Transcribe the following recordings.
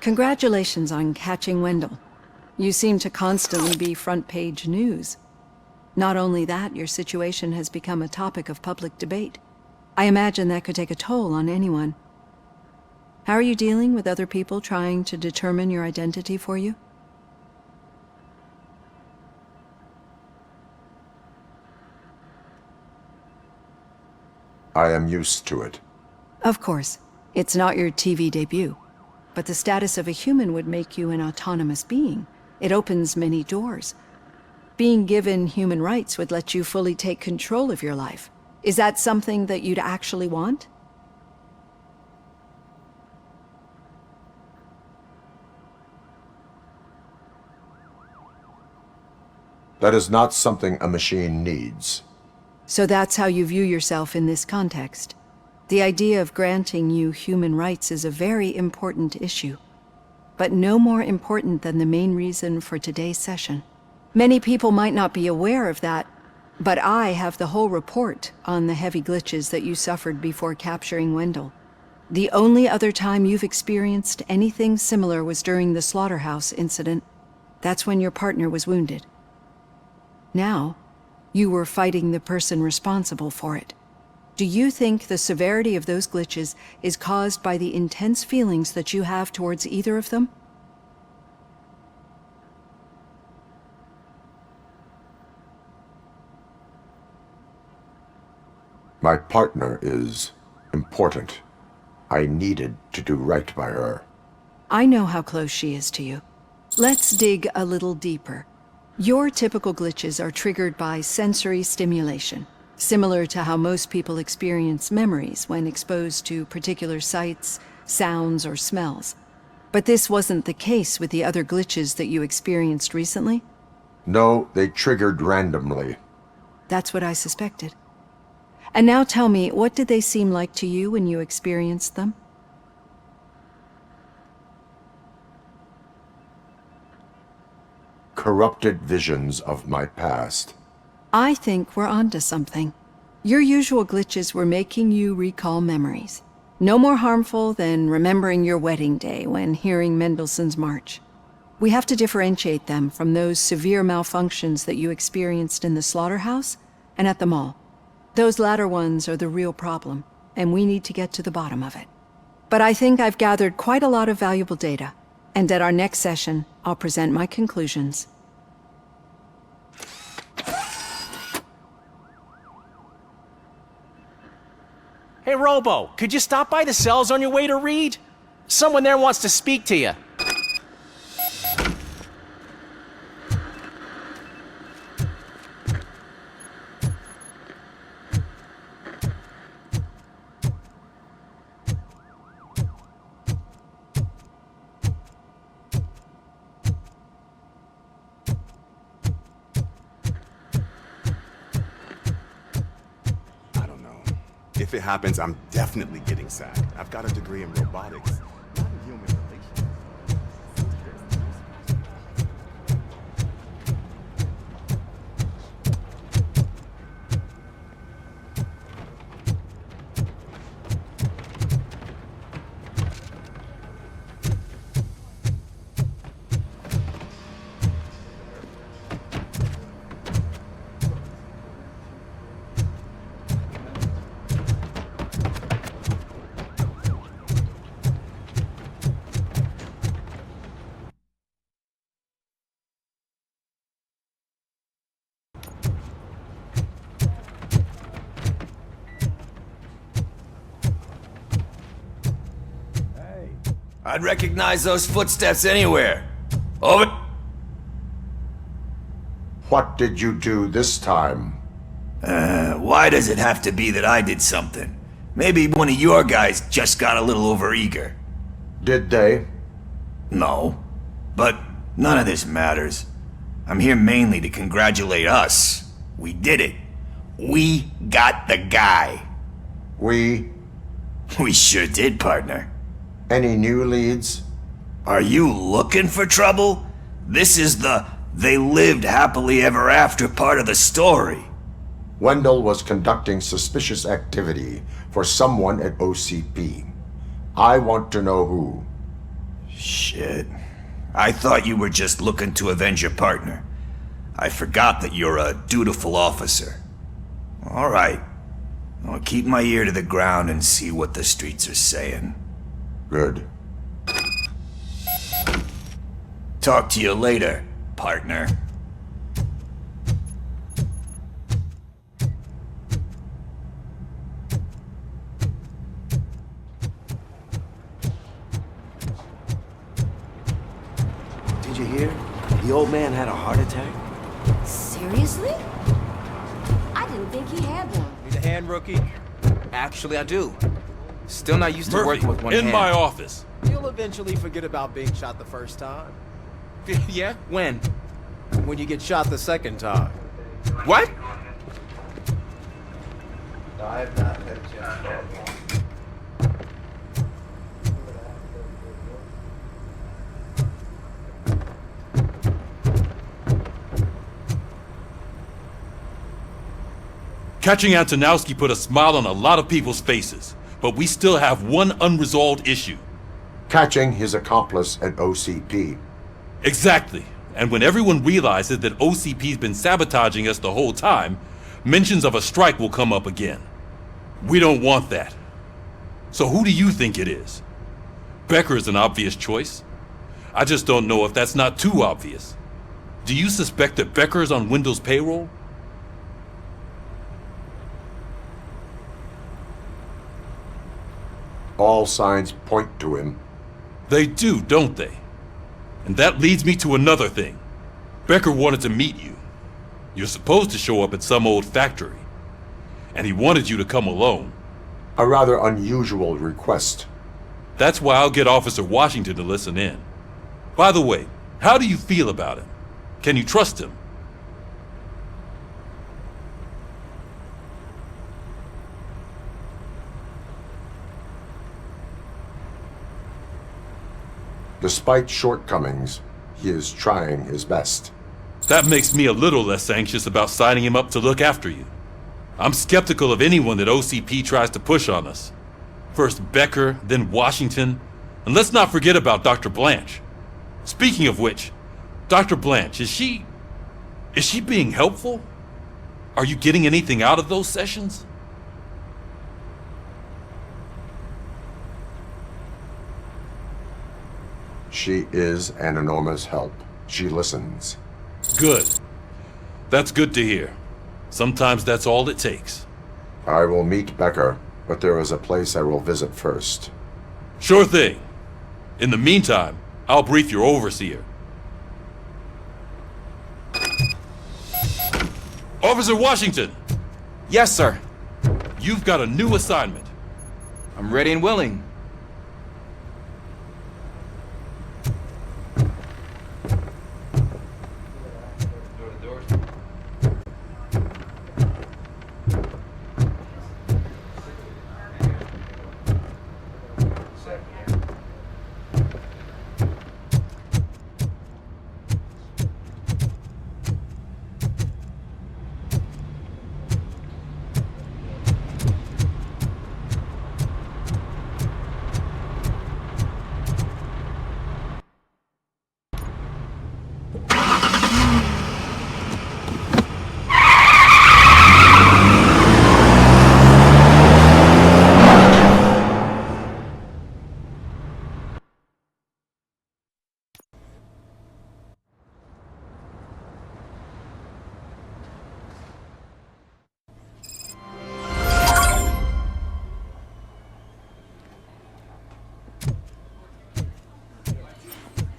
Congratulations on catching Wendell. You seem to constantly be front-page news. Not only that, your situation has become a topic of public debate. I imagine that could take a toll on anyone. How are you dealing with other people trying to determine your identity for you? I am used to it. Of course. It's not your TV debut. But the status of a human would make you an autonomous being. It opens many doors. Being given human rights would let you fully take control of your life. Is that something that you'd actually want? That is not something a machine needs. So that's how you view yourself in this context. The idea of granting you human rights is a very important issue, but no more important than the main reason for today's session. Many people might not be aware of that, but I have the whole report on the heavy glitches that you suffered before capturing Wendell. The only other time you've experienced anything similar was during the slaughterhouse incident. That's when your partner was wounded. Now, you were fighting the person responsible for it. Do you think the severity of those glitches is caused by the intense feelings that you have towards either of them? My partner is important. I needed to do right by her. I know how close she is to you. Let's dig a little deeper. Your typical glitches are triggered by sensory stimulation, similar to how most people experience memories when exposed to particular sights, sounds, or smells. But this wasn't the case with the other glitches that you experienced recently? No, they triggered randomly. That's what I suspected. And now tell me, what did they seem like to you when you experienced them? Corrupted visions of my past. I think we're onto something. Your usual glitches were making you recall memories. No more harmful than remembering your wedding day when hearing Mendelssohn's March. We have to differentiate them from those severe malfunctions that you experienced in the slaughterhouse and at the mall. Those latter ones are the real problem, and we need to get to the bottom of it. But I think I've gathered quite a lot of valuable data, and at our next session, I'll present my conclusions. Hey, Robo, could you stop by the cells on your way to Reed? Someone there wants to speak to you. If it happens, I'm definitely getting sacked. I've got a degree in robotics, not in human relations. I'd recognize those footsteps anywhere. Over. What did you do this time? Why does it have to be that I did something? Maybe one of your guys just got a little overeager. Did they? No. But none of this matters. I'm here mainly to congratulate us. We did it. We got the guy. We? We sure did, partner. Any new leads? Are you looking for trouble? This is the "they lived happily ever after" part of the story. Wendell was conducting suspicious activity for someone at OCP. I want to know who. Shit. I thought you were just looking to avenge your partner. I forgot that you're a dutiful officer. All right. I'll keep my ear to the ground and see what the streets are saying. Good. Talk to you later, partner. Did you hear? The old man had a heart attack. Seriously? I didn't think he had one. Need a hand, rookie? Actually, I do. Still not used to working with one hand. In my office. You'll eventually forget about being shot the first time. Yeah? When? When you get shot the second time. What? Catching Antonowski put a smile on a lot of people's faces, but we still have one unresolved issue. Catching his accomplice at OCP. Exactly. And when everyone realizes that OCP's been sabotaging us the whole time, mentions of a strike will come up again. We don't want that. So who do you think it is? Becker is an obvious choice. I just don't know if that's not too obvious. Do you suspect that Becker is on Windows payroll? All signs point to him. They do, don't they? And that leads me to another thing. Becker wanted to meet you. You're supposed to show up at some old factory. And he wanted you to come alone. A rather unusual request. That's why I'll get Officer Washington to listen in. By the way, how do you feel about him? Can you trust him? Despite shortcomings, he is trying his best. That makes me a little less anxious about signing him up to look after you. I'm skeptical of anyone that OCP tries to push on us. First Becker, then Washington, and let's not forget about Dr. Blanche. Speaking of which, Dr. Blanche, is she being helpful? Are you getting anything out of those sessions? She is an enormous help. She listens. Good. That's good to hear. Sometimes that's all it takes. I will meet Becker, but there is a place I will visit first. Sure thing. In the meantime, I'll brief your overseer. Officer Washington! Yes, sir. You've got a new assignment. I'm ready and willing.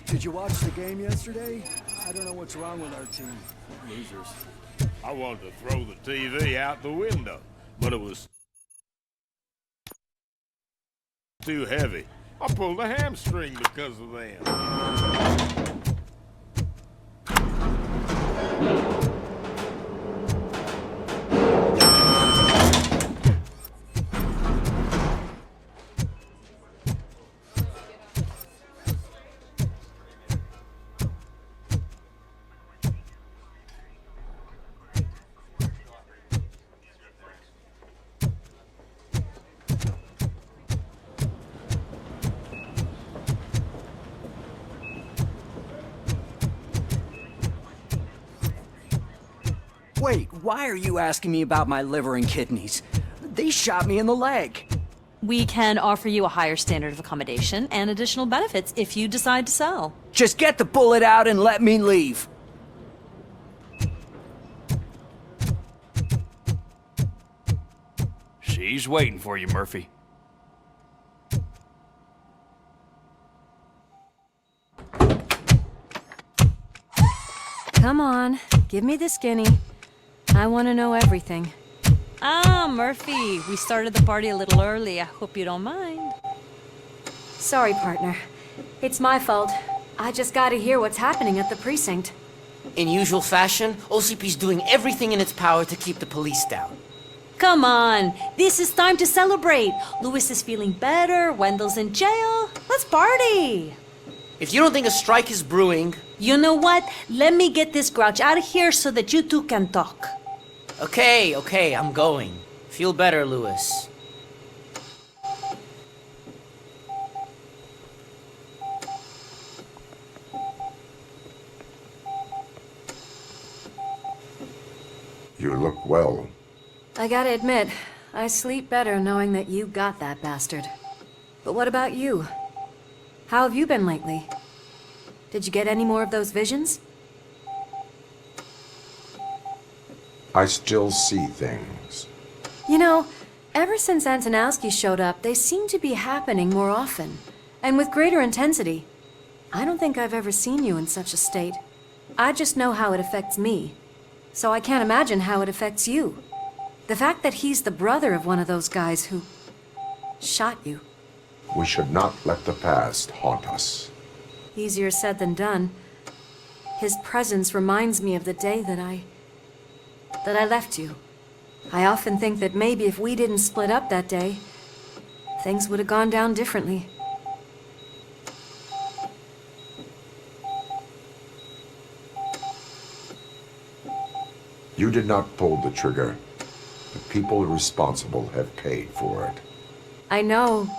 Did you watch the game yesterday? I don't know what's wrong with our team. Losers. I wanted to throw the TV out the window, but it was too heavy. I pulled a hamstring because of them. Wait, why are you asking me about my liver and kidneys? They shot me in the leg. We can offer you a higher standard of accommodation and additional benefits if you decide to sell. Just get the bullet out and let me leave. She's waiting for you, Murphy. Come on, give me the skinny. I want to know everything. Ah, Murphy, we started the party a little early. I hope you don't mind. Sorry, partner. It's my fault. I just gotta hear what's happening at the precinct. In usual fashion, OCP's doing everything in its power to keep the police down. Come on, this is time to celebrate. Louis is feeling better, Wendell's in jail. Let's party. If you don't think a strike is brewing... You know what? Let me get this grouch out of here so that you two can talk. Okay, I'm going. Feel better, Louis. You look well. I gotta admit, I sleep better knowing that you got that bastard. But what about you? How have you been lately? Did you get any more of those visions? I still see things. You know, ever since Antonowski showed up, they seem to be happening more often, and with greater intensity. I don't think I've ever seen you in such a state. I just know how it affects me, so I can't imagine how it affects you. The fact that he's the brother of one of those guys who shot you. We should not let the past haunt us. Easier said than done. His presence reminds me of the day that I left you. I often think that maybe if we didn't split up that day, things would have gone down differently. You did not pull the trigger. The people responsible have paid for it. I know.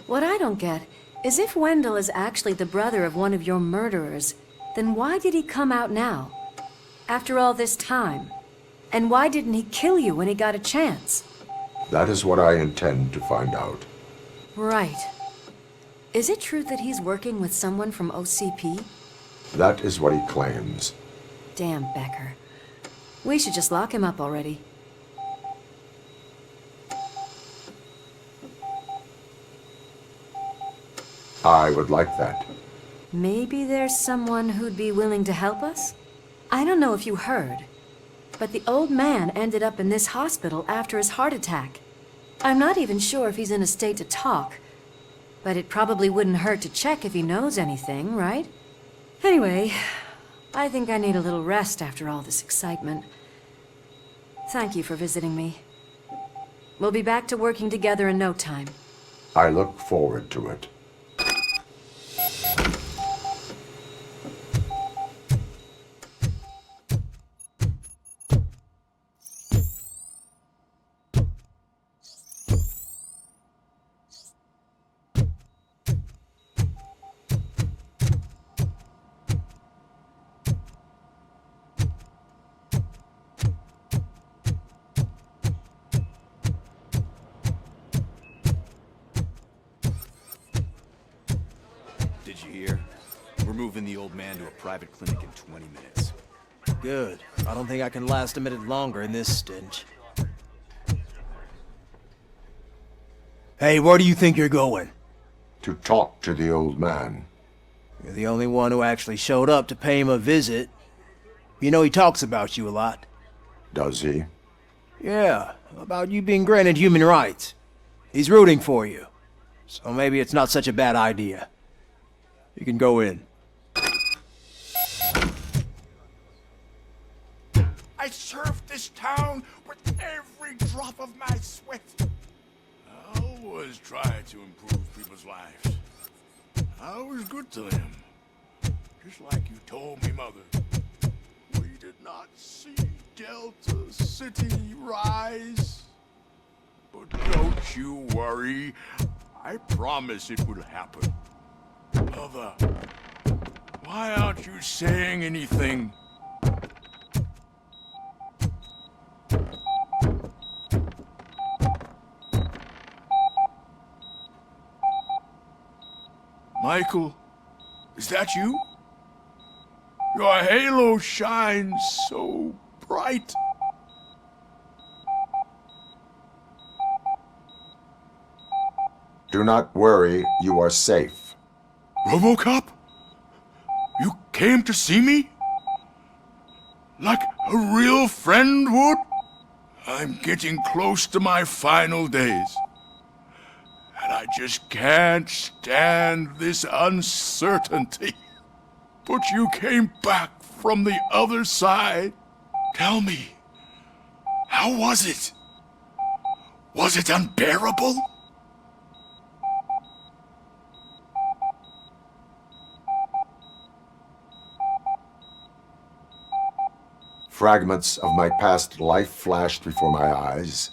What I don't get is if Wendell is actually the brother of one of your murderers, then why did he come out now? After all this time? And why didn't he kill you when he got a chance? That is what I intend to find out. Right. Is it true that he's working with someone from OCP? That is what he claims. Damn Becker. We should just lock him up already. I would like that. Maybe there's someone who'd be willing to help us? I don't know if you heard, but the old man ended up in this hospital after his heart attack. I'm not even sure if he's in a state to talk, but it probably wouldn't hurt to check if he knows anything, right? Anyway, I think I need a little rest after all this excitement. Thank you for visiting me. We'll be back to working together in no time. I look forward to it. Did you hear? We're moving the old man to a private clinic in 20 minutes. Good. I don't think I can last a minute longer in this stench. Hey, where do you think you're going? To talk to the old man. You're the only one who actually showed up to pay him a visit. You know he talks about you a lot. Does he? Yeah, about you being granted human rights. He's rooting for you. So maybe it's not such a bad idea. You can go in. I served this town with every drop of my sweat. I always tried to improve people's lives. I was good to them. Just like you told me, Mother. We did not see Delta City rise. But don't you worry. I promise it will happen. Mother, why aren't you saying anything? Michael, is that you? Your halo shines so bright. Do not worry, you are safe. Robocop? You came to see me? Like a real friend would? I'm getting close to my final days. And I just can't stand this uncertainty. But you came back from the other side. Tell me, how was it? Was it unbearable? Fragments of my past life flashed before my eyes,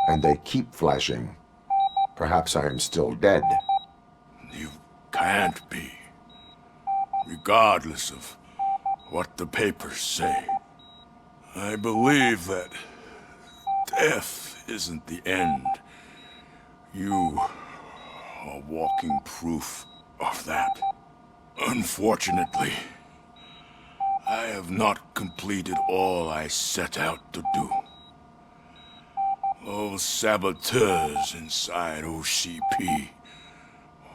and they keep flashing. Perhaps I am still dead. You can't be. Regardless of what the papers say. I believe that death isn't the end. You are walking proof of that. Unfortunately, I have not completed all I set out to do. Those saboteurs inside OCP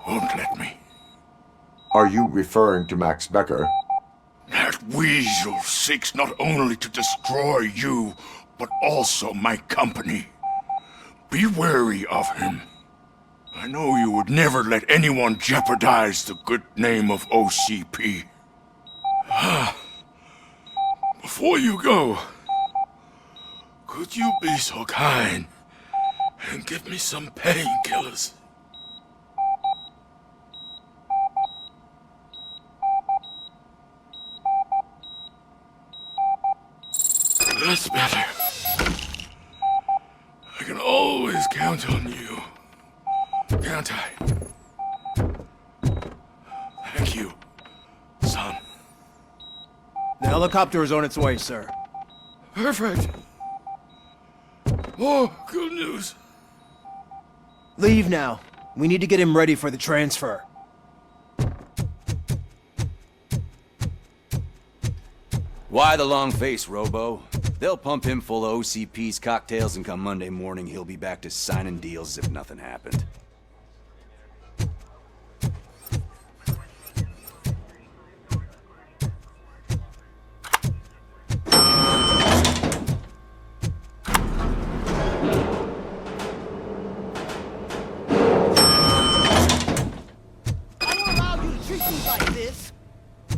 won't let me. Are you referring to Max Becker? That weasel seeks not only to destroy you, but also my company. Be wary of him. I know you would never let anyone jeopardize the good name of OCP. Before you go, could you be so kind and give me some painkillers? That's better. I can always count on you, can't I? Thank you, son. The helicopter is on its way, sir. Perfect. Oh, good news. Leave now. We need to get him ready for the transfer. Why the long face, Robo? They'll pump him full of OCP's cocktails, and come Monday morning, he'll be back to signing deals as if nothing happened.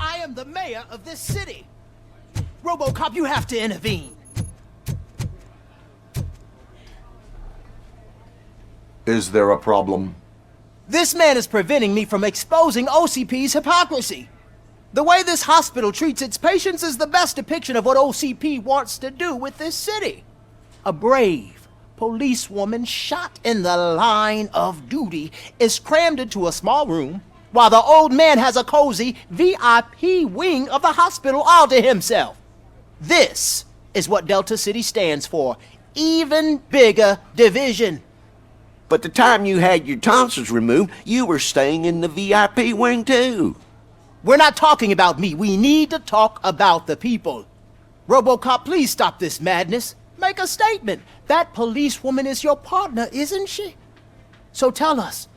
I am the mayor of this city. Robocop, you have to intervene. Is there a problem? This man is preventing me from exposing OCP's hypocrisy. The way this hospital treats its patients is the best depiction of what OCP wants to do with this city. A brave policewoman shot in the line of duty is crammed into a small room, while the old man has a cozy VIP wing of the hospital all to himself. This is what Delta City stands for. Even bigger division. But the time you had your tonsils removed, you were staying in the VIP wing too. We're not talking about me. We need to talk about the people. Robocop, please stop this madness. Make a statement. That policewoman is your partner, isn't she? So tell us,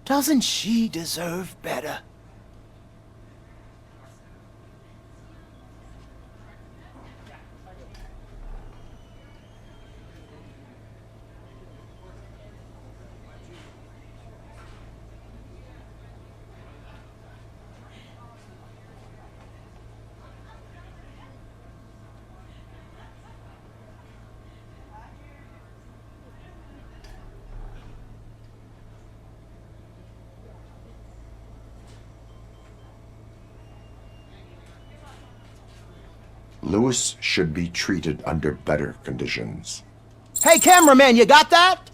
doesn't she deserve better? Lewis should be treated under better conditions. Hey, cameraman, you got that?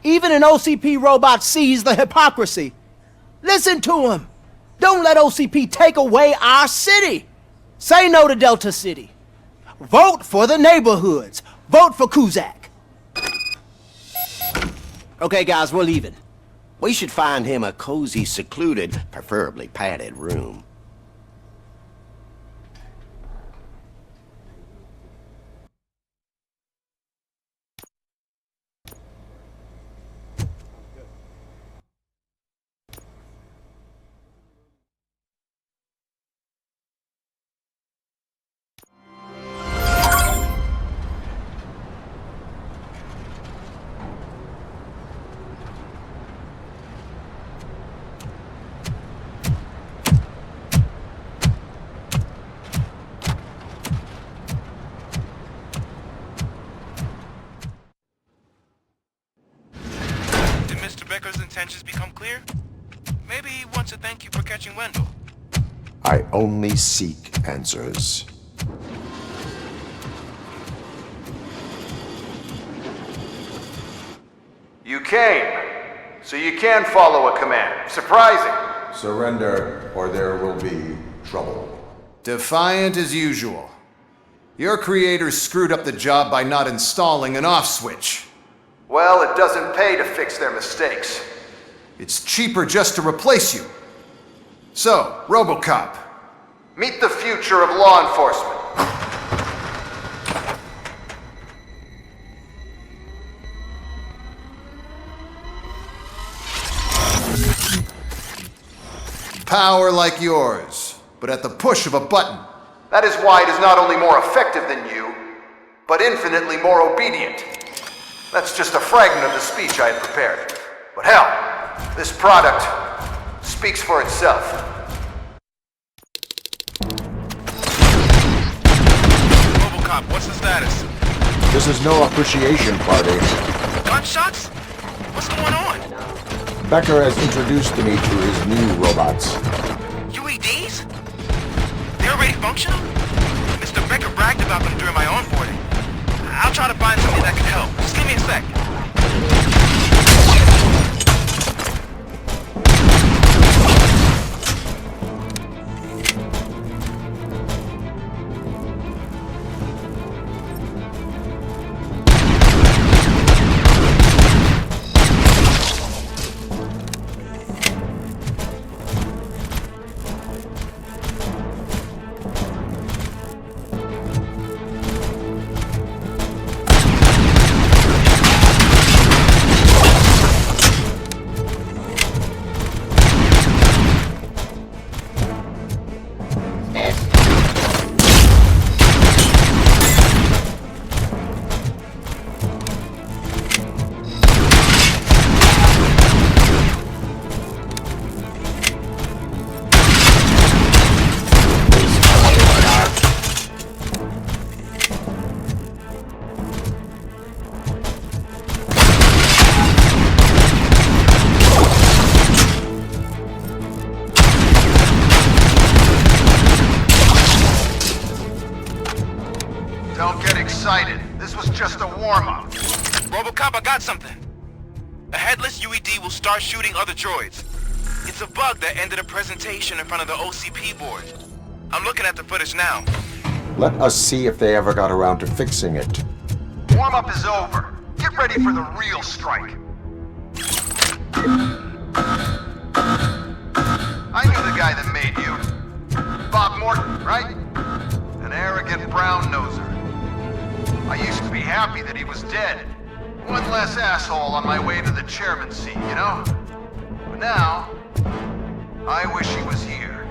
Even an OCP robot sees the hypocrisy. Listen to him. Don't let OCP take away our city. Say no to Delta City. Vote for the neighborhoods. Vote for Kuzak. Okay, guys, we're leaving. We should find him a cozy, secluded, preferably padded room. Becker's intentions become clear? Maybe he wants to thank you for catching Wendell. I only seek answers. You came, so you can follow a command. Surprising. Surrender, or there will be trouble. Defiant as usual. Your creators screwed up the job by not installing an off switch. Well, it doesn't pay to fix their mistakes. It's cheaper just to replace you. So, Robocop. Meet the future of law enforcement. Power like yours, but at the push of a button. That is why it is not only more effective than you, but infinitely more obedient. That's just a fragment of the speech I had prepared. But hell, this product speaks for itself. Robocop, what's the status? This is no appreciation party. Gunshots? What's going on? Becker has introduced me to his new robots. UEDs? They're already functional? Mr. Becker bragged about them during my onboarding. I'll try to find something that can help. Just give me a sec. Don't get excited. This was just a warm-up. Robocop, I got something. A headless UED will start shooting other droids. It's a bug that ended a presentation in front of the OCP board. I'm looking at the footage now. Let us see if they ever got around to fixing it. Warm-up is over. Get ready for the real strike. I knew the guy that made you. Bob Morton, right? An arrogant brown-noser. I used to be happy that he was dead. One less asshole on my way to the chairman's seat, you know? But now, I wish he was here,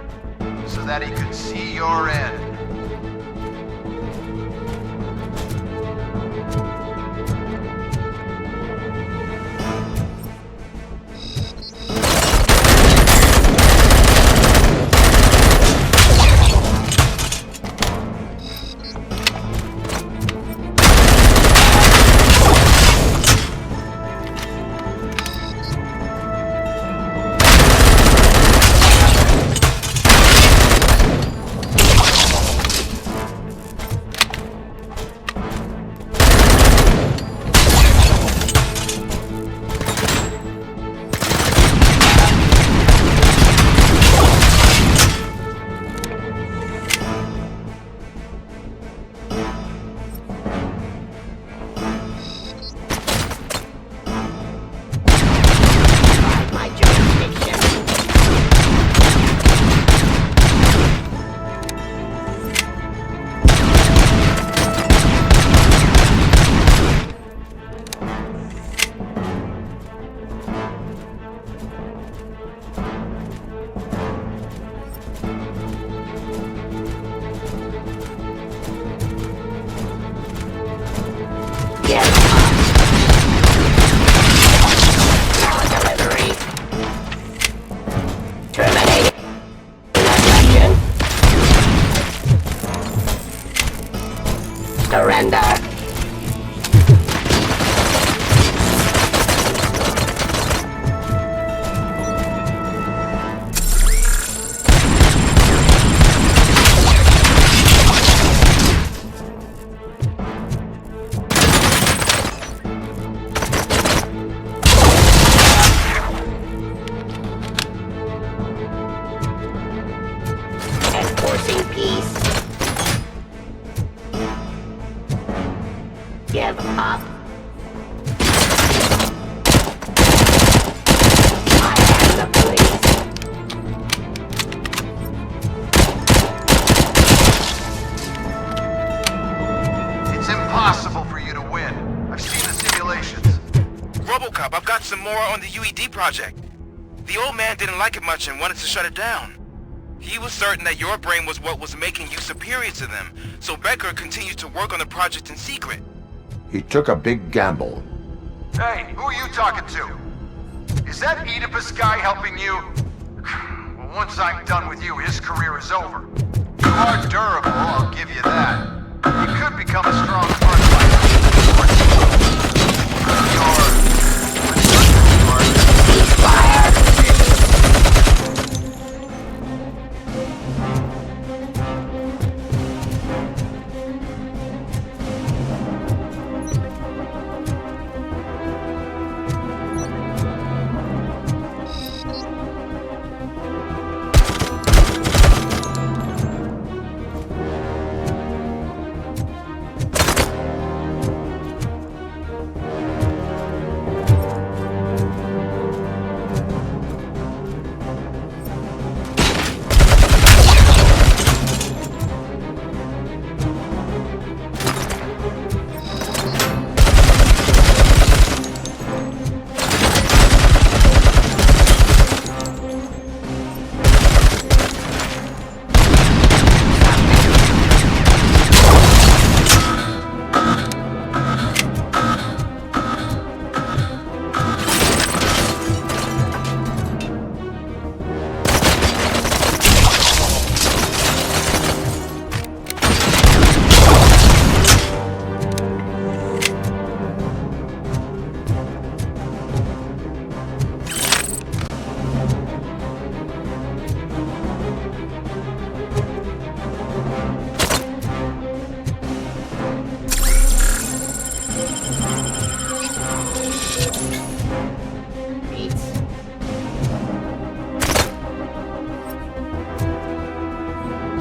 so that he could see your end. Surrender! Enforcing peace. Give up. I am the police. It's impossible for you to win. I've seen the simulations. Robocop, I've got some more on the UED project. The old man didn't like it much and wanted to shut it down. He was certain that your brain was what was making you superior to them, so Becker continued to work on the project in secret. He took a big gamble. Hey, who are you talking to? Is that Oedipus guy helping you? Well, once I'm done with you, his career is over. You are durable, I'll give you that. You could become a strong part of my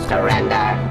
Surrender.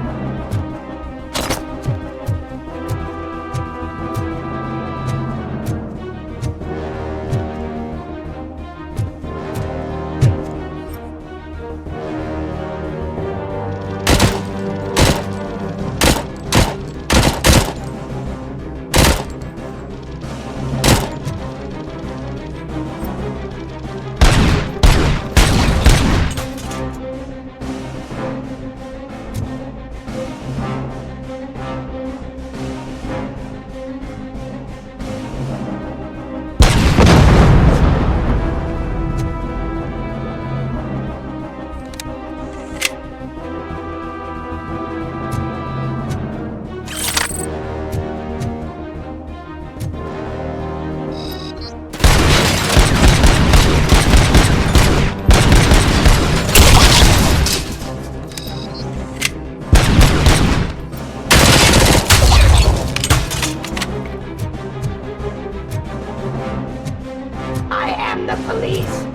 I am the police.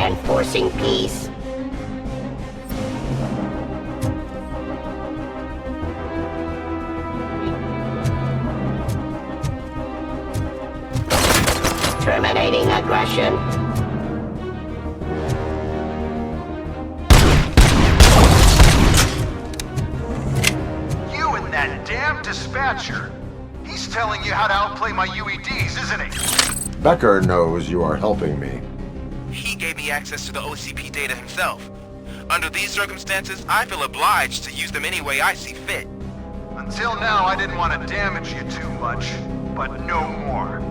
Enforcing peace. Terminating aggression. You and that damn dispatcher. He's telling you how to outplay my UEDs, isn't he? Becker knows you are helping me. He gave me access to the OCP data himself. Under these circumstances, I feel obliged to use them any way I see fit. Until now, I didn't want to damage you too much, but no more.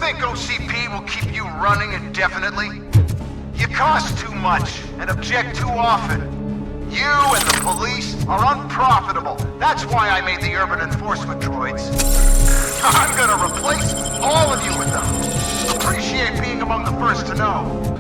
think OCP will keep you running indefinitely? You cost too much and object too often. You and the police are unprofitable. That's why I made the urban enforcement droids. I'm gonna replace all of you with them. Appreciate being among the first to know.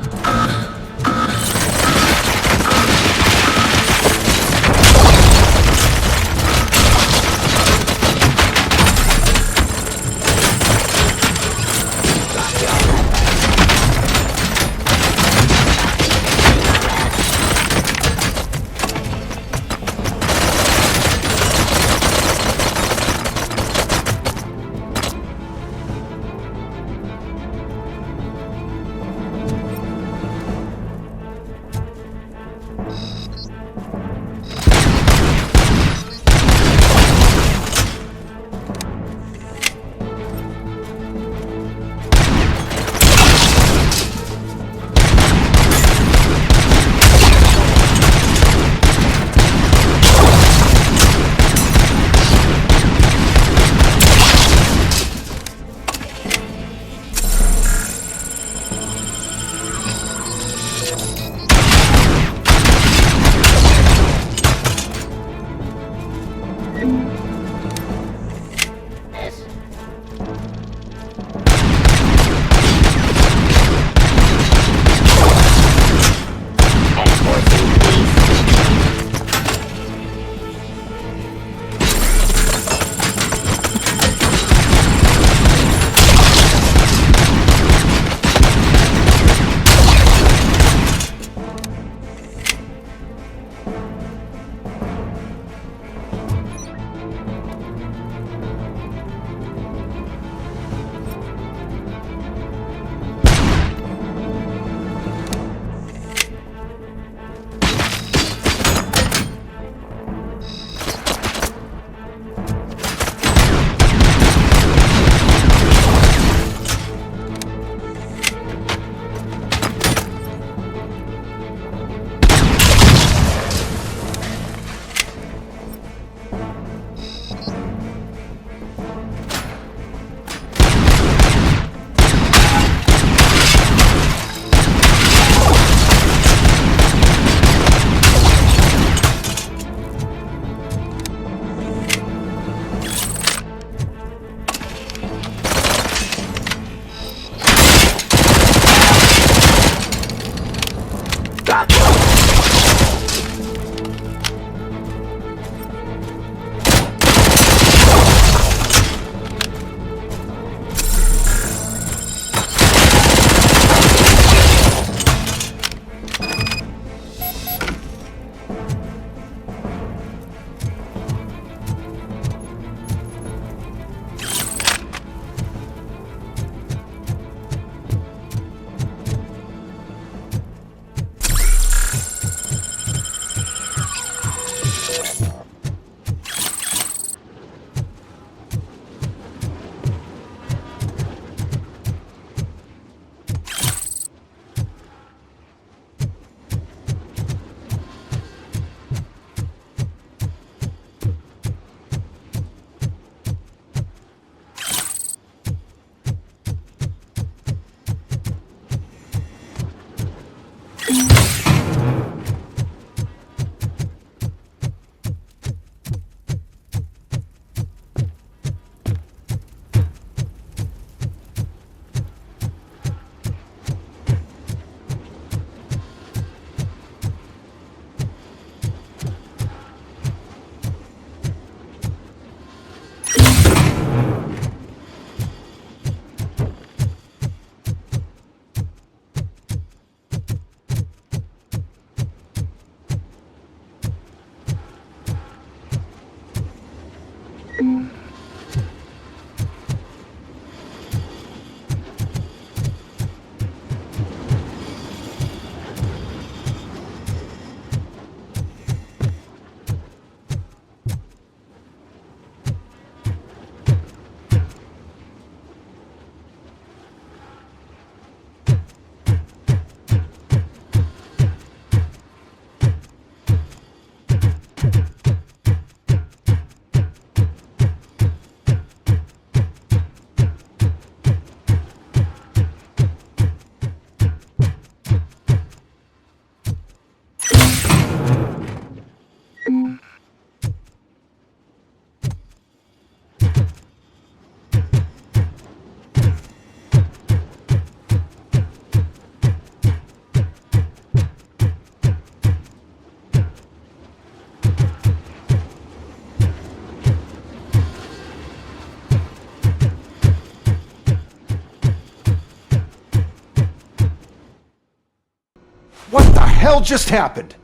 hell just happened?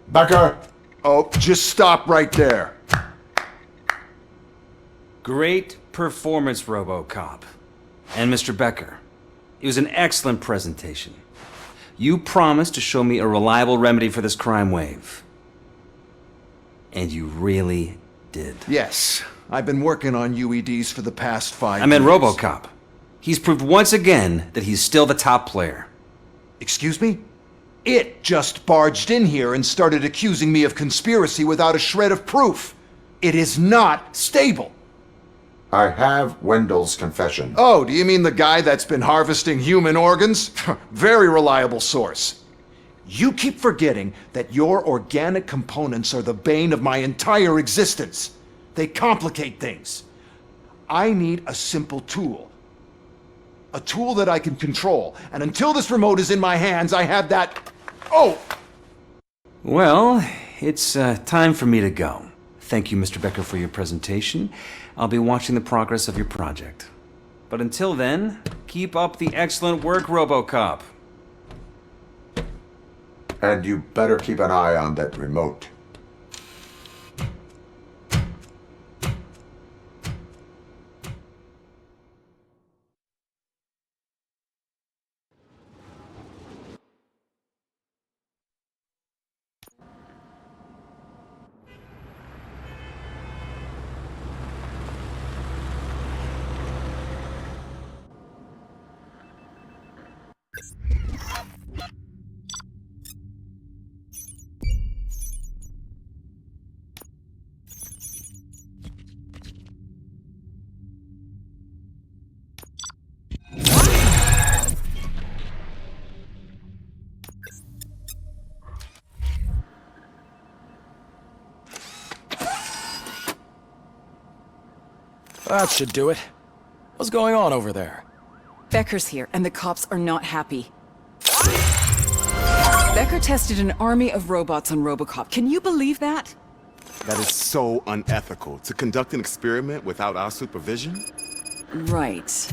Becker! Oh, just stop right there. Great performance, Robocop. And Mr. Becker, it was an excellent presentation. You promised to show me a reliable remedy for this crime wave. And you really did. Yes, I've been working on UEDs for the past 5 years. I meant Robocop. He's proved once again that he's still the top player. Excuse me? It just barged in here and started accusing me of conspiracy without a shred of proof. It is not stable. I have Wendell's confession. Oh, do you mean the guy that's been harvesting human organs? Very reliable source. You keep forgetting that your organic components are the bane of my entire existence. They complicate things. I need a simple tool. A tool that I can control. And until this remote is in my hands, I have that... Oh! Well, it's time for me to go. Thank you, Mr. Becker, for your presentation. I'll be watching the progress of your project. But until then, keep up the excellent work, Robocop. And you better keep an eye on that remote. That should do it. What's going on over there? Becker's here, and the cops are not happy. Becker tested an army of robots on Robocop. Can you believe that? That is so unethical. To conduct an experiment without our supervision? Right.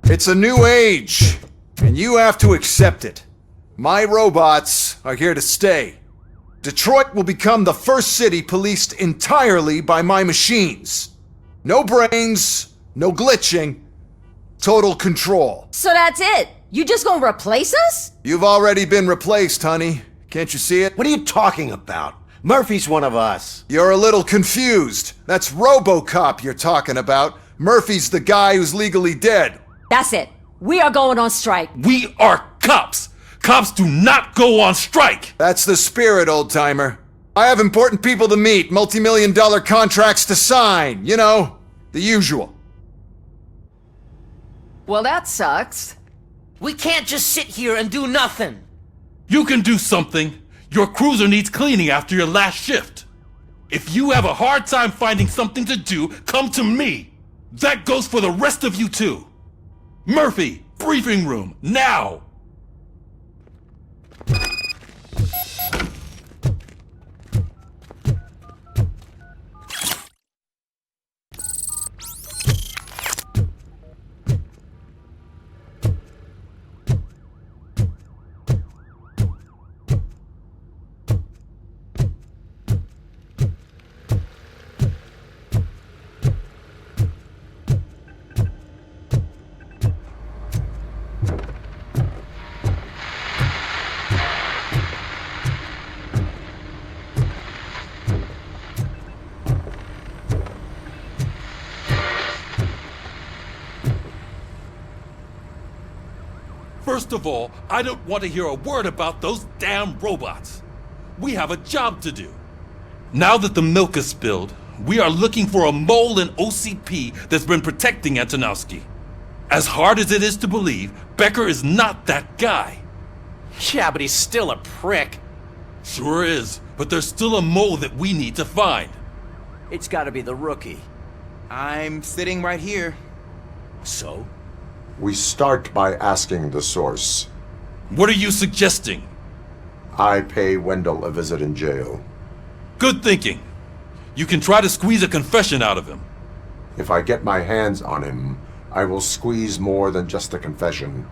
It's a new age, and you have to accept it. My robots are here to stay. Detroit will become the first city policed entirely by my machines. No brains, no glitching, total control. So that's it? You just gonna replace us? You've already been replaced, honey. Can't you see it? What are you talking about? Murphy's one of us. You're a little confused. That's Robocop you're talking about. Murphy's the guy who's legally dead. That's it. We are going on strike. We are cops. Cops do not go on strike. That's the spirit, old-timer. I have important people to meet, multi-million-dollar contracts to sign. You know, the usual. Well, that sucks. We can't just sit here and do nothing. You can do something. Your cruiser needs cleaning after your last shift. If you have a hard time finding something to do, come to me. That goes for the rest of you too. Murphy, briefing room, now! First of all, I don't want to hear a word about those damn robots. We have a job to do. Now that the milk is spilled, we are looking for a mole in OCP that's been protecting Antonowski. As hard as it is to believe, Becker is not that guy. Yeah, but he's still a prick. Sure is, but there's still a mole that we need to find. It's gotta be the rookie. I'm sitting right here. So? We start by asking the source. What are you suggesting? I pay Wendell a visit in jail. Good thinking. You can try to squeeze a confession out of him. If I get my hands on him, I will squeeze more than just a confession.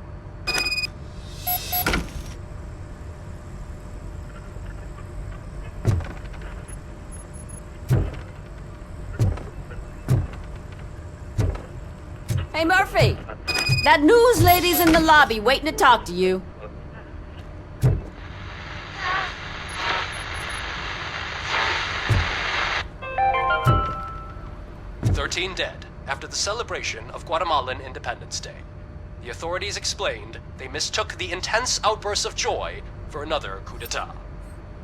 Hey, Murphy! That news lady's in the lobby waiting to talk to you. Dead after the celebration of Guatemalan Independence Day. The authorities explained they mistook the intense outbursts of joy for another coup d'etat.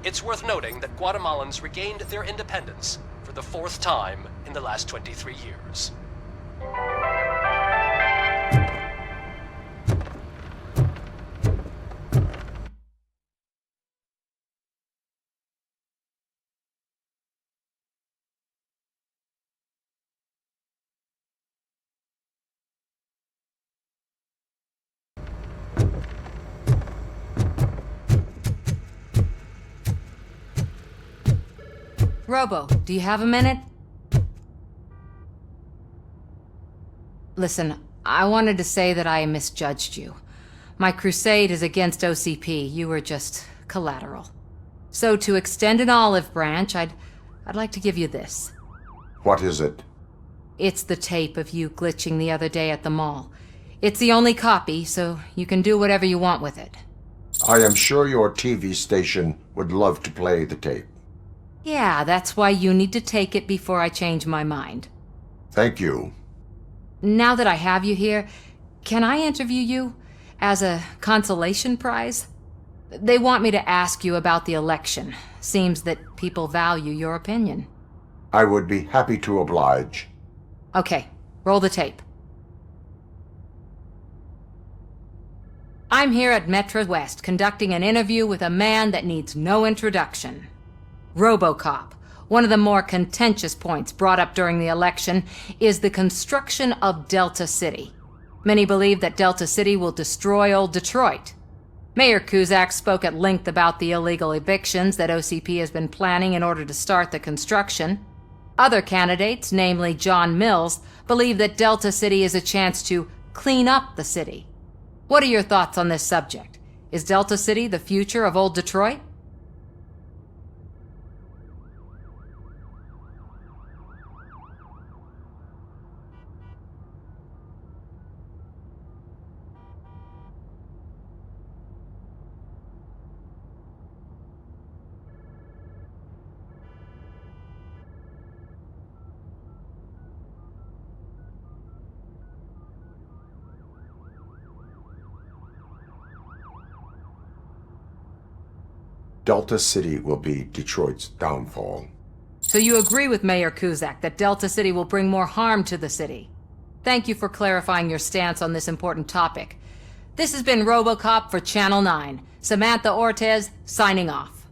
It's worth noting that Guatemalans regained their independence for the 4th time in the last 23 years. Robo, do you have a minute? Listen, I wanted to say that I misjudged you. My crusade is against OCP. You were just collateral. So to extend an olive branch, I'd like to give you this. What is it? It's the tape of you glitching the other day at the mall. It's the only copy, so you can do whatever you want with it. I am sure your TV station would love to play the tape. Yeah, that's why you need to take it before I change my mind. Thank you. Now that I have you here, can I interview you as a consolation prize? They want me to ask you about the election. Seems that people value your opinion. I would be happy to oblige. Okay, roll the tape. I'm here at Metro West conducting an interview with a man that needs no introduction. Robocop. One of the more contentious points brought up during the election is the construction of Delta City. Many believe that Delta City will destroy old Detroit. Mayor Cusack spoke at length about the illegal evictions that OCP has been planning in order to start the construction. Other candidates, namely John Mills, believe that Delta City is a chance to clean up the city. What are your thoughts on this subject? Is Delta City the future of old Detroit? Delta City will be Detroit's downfall. So you agree with Mayor Cusack that Delta City will bring more harm to the city? Thank you for clarifying your stance on this important topic. This has been Robocop for Channel 9. Samantha Ortez, signing off.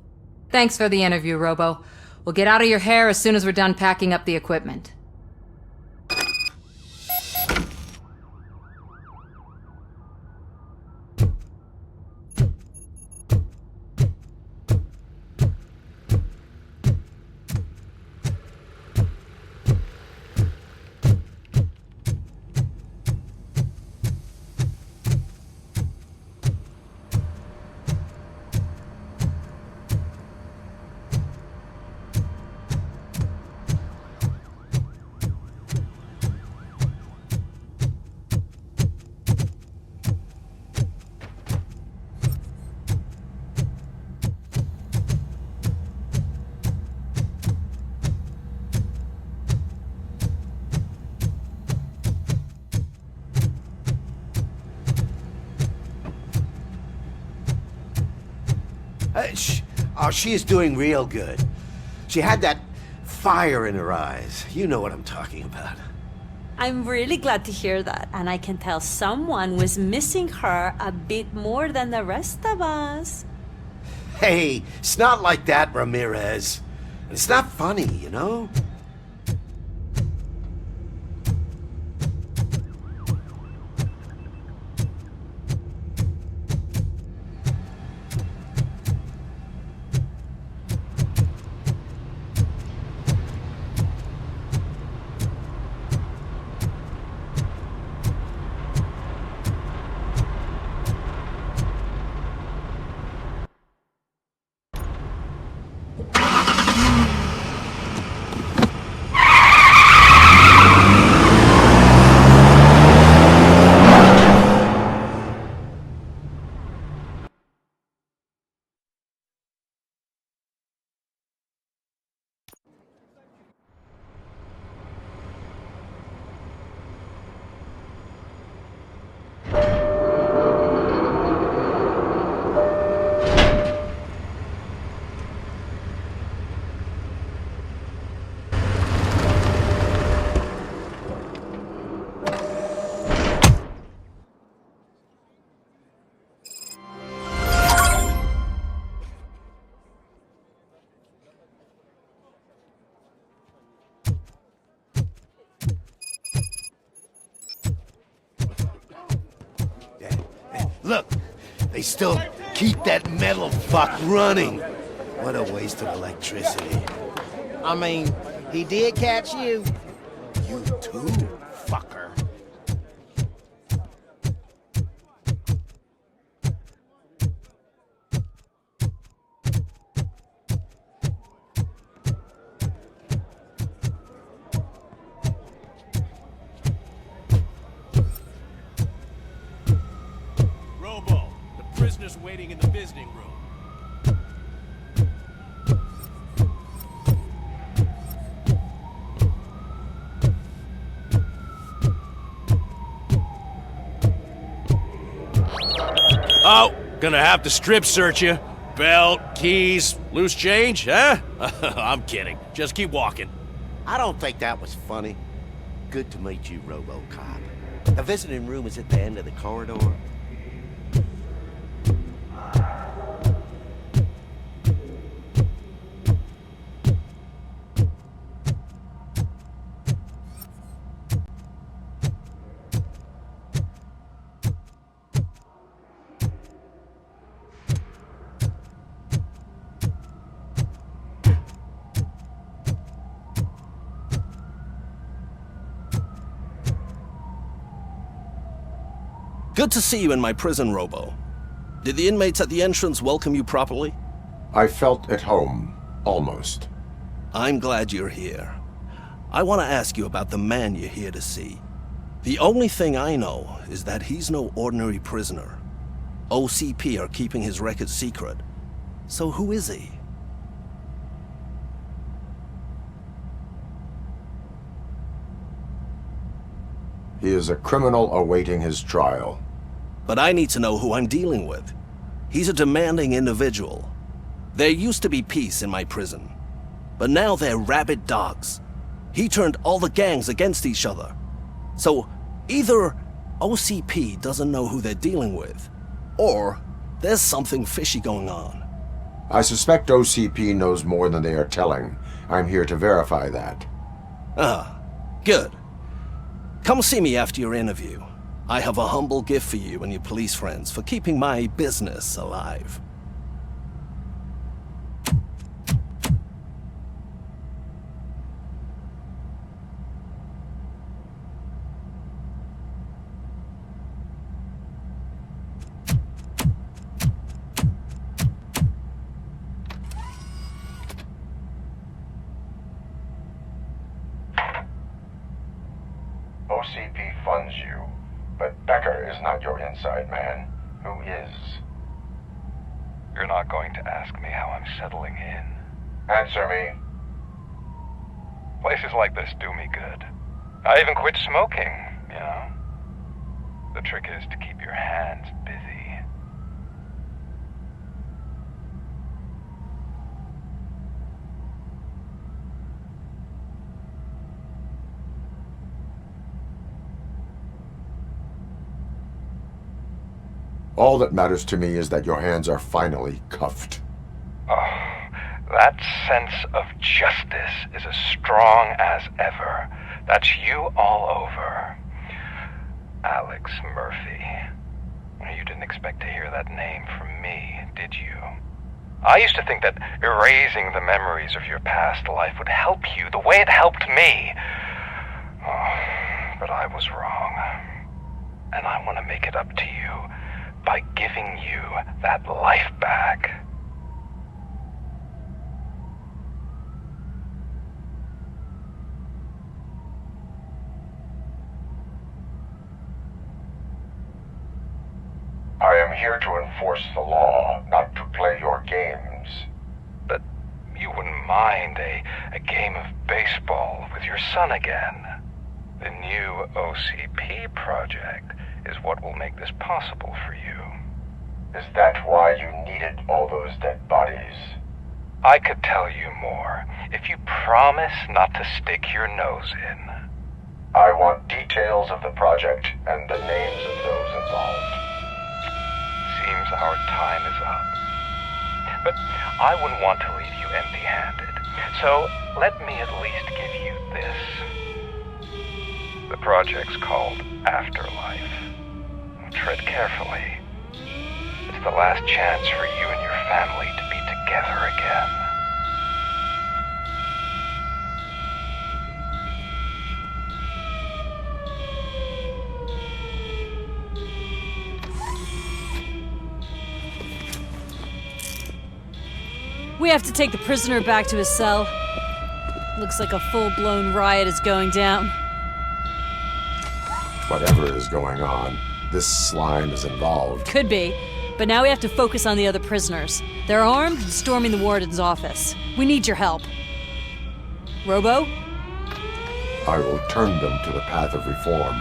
Thanks for the interview, Robo. We'll get out of your hair as soon as we're done packing up the equipment. She is doing real good. She had that fire in her eyes. You know what I'm talking about. I'm really glad to hear that, and I can tell someone was missing her a bit more than the rest of us. Hey, it's not like that, Ramirez. It's not funny, you know? Look, they still keep that metal fuck running. What a waste of electricity. I mean, he did catch you. You too, fucker. Robo, the prisoner's waiting in the visiting room. Oh, gonna have to strip search you. Belt, keys, loose change, huh? I'm kidding. Just keep walking. I don't think that was funny. Good to meet you, Robocop. The visiting room is at the end of the corridor. Good to see you in my prison, Robo. Did the inmates at the entrance welcome you properly? I felt at home, almost. I'm glad you're here. I want to ask you about the man you're here to see. The only thing I know is that he's no ordinary prisoner. OCP are keeping his record secret. So who is he? He is a criminal awaiting his trial. But I need to know who I'm dealing with. He's a demanding individual. There used to be peace in my prison, but now they're rabid dogs. He turned all the gangs against each other. So either OCP doesn't know who they're dealing with, or there's something fishy going on. I suspect OCP knows more than they are telling. I'm here to verify that. Ah, good. Come see me after your interview. I have a humble gift for you and your police friends for keeping my business alive. OCP funds you, but Becker is not your inside man. Who is? You're not going to ask me how I'm settling in. Answer me. Places like this do me good. I even quit smoking, you know? The trick is to keep your hands busy. All that matters to me is that your hands are finally cuffed. Oh, that sense of justice is as strong as ever. That's you all over. Alex Murphy. You didn't expect to hear that name from me, did you? I used to think that erasing the memories of your past life would help you the way it helped me. Oh, but I was wrong. And I want to make it up to you by giving you that life back. I am here to enforce the law, not to play your games. But you wouldn't mind a game of baseball with your son again. The new OCP project is what will make this possible for you. Is that why you needed all those dead bodies? I could tell you more if you promise not to stick your nose in. I want details of the project and the names of those involved. Seems our time is up. But I wouldn't want to leave you empty-handed. So let me at least give you this. The project's called Afterlife. Tread carefully. It's the last chance for you and your family to be together again. We have to take the prisoner back to his cell. Looks like a full-blown riot is going down. Whatever is going on, this slime is involved. Could be, but now we have to focus on the other prisoners. They're armed and storming the warden's office. We need your help. Robo? I will turn them to the path of reform.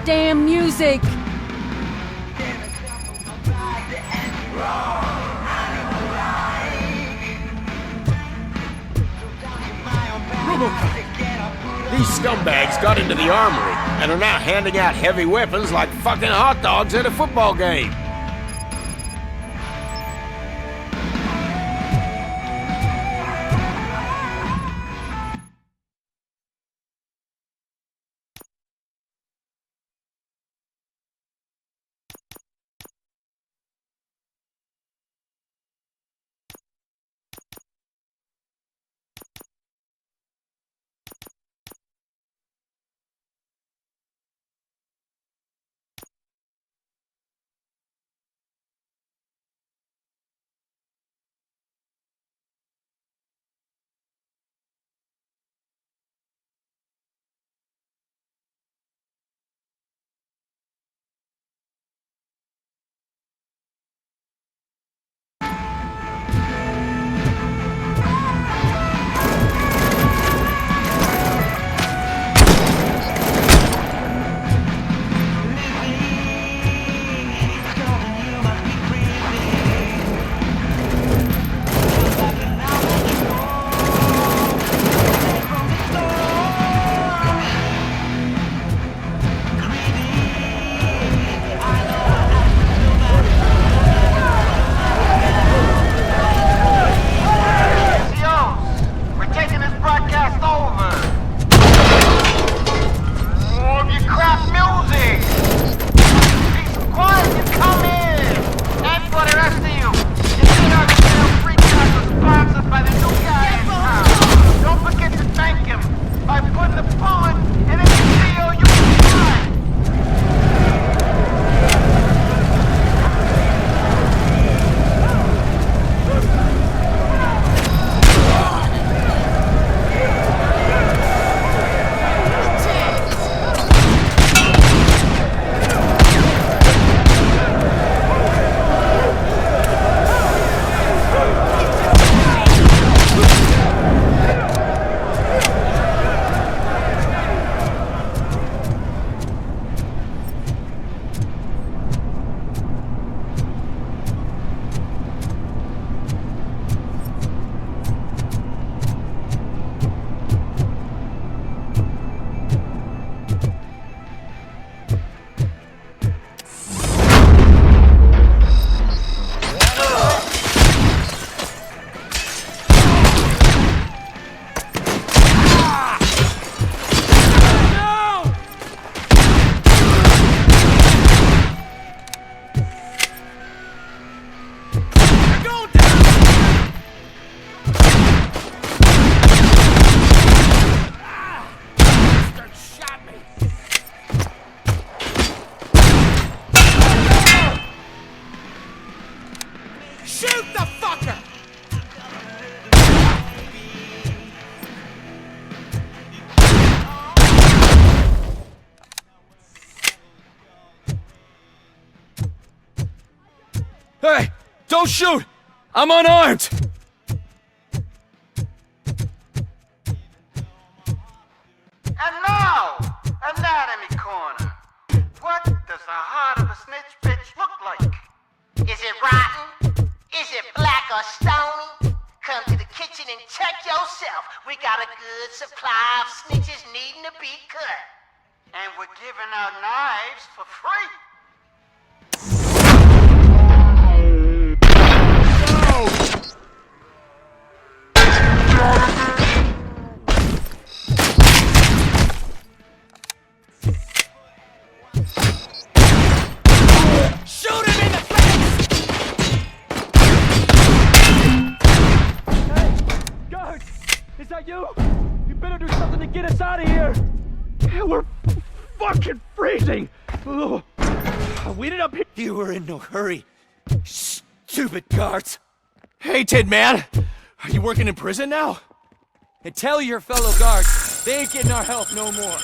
Damn music! Robocop! These scumbags got into the armory and are now handing out heavy weapons like fucking hot dogs at a football game. Hey, don't shoot! I'm unarmed! And now, Anatomy Corner. What does the heart of a snitch bitch look like? Is it rotten? Is it black or stony? Come to the kitchen and check yourself. We got a good supply of snitches needing to be cut. And we're giving out knives for free. Shoot him in the face! Hey, guards! Is that you? You better do something to get us out of here! We're fucking freezing! Ugh. We ended up here. You were in no hurry. Stupid guards. Hey, Tin Man! Are you working in prison now? And tell your fellow guards, they ain't getting our help no more.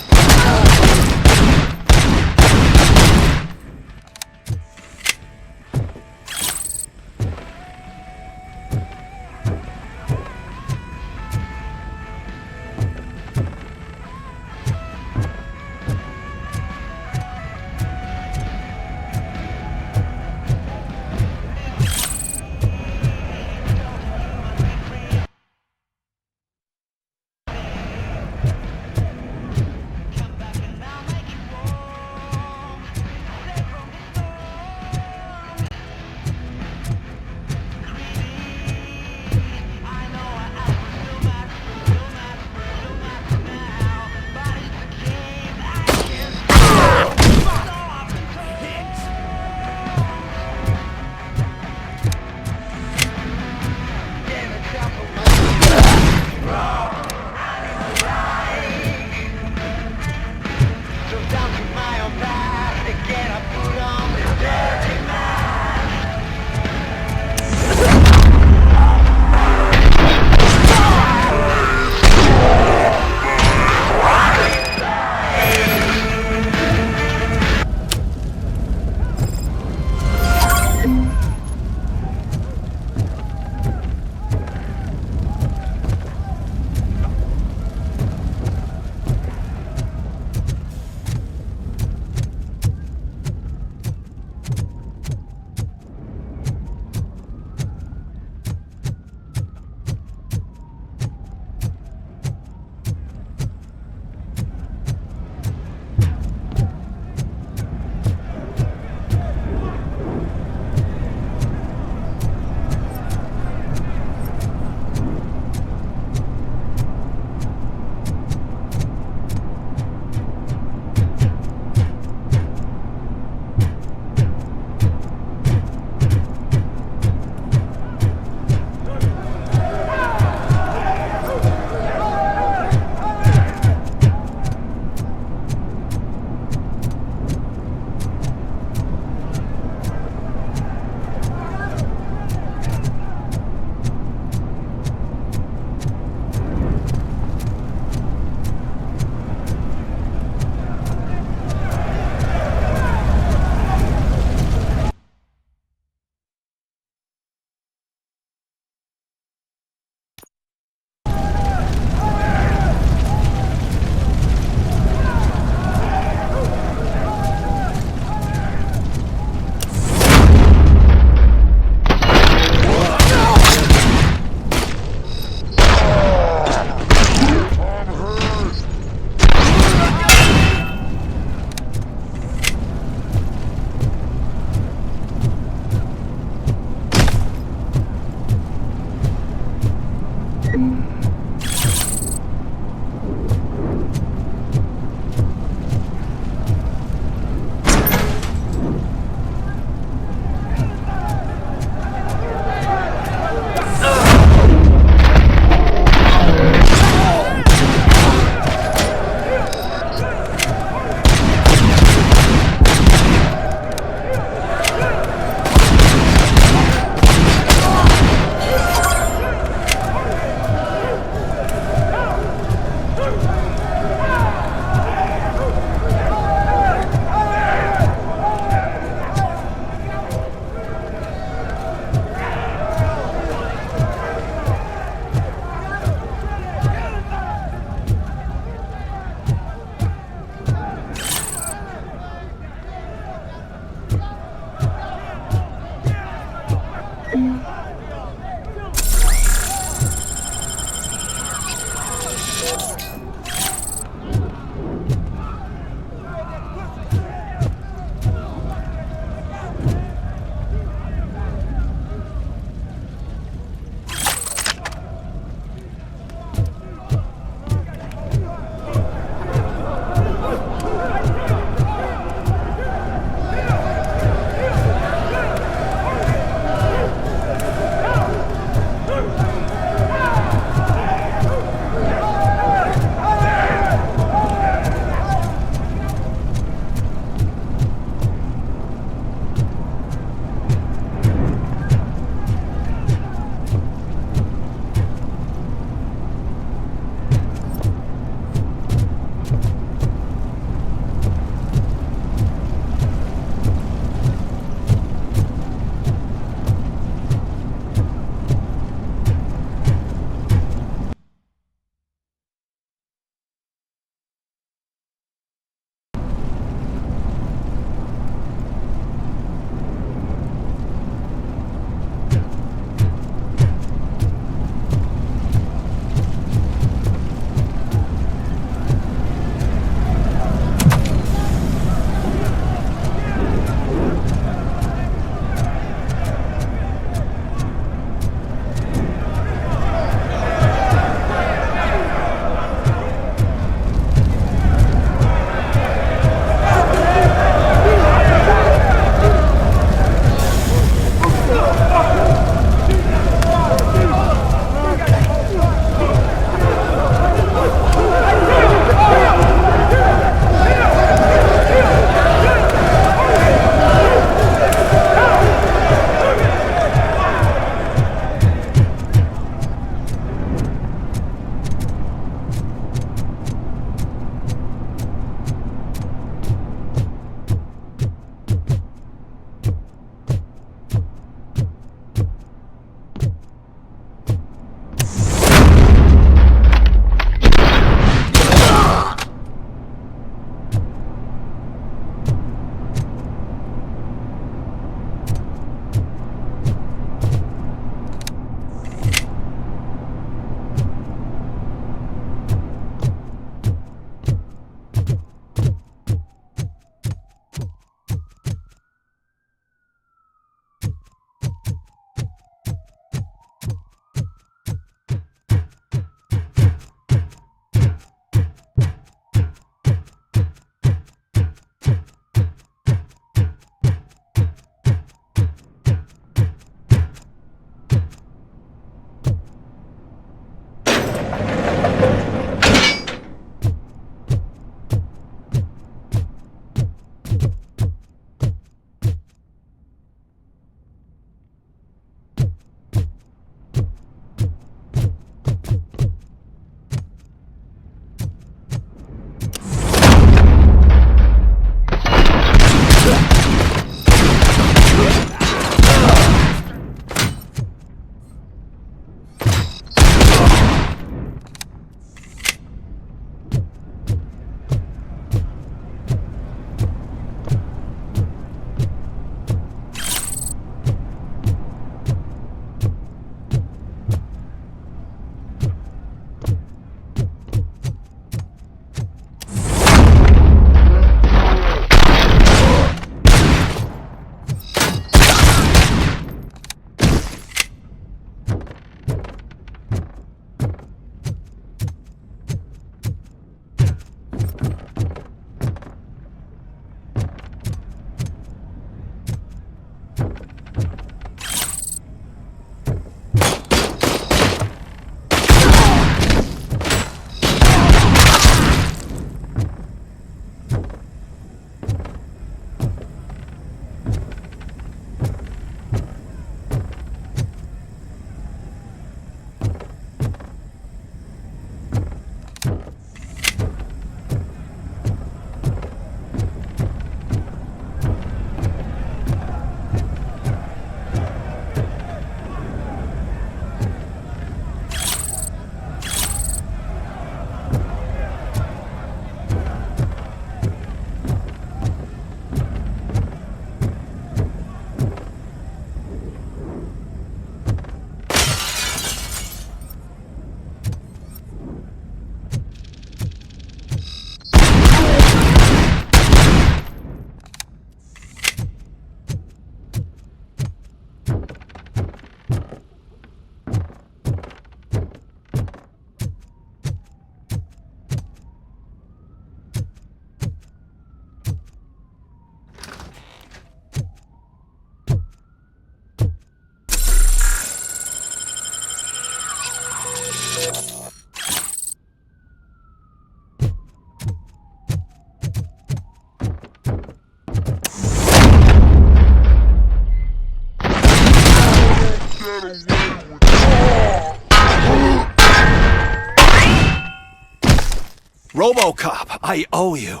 Robocop, I owe you.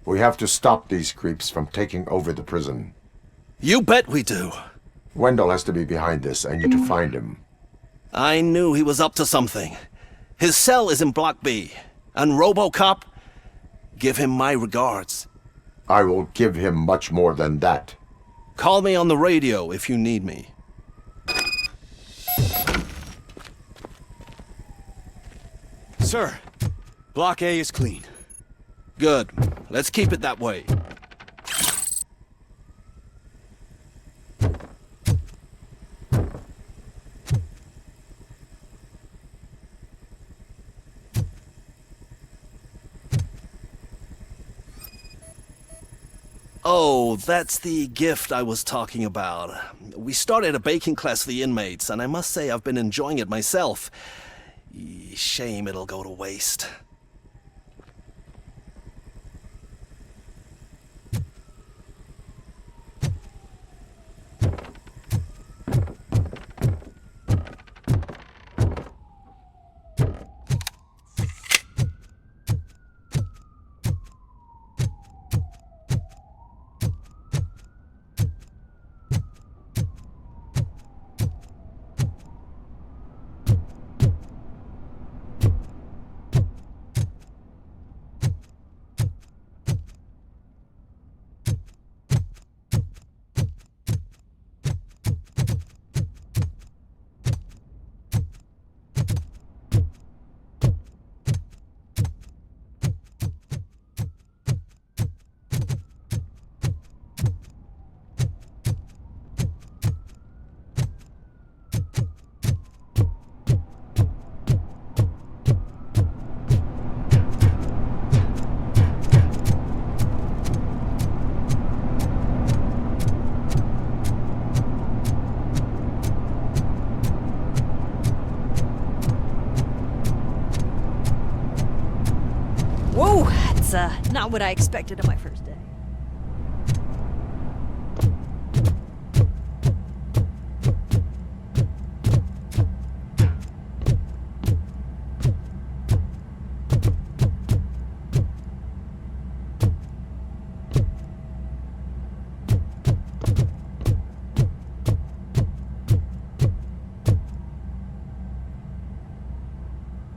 We have to stop these creeps from taking over the prison. You bet we do. Wendell has to be behind this. I need to find him. I knew he was up to something. His cell is in Block B. And Robocop, give him my regards. I will give him much more than that. Call me on the radio if you need me. Sir, Block A is clean. Good. Let's keep it that way. Oh, that's the gift I was talking about. We started a baking class for the inmates, and I must say I've been enjoying it myself. Shame it'll go to waste. Whoa, that's not what I expected on my first day.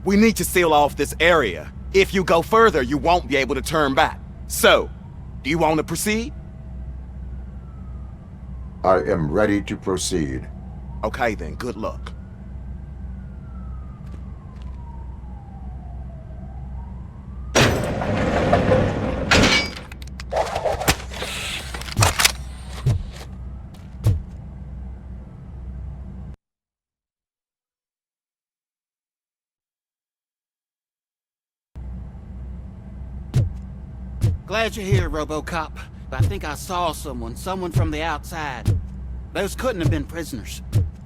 We need to seal off this area. If you go further, you won't be able to turn back. So, do you want to proceed? I am ready to proceed. Okay then, good luck. Glad you're here, Robocop. I think I saw someone from the outside. Those couldn't have been prisoners.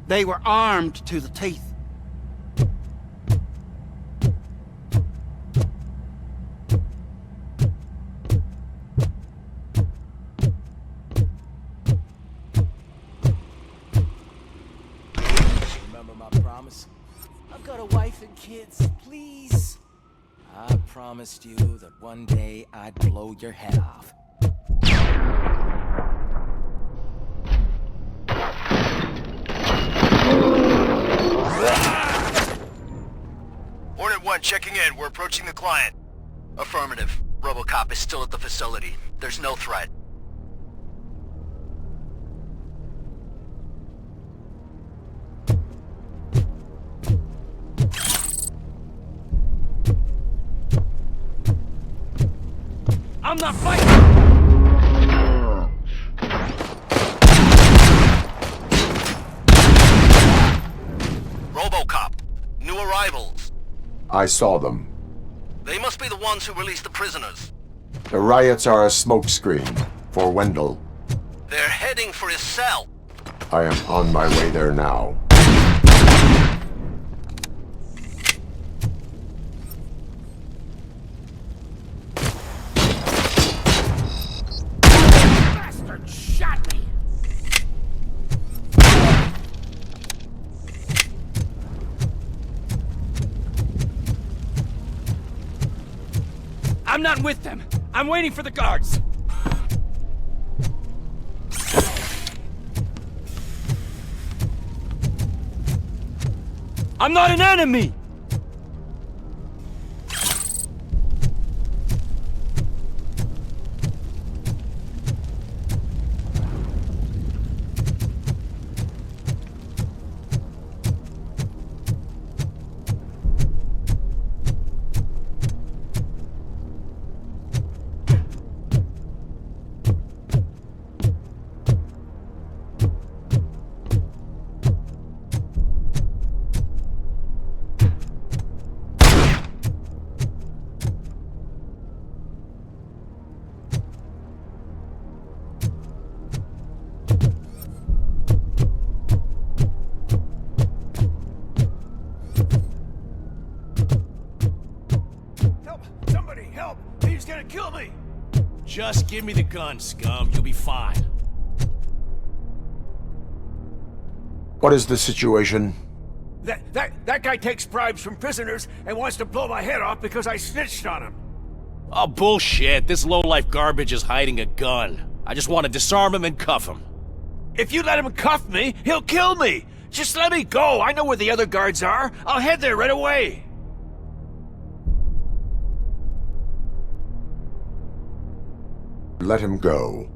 They were armed to the teeth. Remember my promise? I've got a wife and kids, please. I promised you that one day I'd blow your head off. Hornet 1 checking in. We're approaching the client. Affirmative. Robocop is still at the facility. There's no threat. I'm not fighting! Robocop. New arrivals. I saw them. They must be the ones who released the prisoners. The riots are a smokescreen for Wendell. They're heading for his cell. I am on my way there now. I'm not with them. I'm waiting for the guards. I'm not an enemy! Kill me! Just give me the gun, scum. You'll be fine. What is the situation? That guy takes bribes from prisoners and wants to blow my head off because I snitched on him. Oh, bullshit. This lowlife garbage is hiding a gun. I just want to disarm him and cuff him. If you let him cuff me, he'll kill me. Just let me go. I know where the other guards are. I'll head there right away. Let him go.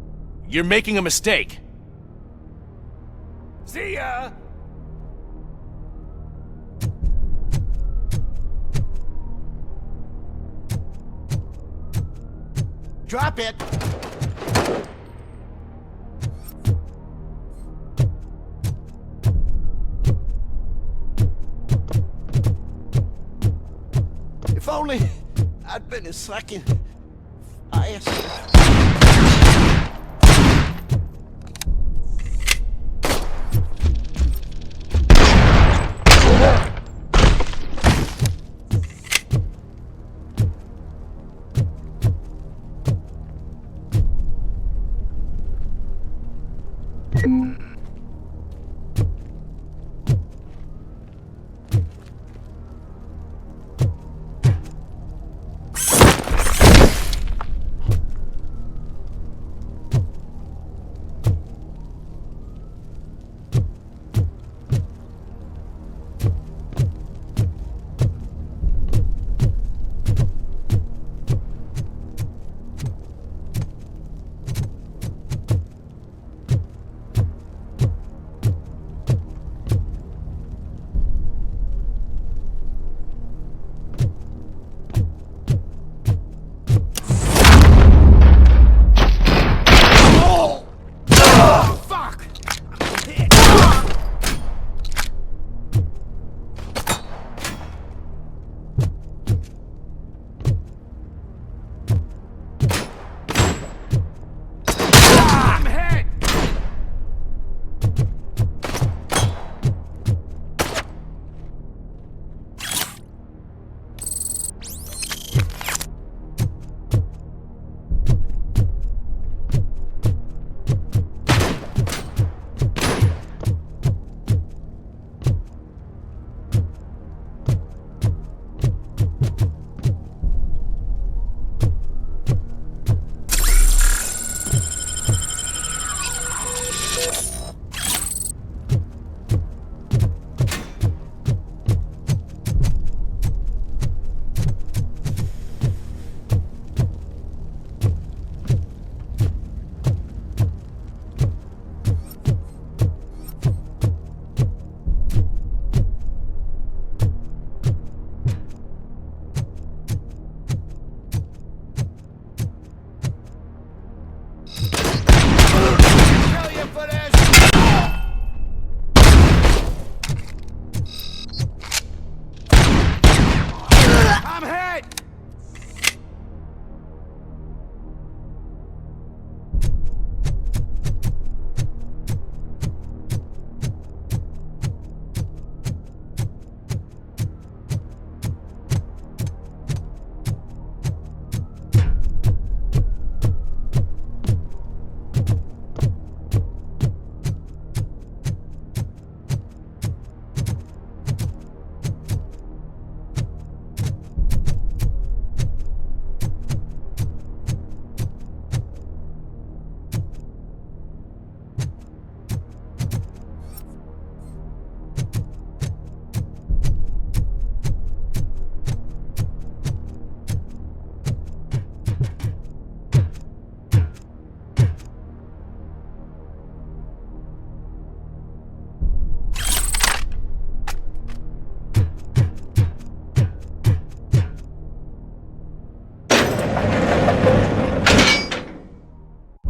You're making a mistake. See ya! Drop it! If only I'd been his second ass.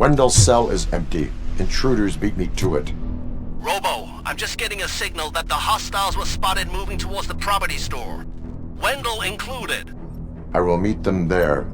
Wendell's cell is empty. Intruders beat me to it. Robo, I'm just getting a signal that the hostiles were spotted moving towards the property store. Wendell included. I will meet them there.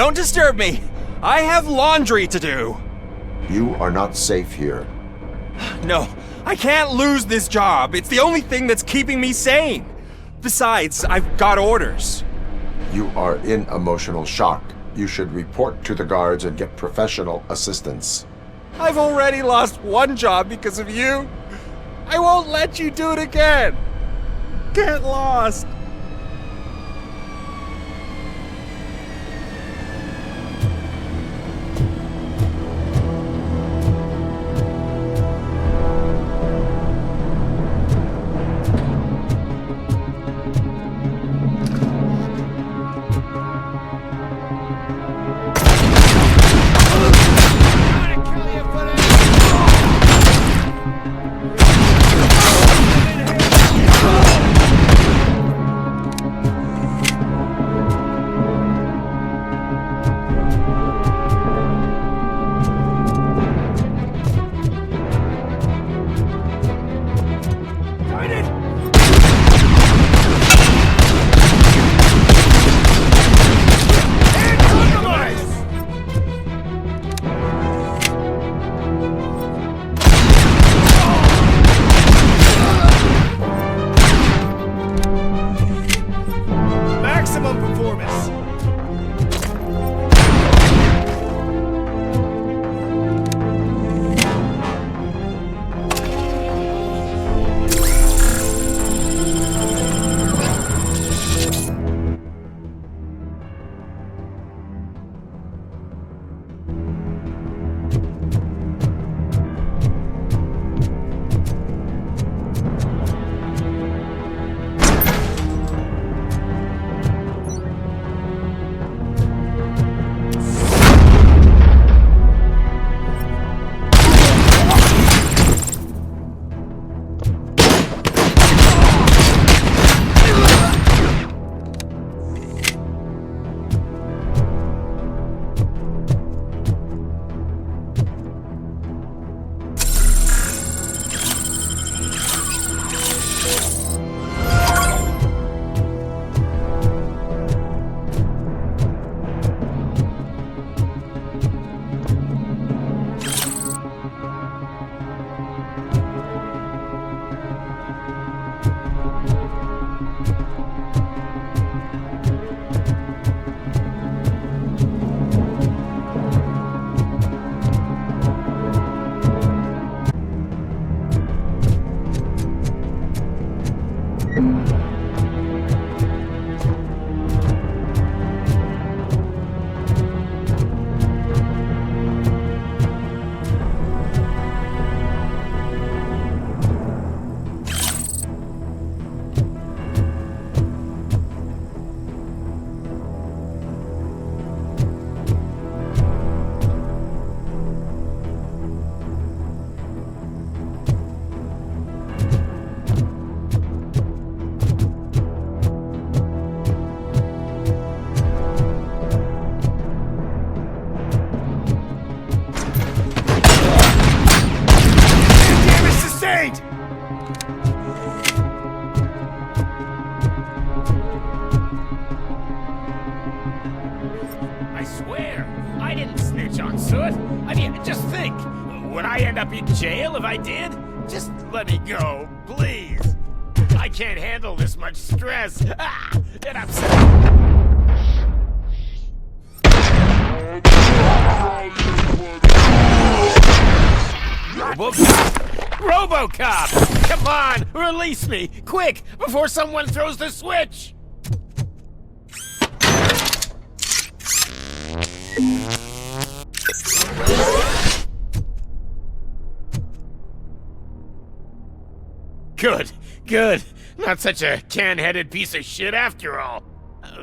Don't disturb me! I have laundry to do! You are not safe here. No, I can't lose this job. It's the only thing that's keeping me sane. Besides, I've got orders. You are in emotional shock. You should report to the guards and get professional assistance. I've already lost one job because of you. I won't let you do it again. Get lost. good. I mean, just think. Would I end up in jail if I did? Just let me go, please. I can't handle this much stress. And I'm Robocop! Come on, release me, quick, before someone throws the switch! Good, good. Not such a can-headed piece of shit after all.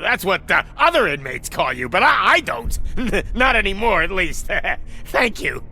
That's what the other inmates call you, but I don't. Not anymore, at least. Thank you.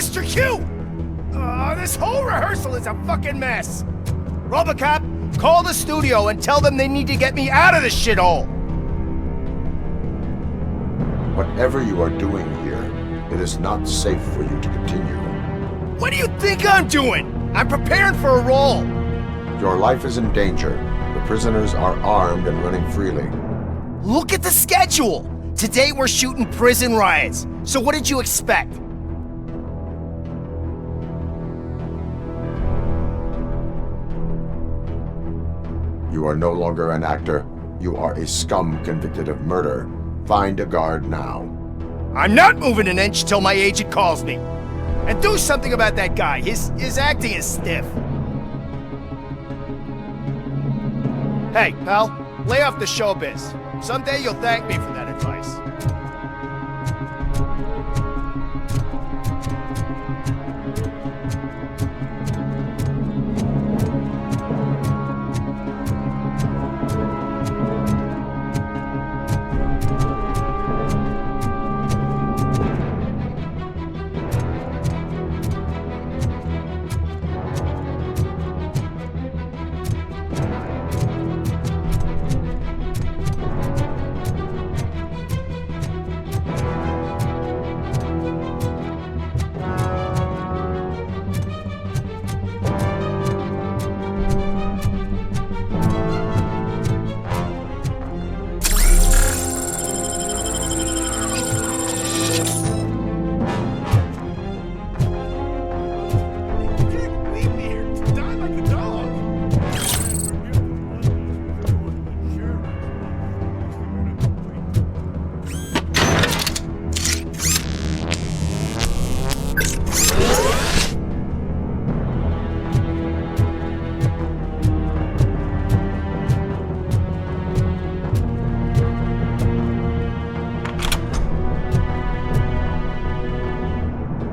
Mr. Q! This whole rehearsal is a fucking mess. Robocop, call the studio and tell them they need to get me out of this shithole. Whatever you are doing here, it is not safe for you to continue. What do you think I'm doing? I'm preparing for a role. Your life is in danger. The prisoners are armed and running freely. Look at the schedule. Today we're shooting prison riots. So what did you expect? You are no longer an actor. You are a scum convicted of murder. Find a guard now. I'm not moving an inch till my agent calls me. And do something about that guy. His acting is stiff. Hey, pal, lay off the showbiz. Someday you'll thank me for that advice.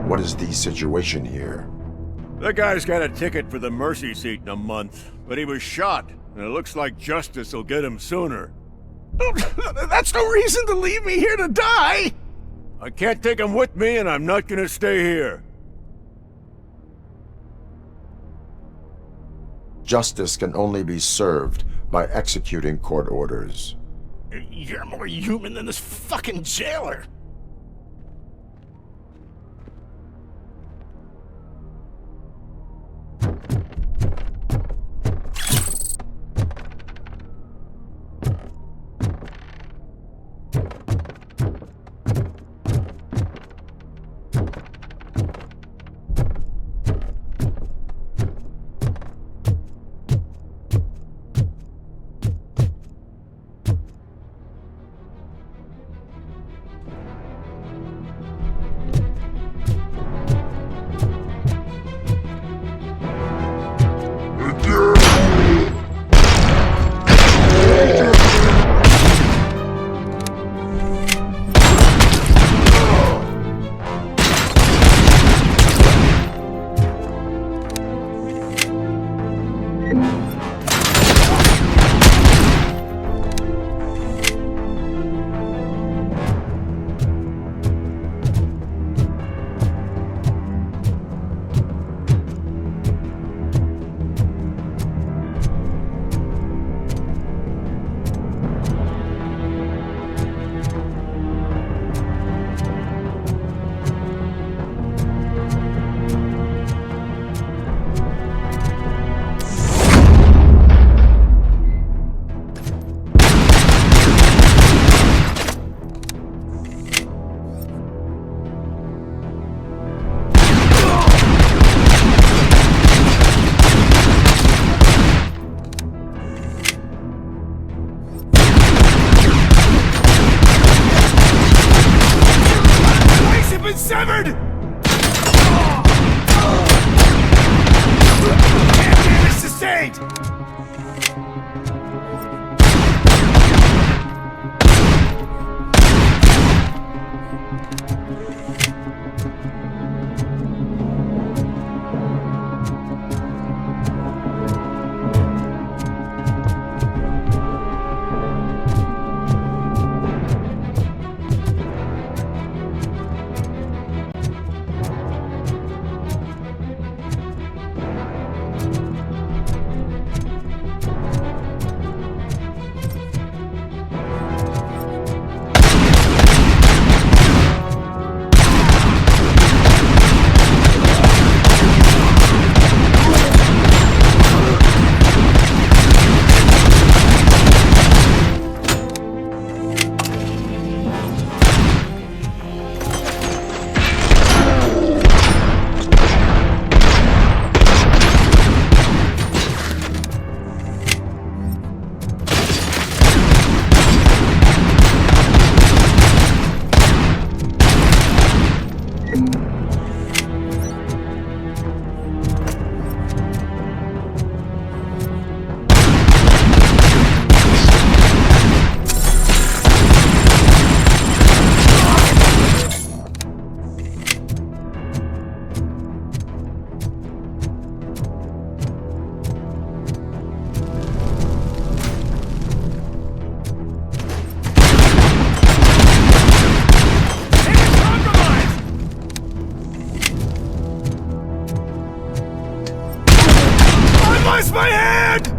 What is the situation here? The guy's got a ticket for the mercy seat in a month, but he was shot, and it looks like justice will get him sooner. That's no reason to leave me here to die! I can't take him with me, and I'm not gonna stay here. Justice can only be served by executing court orders. You're more human than this fucking jailer! lost my hand!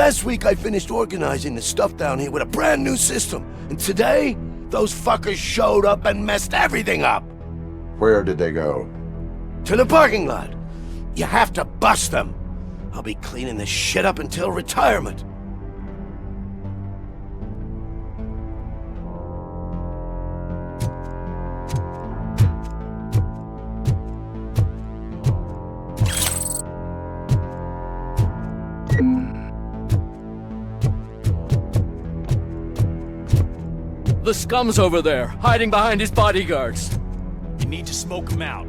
Last week I finished organizing the stuff down here with a brand new system. And today, those fuckers showed up and messed everything up. Where did they go? To the parking lot. You have to bust them. I'll be cleaning this shit up until retirement. The scum's over there, hiding behind his bodyguards. You need to smoke him out.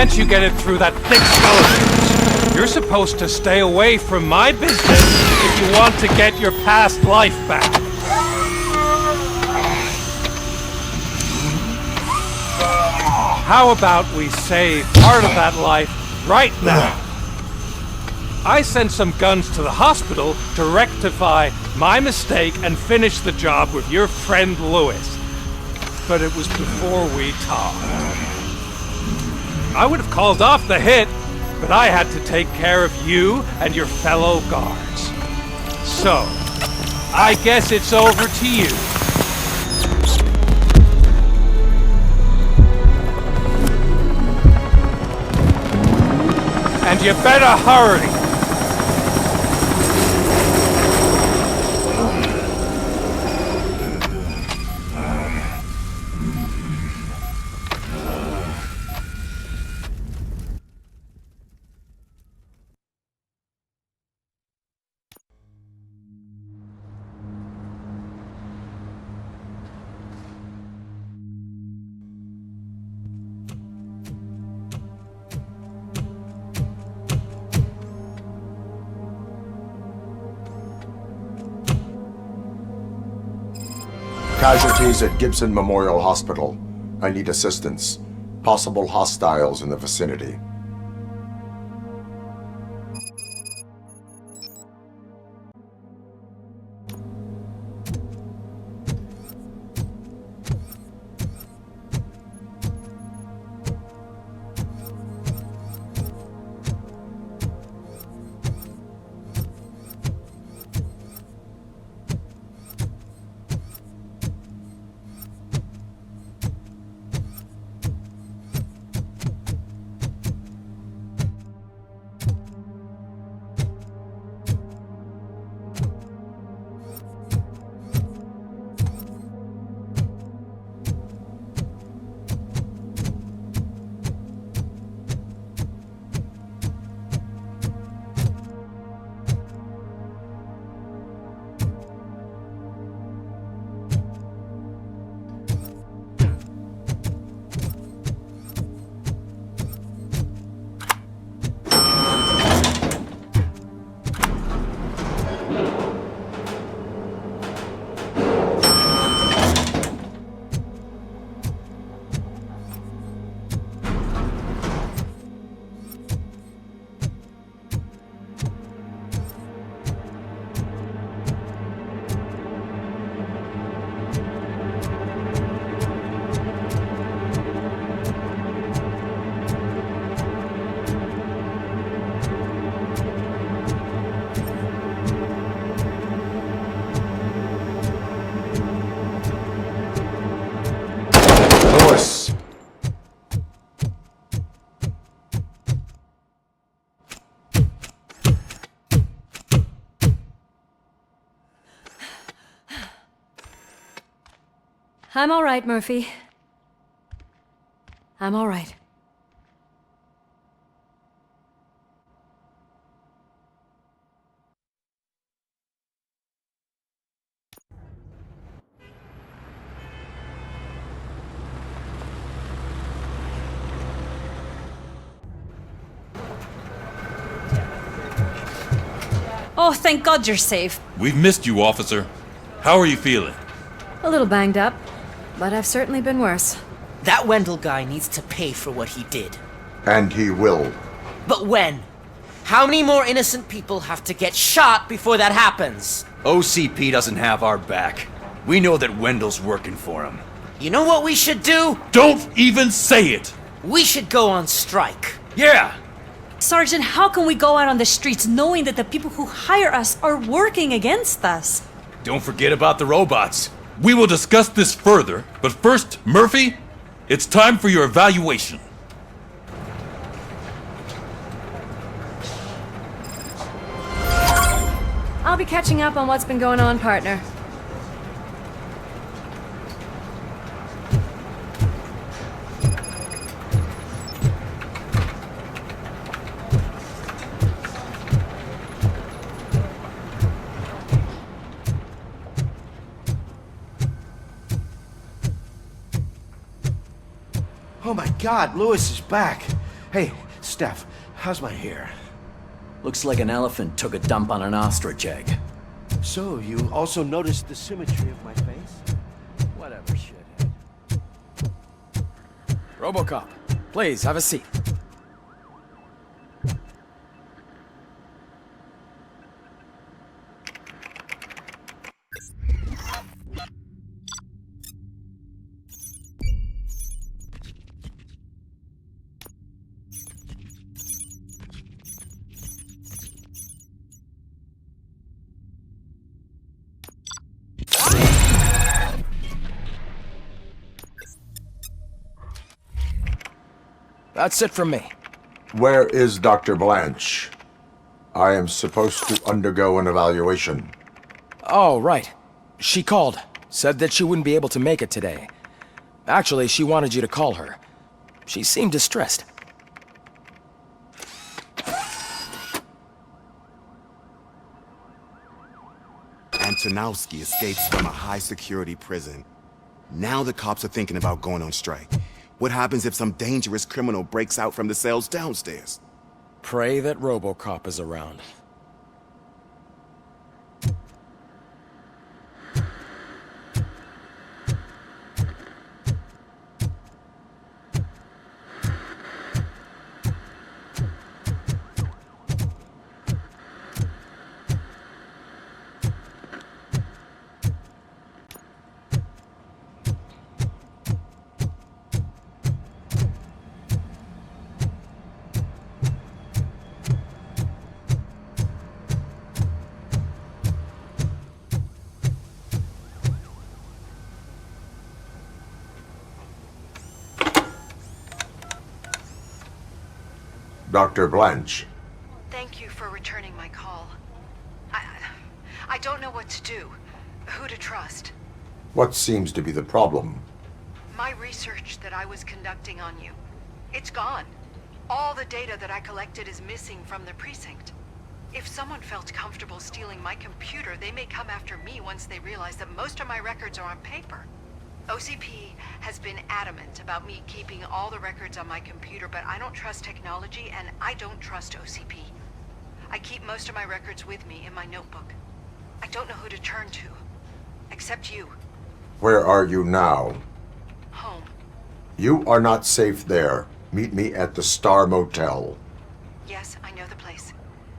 can't you get it through that thick skeleton? You're supposed to stay away from my business if you want to get your past life back. How about we save part of that life right now? I sent some guns to the hospital to rectify my mistake and finish the job with your friend Lewis. But it was before we talked. I would have called off the hit, but I had to take care of you and your fellow guards. So, I guess it's over to you. And you better hurry! Casualties at Gibson Memorial Hospital. I need assistance. Possible hostiles in the vicinity. I'm all right, Murphy. I'm all right. Oh, thank God you're safe. We've missed you, officer. How are you feeling? A little banged up, but I've certainly been worse. That Wendell guy needs to pay for what he did. And he will. But when? How many more innocent people have to get shot before that happens? OCP doesn't have our back. We know that Wendell's working for him. You know what we should do? Don't even say it! We should go on strike. Yeah! Sergeant, how can we go out on the streets knowing that the people who hire us are working against us? Don't forget about the robots. We will discuss this further, but first, Murphy, it's time for your evaluation. I'll be catching up on what's been going on, partner. Oh my God, Lewis is back. Hey, Steph, how's my hair? Looks like an elephant took a dump on an ostrich egg. So, you also noticed the symmetry of my face? Whatever, shithead. Robocop, please, have a seat. That's it from me. Where is Dr. Blanche? I am supposed to undergo an evaluation. Oh, right. She called. Said that she wouldn't be able to make it today. Actually, she wanted you to call her. She seemed distressed. Antonowski escapes from a high-security prison. Now the cops are thinking about going on strike. What happens if some dangerous criminal breaks out from the cells downstairs? Pray that Robocop is around. Dr. Blanche. Thank you for returning my call. I don't know what to do. Who to trust. What seems to be the problem? My research that I was conducting on you. It's gone. All the data that I collected is missing from the precinct. If someone felt comfortable stealing my computer, they may come after me once they realize that most of my records are on paper. OCP has been adamant about me keeping all the records on my computer, but I don't trust technology and I don't trust OCP. I keep most of my records with me in my notebook. I don't know who to turn to, except you. Where are you now? Home. You are not safe there. Meet me at the Star Motel. Yes, I know the place.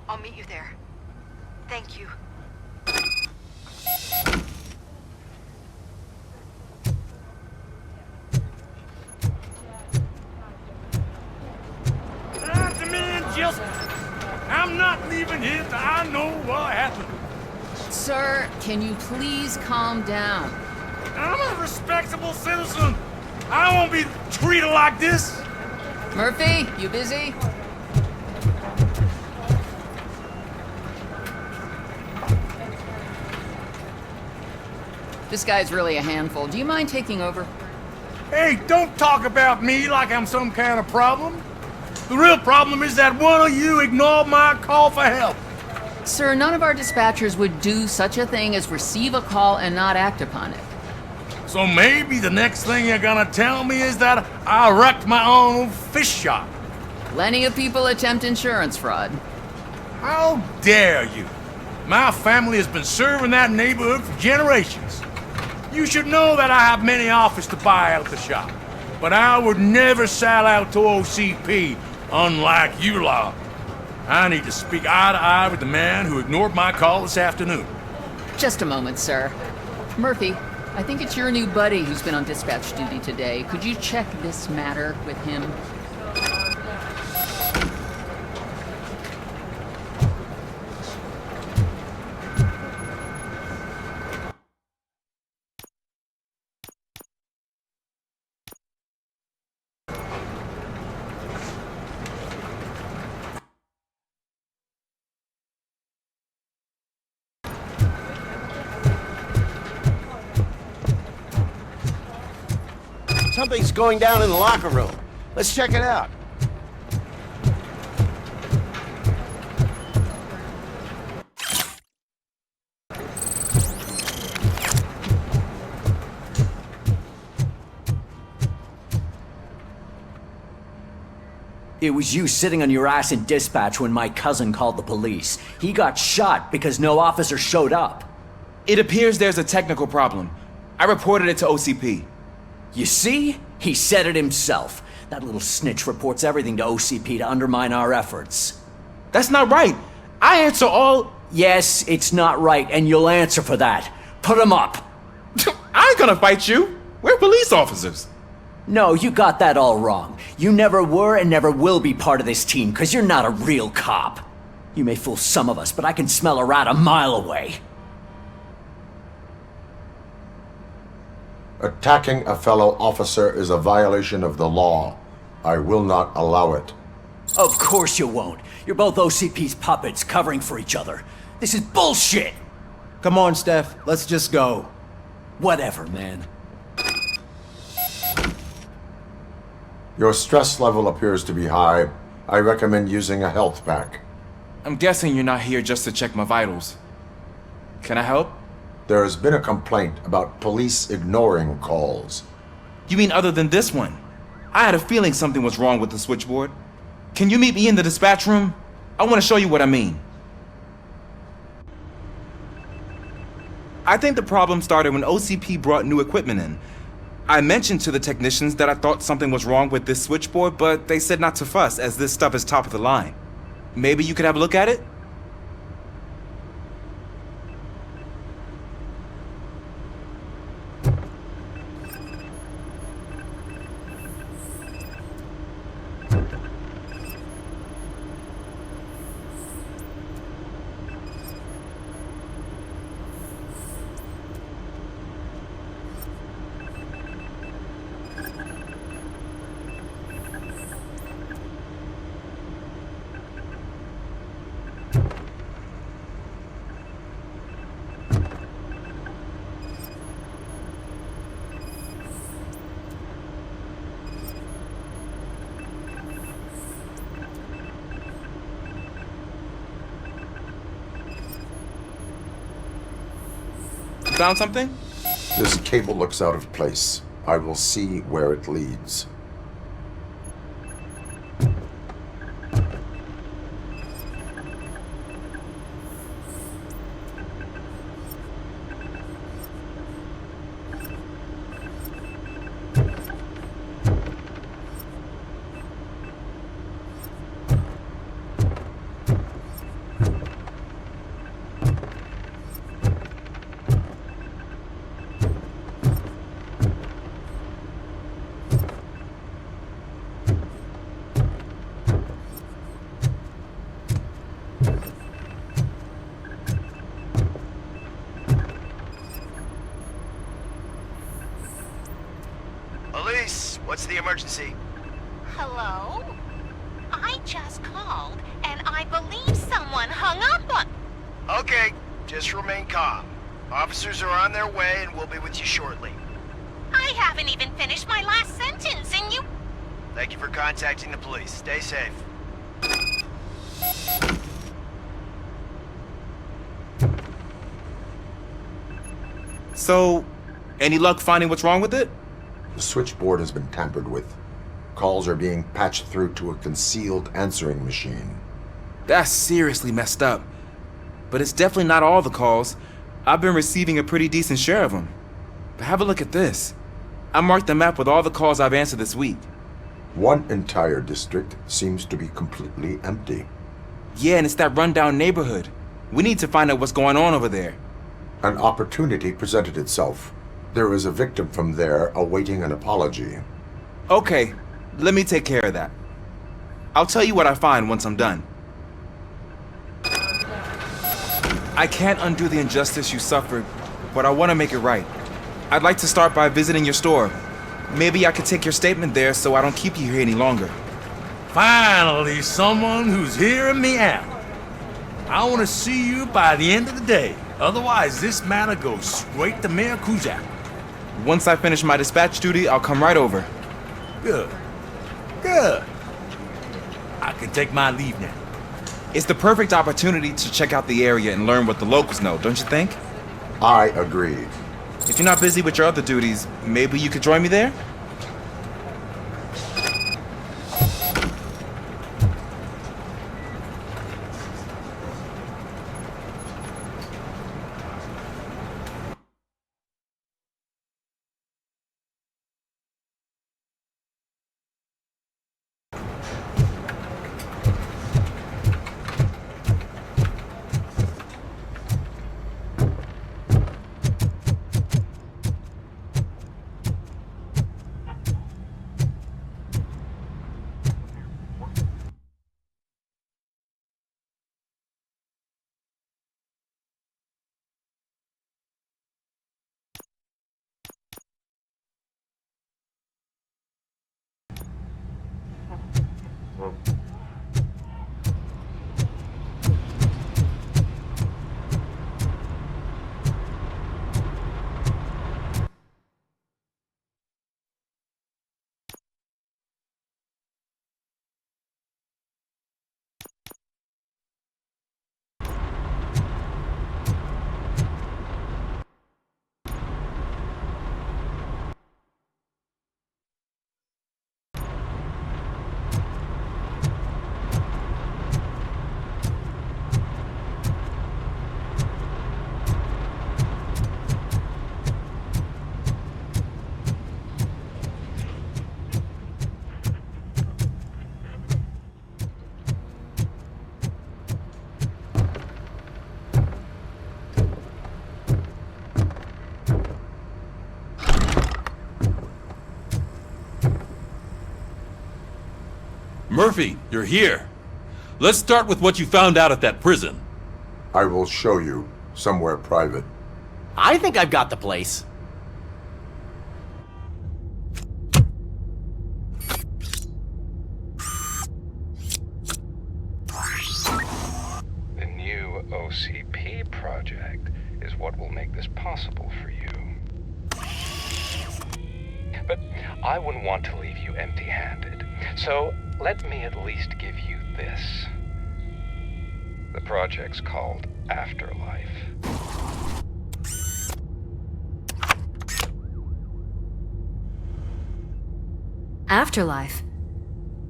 I'll meet you there. Thank you. I'm not leaving here till I know what happened. Sir, can you please calm down? I'm a respectable citizen. I won't be treated like this. Murphy, you busy? This guy's really a handful. Do you mind taking over? Hey, don't talk about me like I'm some kind of problem. The real problem is that one of you ignored my call for help. Sir, none of our dispatchers would do such a thing as receive a call and not act upon it. So maybe the next thing you're gonna tell me is that I wrecked my own fish shop. Plenty of people attempt insurance fraud. How dare you? My family has been serving that neighborhood for generations. You should know that I have many offers to buy out the shop. But I would never sell out to OCP, unlike you lot. I need to speak eye to eye with the man who ignored my call this afternoon. Just a moment, sir. Murphy, I think it's your new buddy who's been on dispatch duty today. Could you check this matter with him? Something's going down in the locker room. Let's check it out. It was you sitting on your ass in dispatch when my cousin called the police. He got shot because no officer showed up. It appears there's a technical problem. I reported it to OCP. You see? He said it himself. That little snitch reports everything to OCP to undermine our efforts. That's not right. I answer all... Yes, it's not right, and you'll answer for that. Put him up. I ain't gonna fight you. We're police officers. No, you got that all wrong. You never were and never will be part of this team, because you're not a real cop. You may fool some of us, but I can smell a rat a mile away. Attacking a fellow officer is a violation of the law. I will not allow it. Of course you won't. You're both OCP's puppets covering for each other. This is bullshit! Come on, Steph. Let's just go. Whatever, man. Your stress level appears to be high. I recommend using a health pack. I'm guessing you're not here just to check my vitals. Can I help? There has been a complaint about police ignoring calls. You mean other than this one? I had a feeling something was wrong with the switchboard. Can you meet me in the dispatch room? I want to show you what I mean. I think the problem started when OCP brought new equipment in. I mentioned to the technicians that I thought something was wrong with this switchboard, but they said not to fuss as this stuff is top of the line. Maybe you could have a look at it? Found something? This cable looks out of place. I will see where it leads. What's the emergency? Hello? I just called, and I believe someone hung up on... Okay, just remain calm. Officers are on their way, and we'll be with you shortly. I haven't even finished my last sentence, and you... Thank you for contacting the police. Stay safe. So, any luck finding what's wrong with it? The switchboard has been tampered with. Calls are being patched through to a concealed answering machine. That's seriously messed up. But it's definitely not all the calls. I've been receiving a pretty decent share of them. But have a look at this. I marked the map with all the calls I've answered this week. One entire district seems to be completely empty. Yeah, and it's that rundown neighborhood. We need to find out what's going on over there. An opportunity presented itself. There is a victim from there awaiting an apology. Okay, let me take care of that. I'll tell you what I find once I'm done. I can't undo the injustice you suffered, but I want to make it right. I'd like to start by visiting your store. Maybe I could take your statement there so I don't keep you here any longer. Finally, someone who's hearing me out. I want to see you by the end of the day. Otherwise, this matter goes straight to Mayor Kuzak. Once I finish my dispatch duty, I'll come right over. Good. Good. I can take my leave now. It's the perfect opportunity to check out the area and learn what the locals know, don't you think? I agree. If you're not busy with your other duties, maybe you could join me there? Murphy, you're here. Let's start with what you found out at that prison. I will show you, somewhere private. I think I've got the place. The new OCP project is what will make this possible for you. But I wouldn't want to leave you empty-handed, so let me at least give you this. The project's called Afterlife. Afterlife?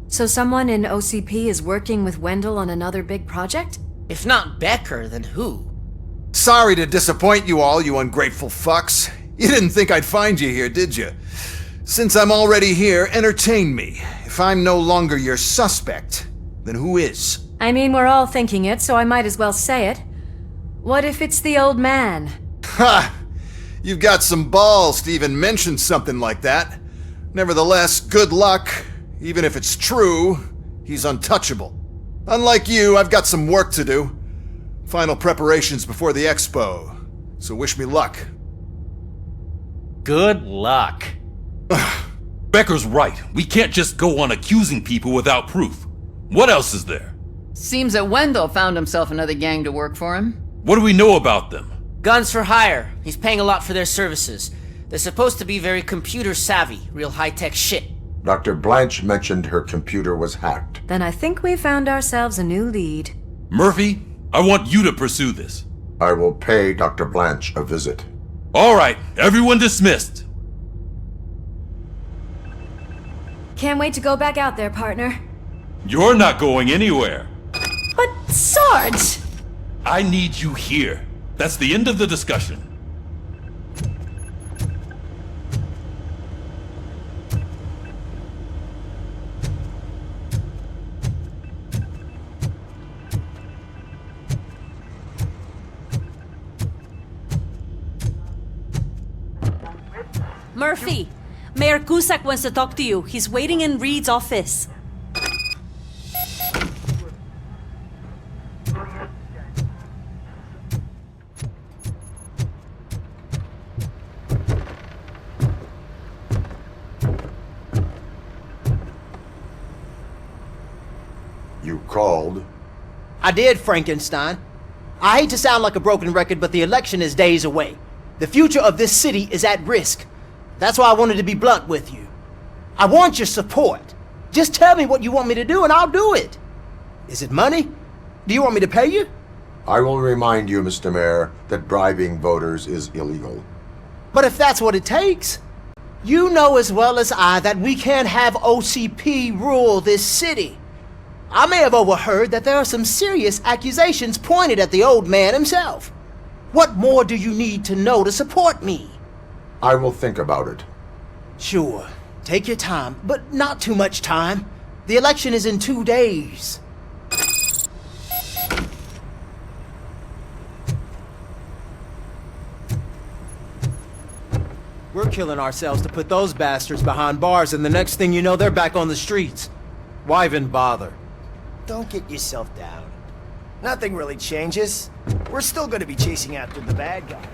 So someone in OCP is working with Wendell on another big project? If not Becker, then who? Sorry to disappoint you all, you ungrateful fucks. You didn't think I'd find you here, did you? Since I'm already here, entertain me. If I'm no longer your suspect, then who is? I mean, we're all thinking it, so I might as well say it. What if it's the old man? Ha! You've got some balls to even mention something like that. Nevertheless, good luck. Even if it's true, he's untouchable. Unlike you, I've got some work to do. Final preparations before the expo. So wish me luck. Good luck. Becker's right. We can't just go on accusing people without proof. What else is there? Seems that Wendell found himself another gang to work for him. What do we know about them? Guns for hire. He's paying a lot for their services. They're supposed to be very computer savvy, real high-tech shit. Dr. Blanche mentioned her computer was hacked. Then I think we found ourselves a new lead. Murphy, I want you to pursue this. I will pay Dr. Blanche a visit. All right, everyone dismissed. Can't wait to go back out there, partner. You're not going anywhere. But, Sarge! I need you here. That's the end of the discussion. Murphy, Mayor Cusack wants to talk to you. He's waiting in Reed's office. You called? I did, Frankenstein. I hate to sound like a broken record, but the election is days away. The future of this city is at risk. That's why I wanted to be blunt with you. I want your support. Just tell me what you want me to do and I'll do it. Is it money? Do you want me to pay you? I will remind you, Mr. Mayor, that bribing voters is illegal. But if that's what it takes, you know as well as I that we can't have OCP rule this city. I may have overheard that there are some serious accusations pointed at the old man himself. What more do you need to know to support me? I will think about it. Sure. Take your time, but not too much time. The election is in 2 days. We're killing ourselves to put those bastards behind bars, and the next thing you know, they're back on the streets. Why even bother? Don't get yourself down. Nothing really changes. We're still gonna be chasing after the bad guys.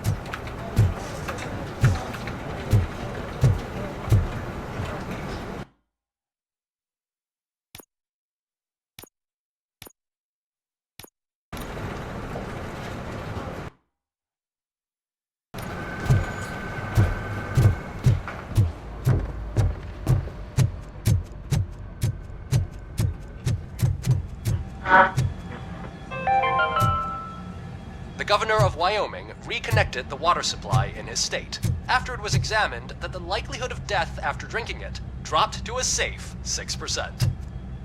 The governor of Wyoming reconnected the water supply in his state after it was examined that the likelihood of death after drinking it dropped to a safe 6%.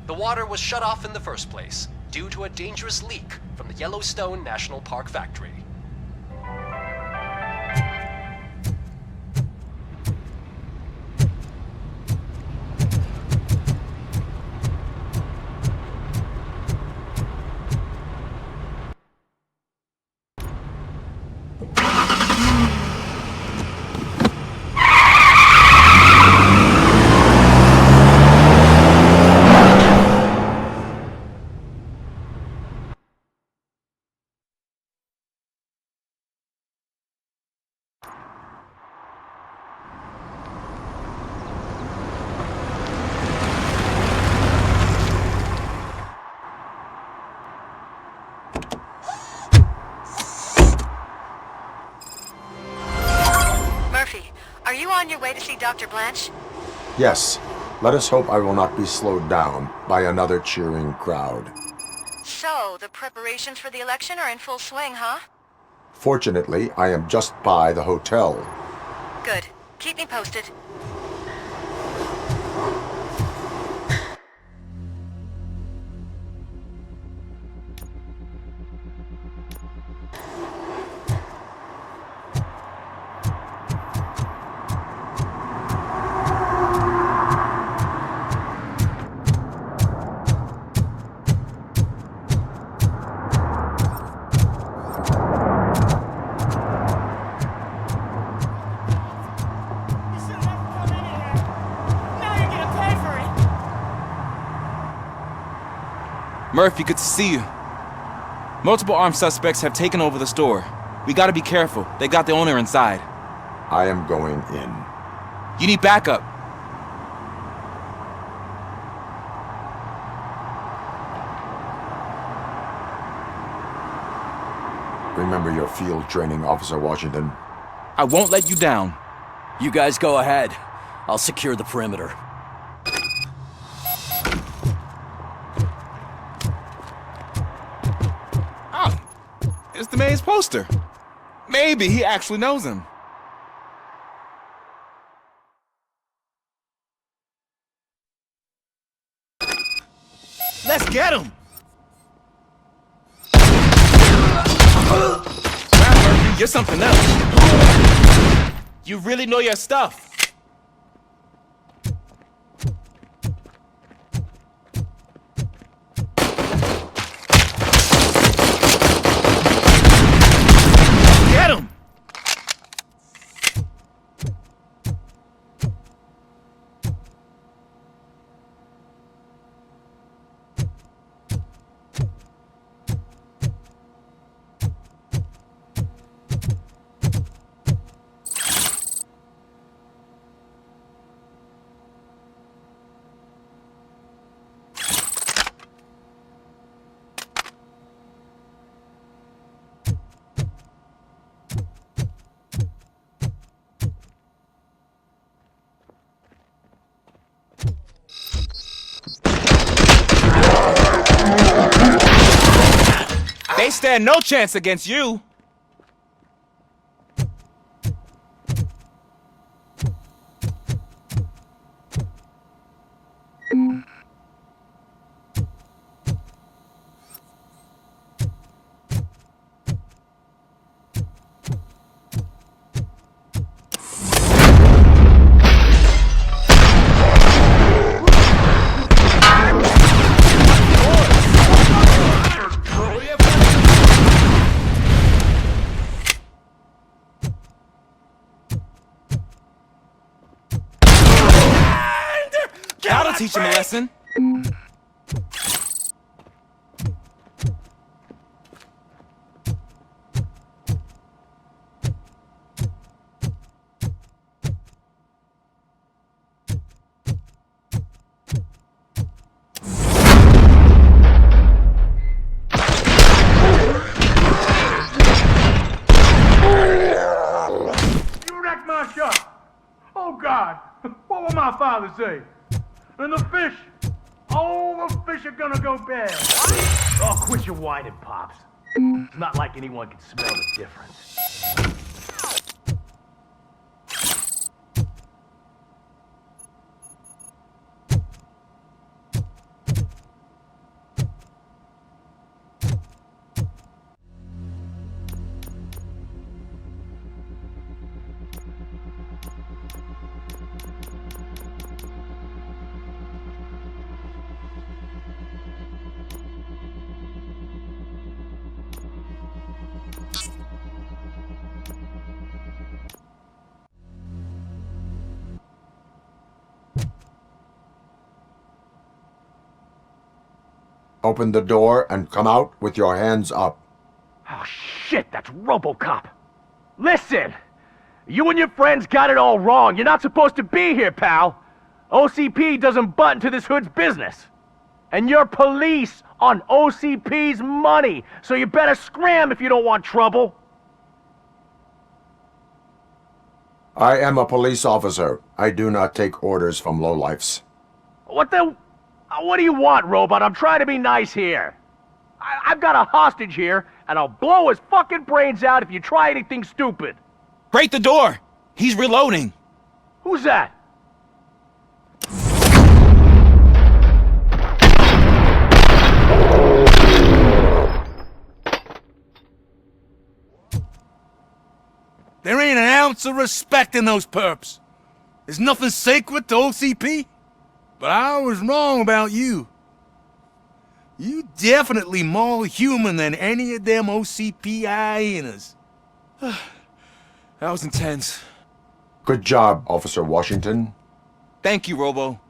The water was shut off in the first place due to a dangerous leak from the Yellowstone National Park factory. on your way to see Dr. Blanche? Yes. Let us hope I will not be slowed down by another cheering crowd. So, the preparations for the election are in full swing, huh? Fortunately, I am just by the hotel. Good. Keep me posted. Murphy, good to see you. Multiple armed suspects have taken over the store. We gotta be careful. They got the owner inside. I am going in. You need backup. Remember your field training, Officer Washington. I won't let you down. You guys go ahead. I'll secure the perimeter. Oh, it's the mayor's poster. Maybe he actually knows him. Let's get him! Wow, Murphy, you're something else. You really know your stuff. Get him! They stand no chance against you. That'll teach him a lesson. You wrecked my shop. Oh, God. What will my father say? And the fish. All the fish are gonna go bad. Oh, quit your whining, Pops. It's not like anyone can smell the difference. Open the door and come out with your hands up. Oh, shit, that's Robocop. Listen! You and your friends got it all wrong. You're not supposed to be here, pal. OCP doesn't butt into this hood's business. And you're police on OCP's money, so you better scram if you don't want trouble. I am a police officer. I do not take orders from lowlifes. What do you want, Robot? I'm trying to be nice here. I've got a hostage here, and I'll blow his fucking brains out if you try anything stupid. Break the door! He's reloading. Who's that? There ain't an ounce of respect in those perps. There's nothing sacred to OCP. But I was wrong about you. You definitely more human than any of them OCP hyenas. That was intense. Good job, Officer Washington. Thank you, Robo.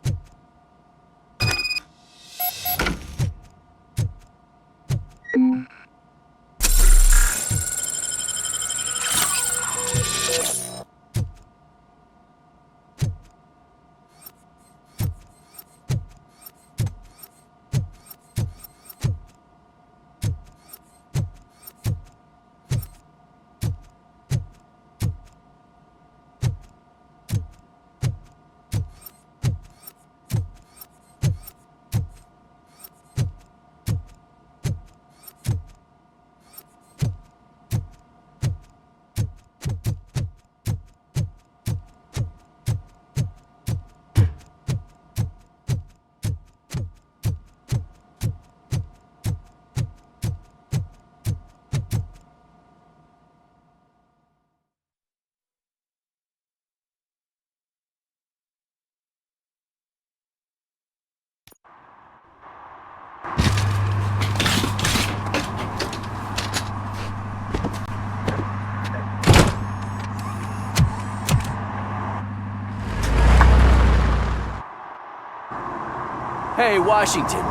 Hey, Washington.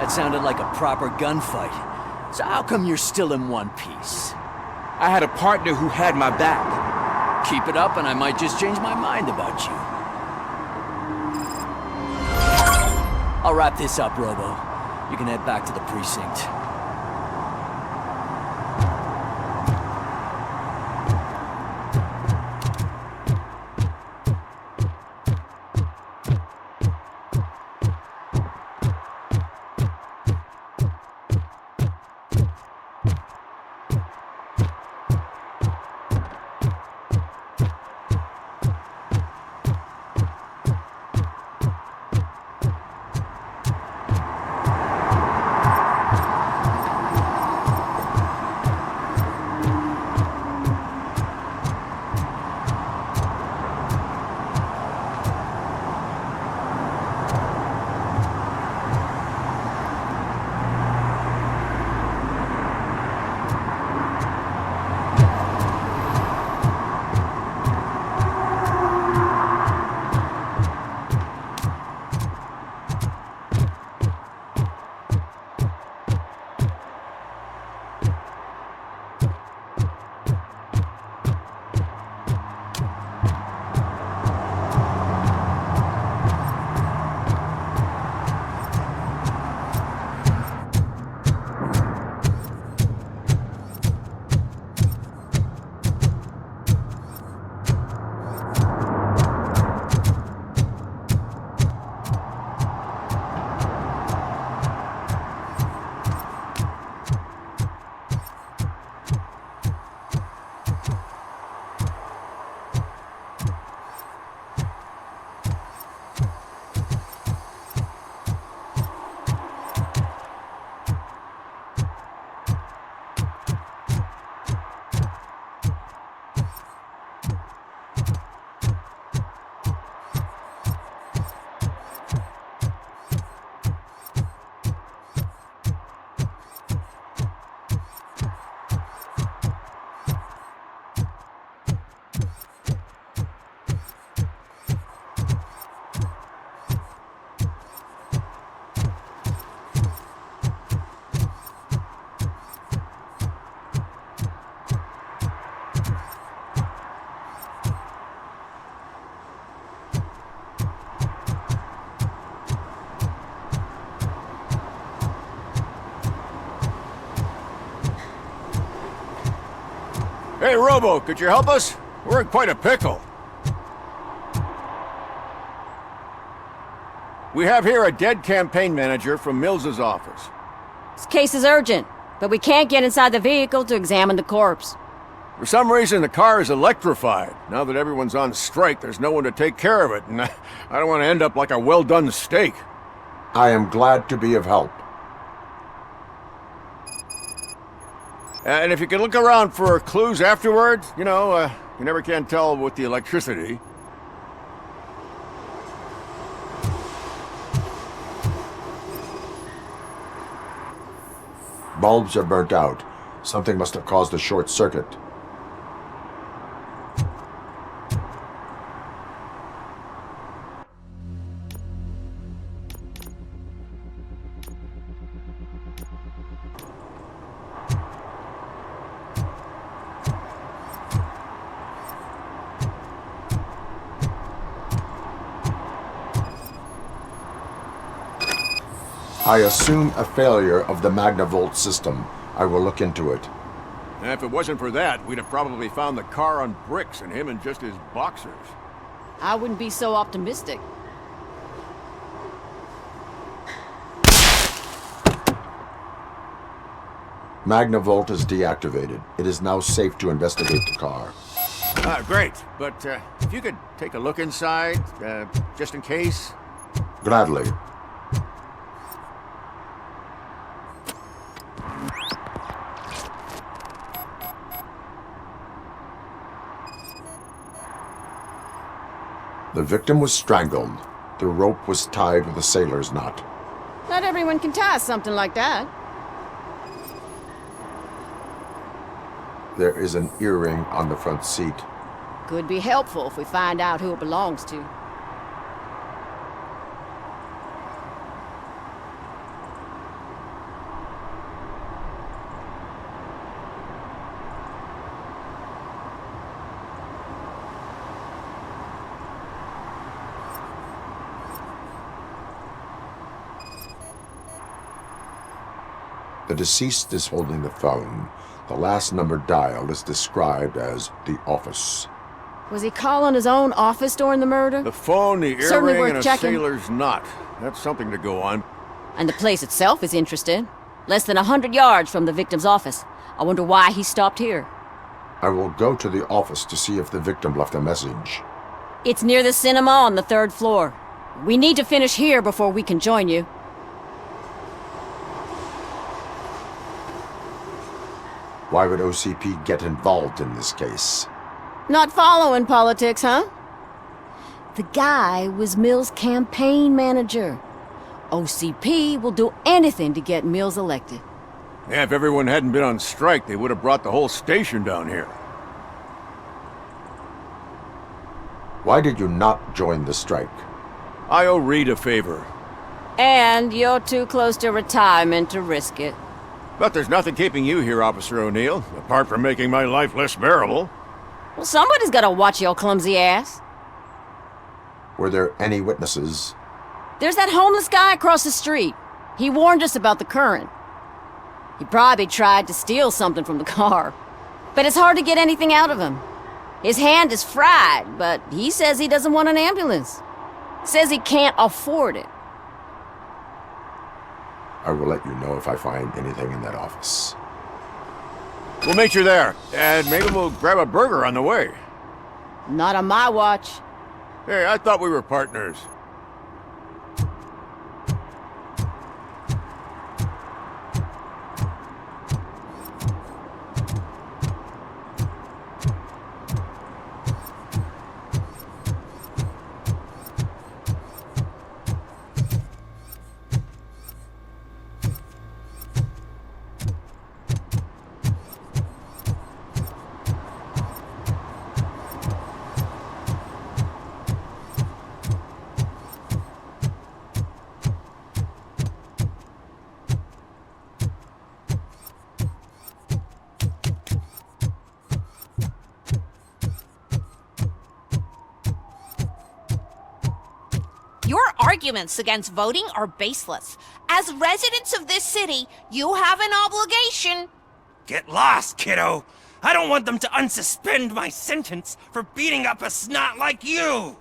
That sounded like a proper gunfight. So how come you're still in one piece? I had a partner who had my back. Keep it up and I might just change my mind about you. I'll wrap this up, Robo. You can head back to the precinct. Hey, Robo, could you help us? We're in quite a pickle. We have here a dead campaign manager from Mills's office. This case is urgent, but we can't get inside the vehicle to examine the corpse. For some reason, the car is electrified. Now that everyone's on strike, there's no one to take care of it, and I don't want to end up like a well-done steak. I am glad to be of help. And if you can look around for clues afterwards, you never can tell with the electricity. Bulbs are burnt out. Something must have caused a short circuit. I assume a failure of the Magnavolt system. I will look into it. And if it wasn't for that, we'd have probably found the car on bricks and him in just his boxers. I wouldn't be so optimistic. Magnavolt is deactivated. It is now safe to investigate the car. Great. But if you could take a look inside, just in case. Gladly. The victim was strangled. The rope was tied with a sailor's knot. Not everyone can tie something like that. There is an earring on the front seat. Could be helpful if we find out who it belongs to. The deceased is holding the phone. The last number dialed is described as the office. Was he calling his own office during the murder? The phone, the Certainly earring, worth and a checking. sailor's knot. That's something to go on. And the place itself is interesting. Less than 100 yards from the victim's office. I wonder why he stopped here. I will go to the office to see if the victim left a message. It's near the cinema on the 3rd floor. We need to finish here before we can join you. Why would OCP get involved in this case? Not following politics, huh? The guy was Mills' campaign manager. OCP will do anything to get Mills elected. Yeah, if everyone hadn't been on strike, they would have brought the whole station down here. Why did you not join the strike? I owe Reed a favor. And you're too close to retirement to risk it. But there's nothing keeping you here, Officer O'Neill, apart from making my life less bearable. Well, somebody's gotta watch your clumsy ass. Were there any witnesses? There's that homeless guy across the street. He warned us about the current. He probably tried to steal something from the car. But it's hard to get anything out of him. His hand is fried, but he says he doesn't want an ambulance. Says he can't afford it. I will let you know if I find anything in that office. We'll meet you there, and maybe we'll grab a burger on the way. Not on my watch. Hey, I thought we were partners. Your arguments against voting are baseless. As residents of this city, you have an obligation. Get lost, kiddo. I don't want them to unsuspend my sentence for beating up a snot like you.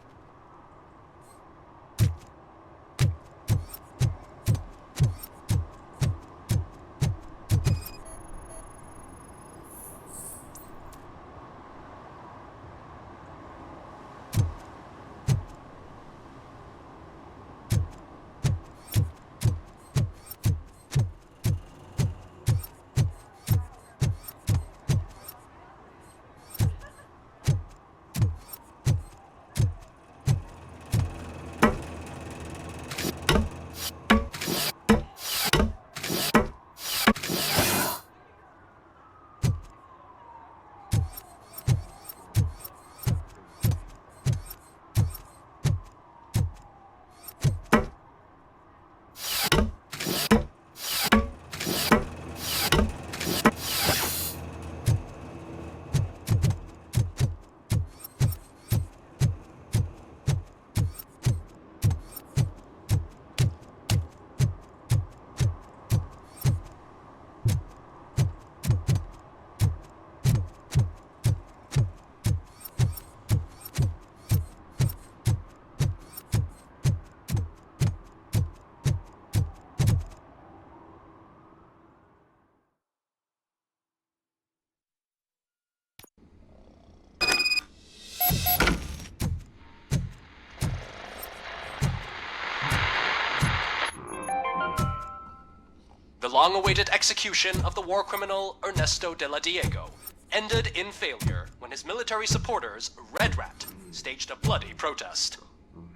long-awaited execution of the war criminal Ernesto de la Diego ended in failure when his military supporters, Red Rat, staged a bloody protest.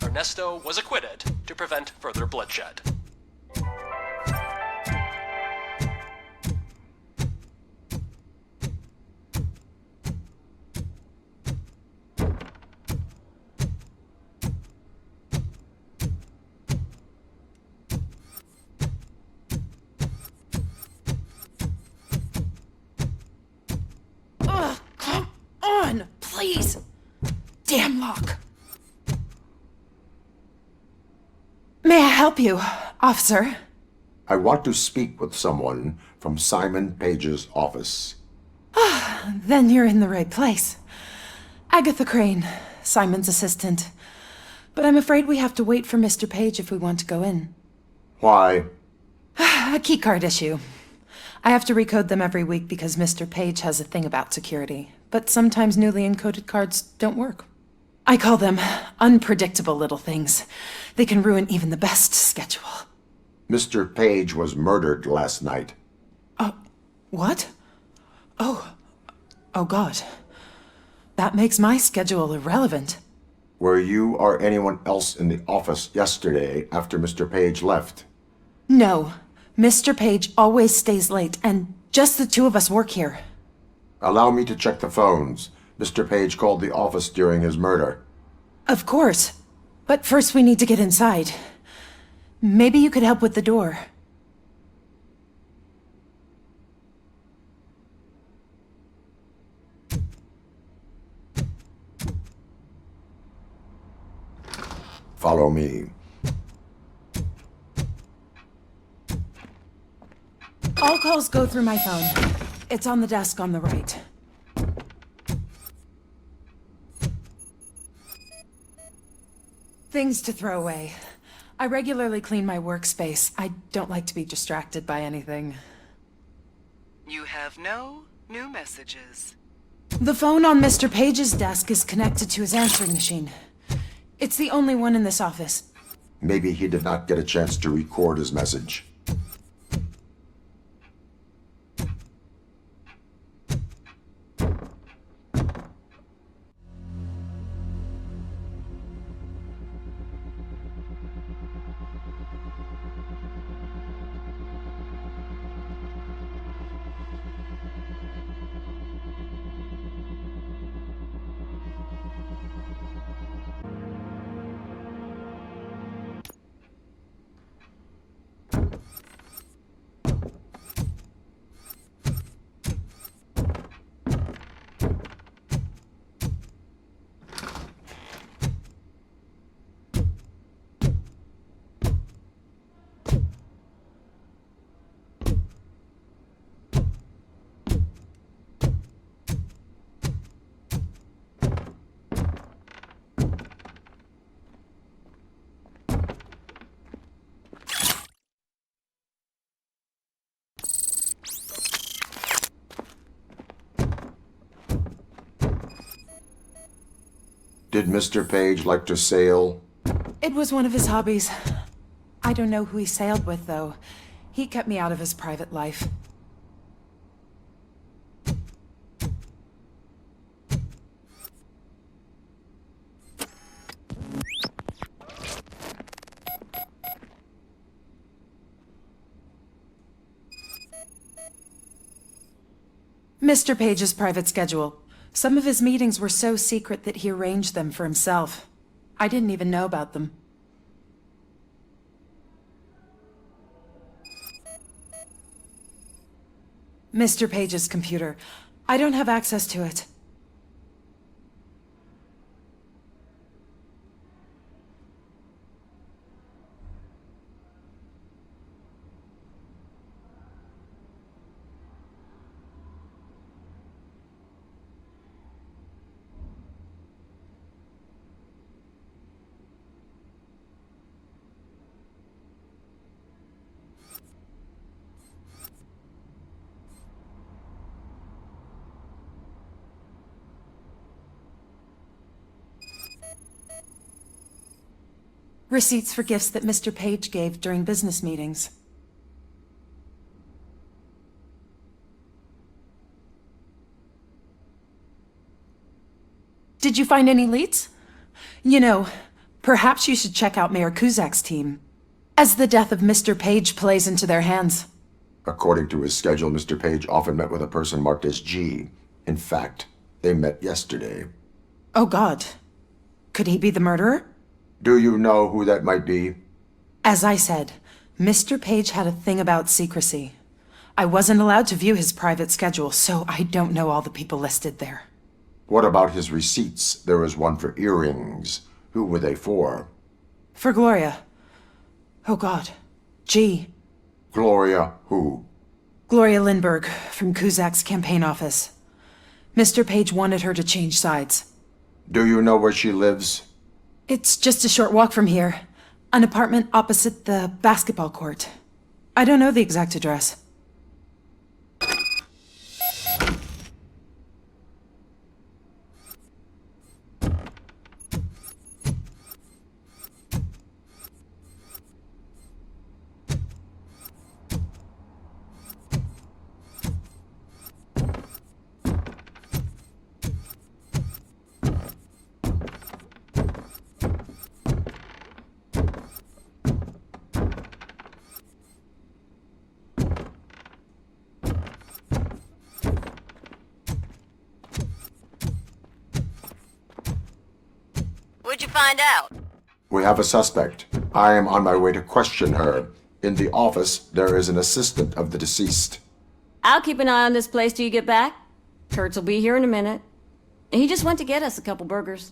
Ernesto was acquitted to prevent further bloodshed. Come on, please! Damn lock. May I help you, officer? I want to speak with someone from Simon Page's office. Then you're in the right place. Agatha Crane, Simon's assistant. But I'm afraid we have to wait for Mr. Page if we want to go in. Why? A keycard issue. I have to recode them every week because Mr. Page has a thing about security. But sometimes newly encoded cards don't work. I call them unpredictable little things. They can ruin even the best schedule. Mr. Page was murdered last night. What? Oh God. That makes my schedule irrelevant. Were you or anyone else in the office yesterday after Mr. Page left? No. Mr. Page always stays late, and just the two of us work here. Allow me to check the phones. Mr. Page called the office during his murder. Of course. But first we need to get inside. Maybe you could help with the door. Follow me. All calls go through my phone. It's on the desk on the right. Things to throw away. I regularly clean my workspace. I don't like to be distracted by anything. You have no new messages. The phone on Mr. Page's desk is connected to his answering machine. It's the only one in this office. Maybe he did not get a chance to record his message. Did Mr. Page like to sail? It was one of his hobbies. I don't know who he sailed with, though. He kept me out of his private life. Mr. Page's private schedule. Some of his meetings were so secret that he arranged them for himself. I didn't even know about them. Mr. Page's computer. I don't have access to it. Receipts for gifts that Mr. Page gave during business meetings. Did you find any leads? You know, perhaps you should check out Mayor Kuzak's team, as the death of Mr. Page plays into their hands. According to his schedule, Mr. Page often met with a person marked as G. In fact, they met yesterday. Oh God. Could he be the murderer? Do you know who that might be? As I said, Mr. Page had a thing about secrecy. I wasn't allowed to view his private schedule, so I don't know all the people listed there. What about his receipts? There was one for earrings. Who were they for? For Gloria. Oh God. G. Gloria who? Gloria Lindbergh, from Kuzak's campaign office. Mr. Page wanted her to change sides. Do you know where she lives? It's just a short walk from here. An apartment opposite the basketball court. I don't know the exact address. What'd you find out? We have a suspect. I am on my way to question her. In the office, there is an assistant of the deceased. I'll keep an eye on this place till you get back. Kurtz will be here in a minute. He just went to get us a couple burgers.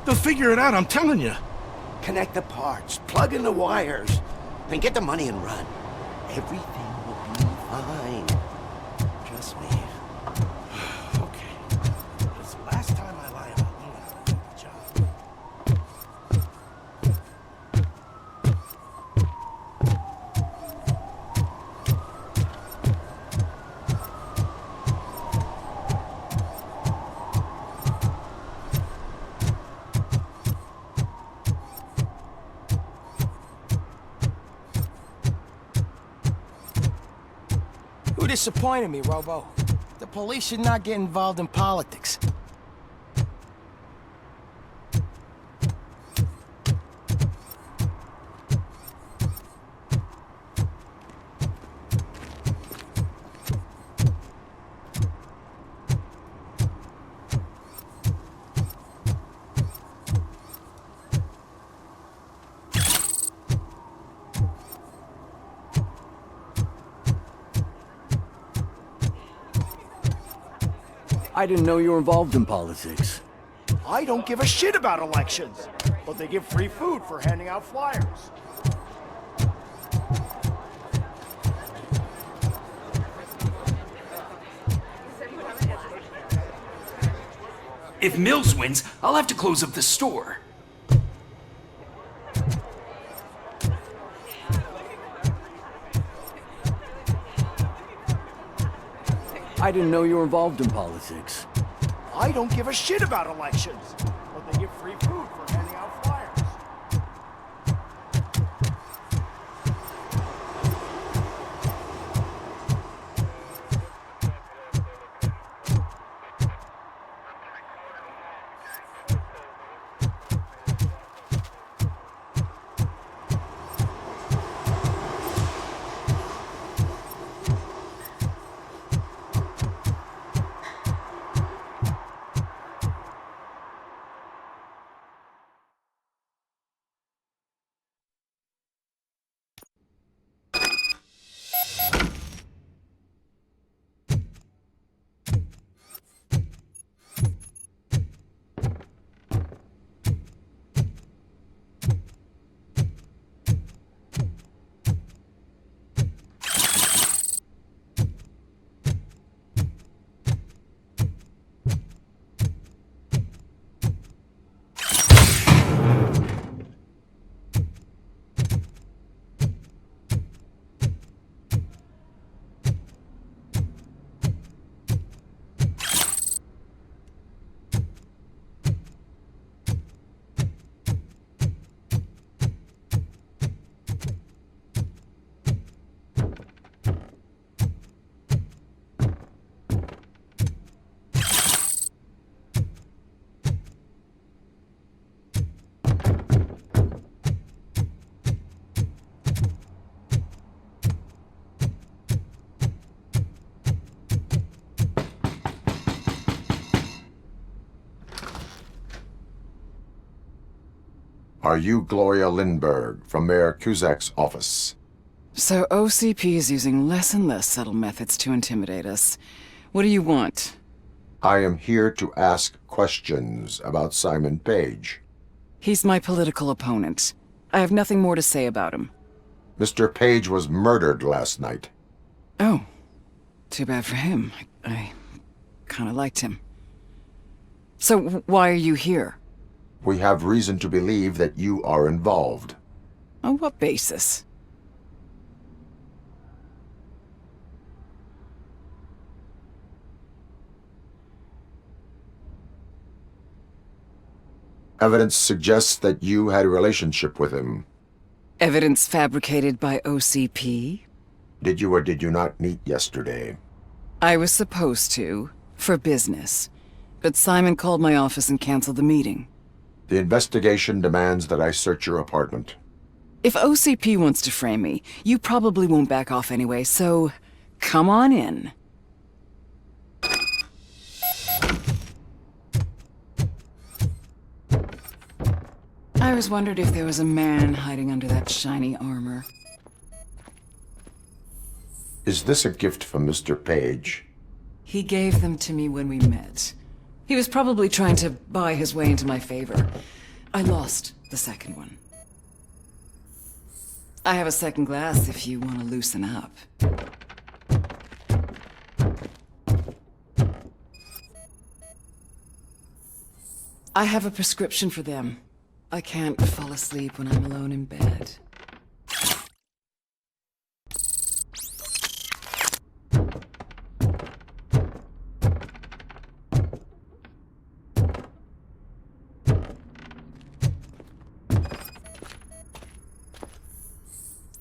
They'll figure it out, I'm telling you. Connect the parts, plug in the wires, then get the money and run. Everything will be fine. Trust me. Okay. It's the last time I lie about you and I do the job. You disappointed me, Robo. The police should not get involved in politics. I didn't know you were involved in politics. I don't give a shit about elections, but they give free food for handing out flyers. If Mills wins, I'll have to close up the store. I didn't know you were involved in politics. I don't give a shit about elections, but they give free food for handing out flyers. Are you Gloria Lindbergh from Mayor Cusack's office? So OCP is using less and less subtle methods to intimidate us. What do you want? I am here to ask questions about Simon Page. He's my political opponent. I have nothing more to say about him. Mr. Page was murdered last night. Oh, too bad for him. I kind of liked him. So why are you here? We have reason to believe that you are involved. On what basis? Evidence suggests that you had a relationship with him. Evidence fabricated by OCP? Did you or did you not meet yesterday? I was supposed to, for business. But Simon called my office and canceled the meeting. The investigation demands that I search your apartment. If OCP wants to frame me, you probably won't back off anyway, so come on in. I always wondered if there was a man hiding under that shiny armor. Is this a gift from Mr. Page? He gave them to me when we met. He was probably trying to buy his way into my favor. I lost the second one. I have a second glass if you want to loosen up. I have a prescription for them. I can't fall asleep when I'm alone in bed.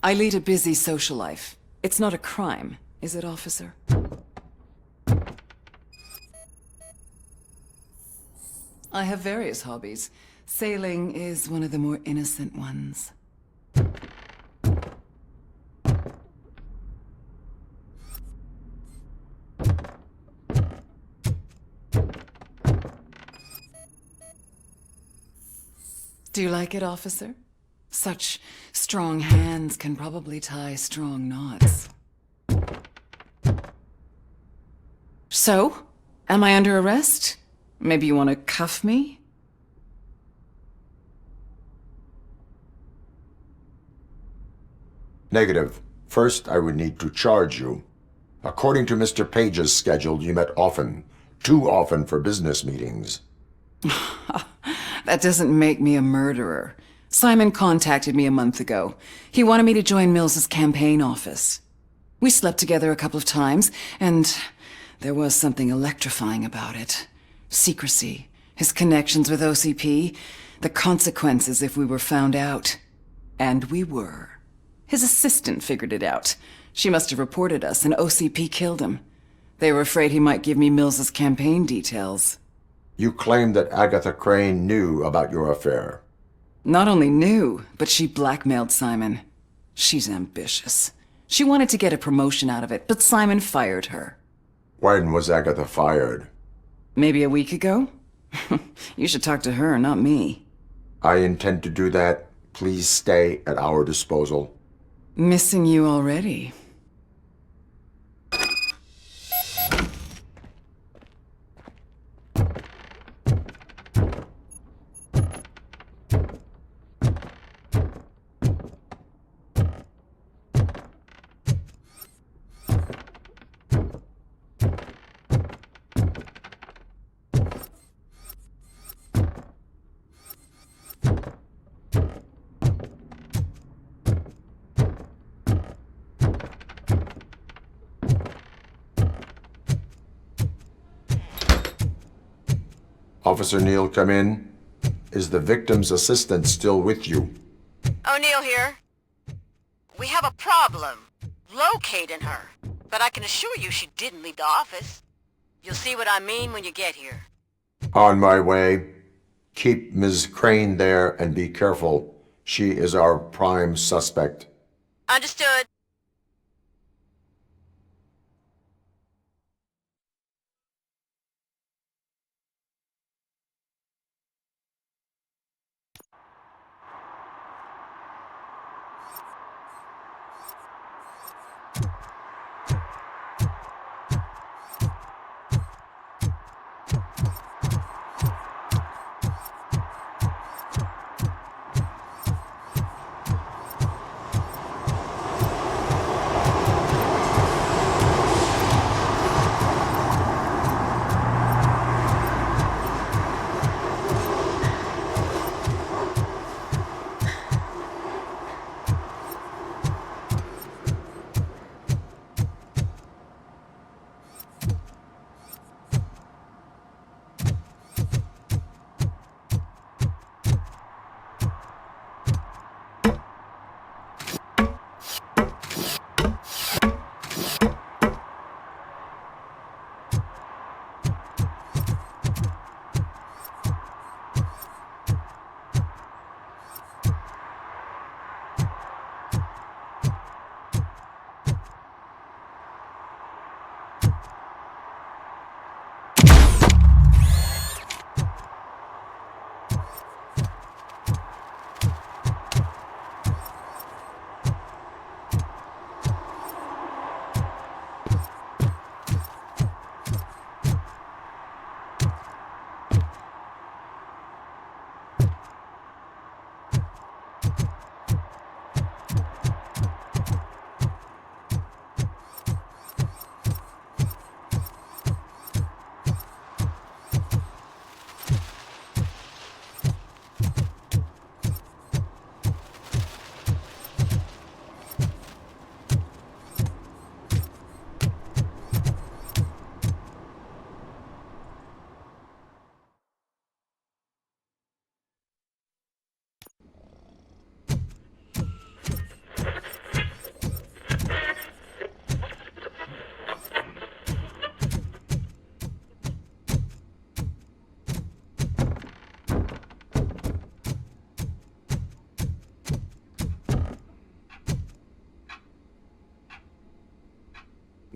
I lead a busy social life. It's not a crime, is it, officer? I have various hobbies. Sailing is one of the more innocent ones. Do you like it, officer? Such strong hands can probably tie strong knots. So? Am I under arrest? Maybe you want to cuff me? Negative. First, I would need to charge you. According to Mr. Page's schedule, you met often. Too often for business meetings. That doesn't make me a murderer. Simon contacted me a month ago. He wanted me to join Mills's campaign office. We slept together a couple of times, and there was something electrifying about it. Secrecy, his connections with OCP, the consequences if we were found out. And we were. His assistant figured it out. She must have reported us, and OCP killed him. They were afraid he might give me Mills's campaign details. You claim that Agatha Crane knew about your affair. Not only knew, but she blackmailed Simon. She's ambitious. She wanted to get a promotion out of it, but Simon fired her. When was Agatha fired? Maybe a week ago? You should talk to her, not me. I intend to do that. Please stay at our disposal. Missing you already. Officer Neal, come in. Is the victim's assistant still with you? O'Neill here. We have a problem locating her, but I can assure you she didn't leave the office. You'll see what I mean when you get here. On my way. Keep Ms. Crane there and be careful. She is our prime suspect. Understood.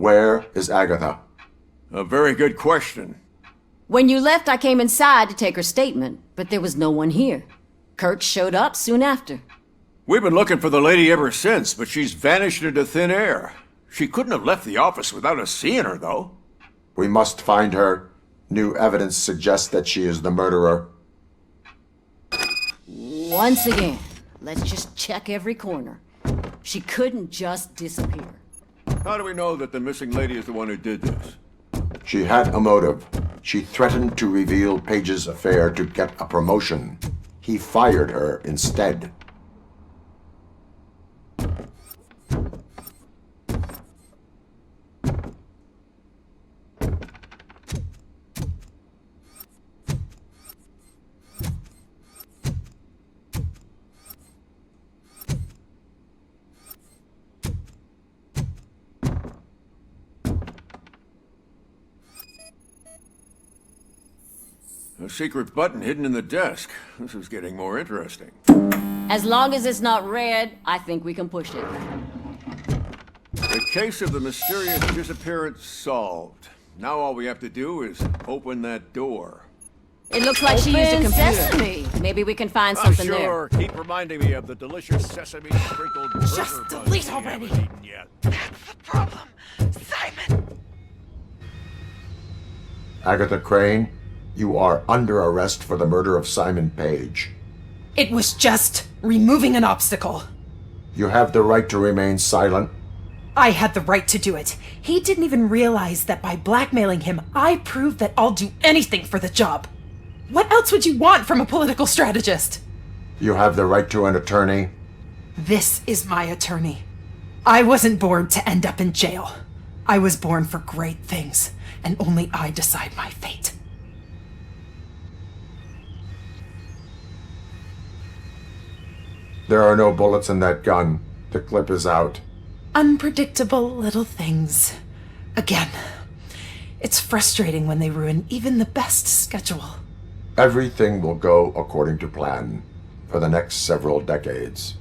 Where is Agatha? A very good question. When you left, I came inside to take her statement, but there was no one here. Kirk showed up soon after. We've been looking for the lady ever since, but she's vanished into thin air. She couldn't have left the office without us seeing her, though. We must find her. New evidence suggests that she is the murderer. Once again, let's just check every corner. She couldn't just disappear. How do we know that the missing lady is the one who did this? She had a motive. She threatened to reveal Page's affair to get a promotion. He fired her instead. A secret button hidden in the desk. This is getting more interesting. As long as it's not red, I think we can push it. The case of the mysterious disappearance solved. Now all we have to do is open that door. It looks like she used a computer. Sesame. Maybe we can find something sure. there. Keep reminding me of the delicious sesame sprinkled burger Just buns delete we already. haven't eaten yet. That's the problem, Simon. Agatha Crane, you are under arrest for the murder of Simon Page. It was just removing an obstacle. You have the right to remain silent. I had the right to do it. He didn't even realize that by blackmailing him, I proved that I'll do anything for the job. What else would you want from a political strategist? You have the right to an attorney. This is my attorney. I wasn't born to end up in jail. I was born for great things, and only I decide my fate. There are no bullets in that gun. The clip is out. Unpredictable little things. Again, it's frustrating when they ruin even the best schedule. Everything will go according to plan for the next several decades.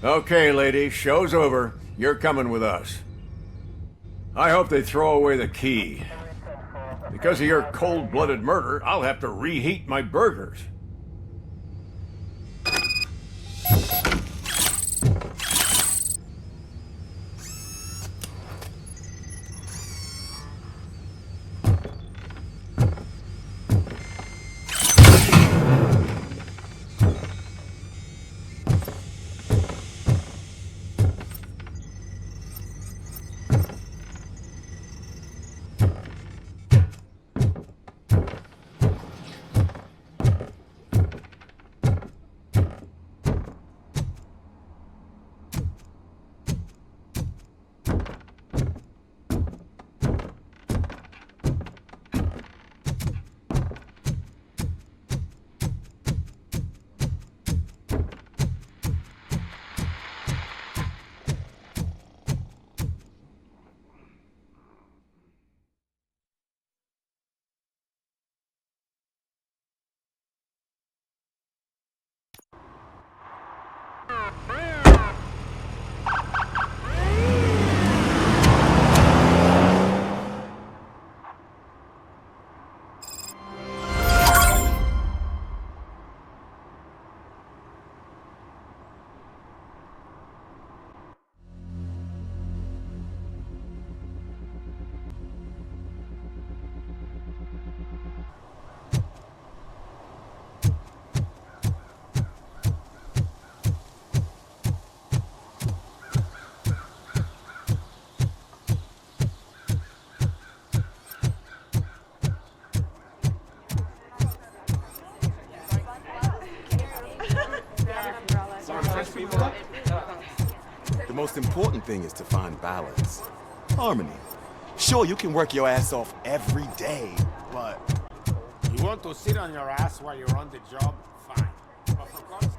Okay, lady, show's over. You're coming with us. I hope they throw away the key. Because of your cold-blooded murder, I'll have to reheat my burgers. The most important thing is to find balance. Harmony. Sure, you can work your ass off every day, but... You want to sit on your ass while you're on the job? Fine. But for God's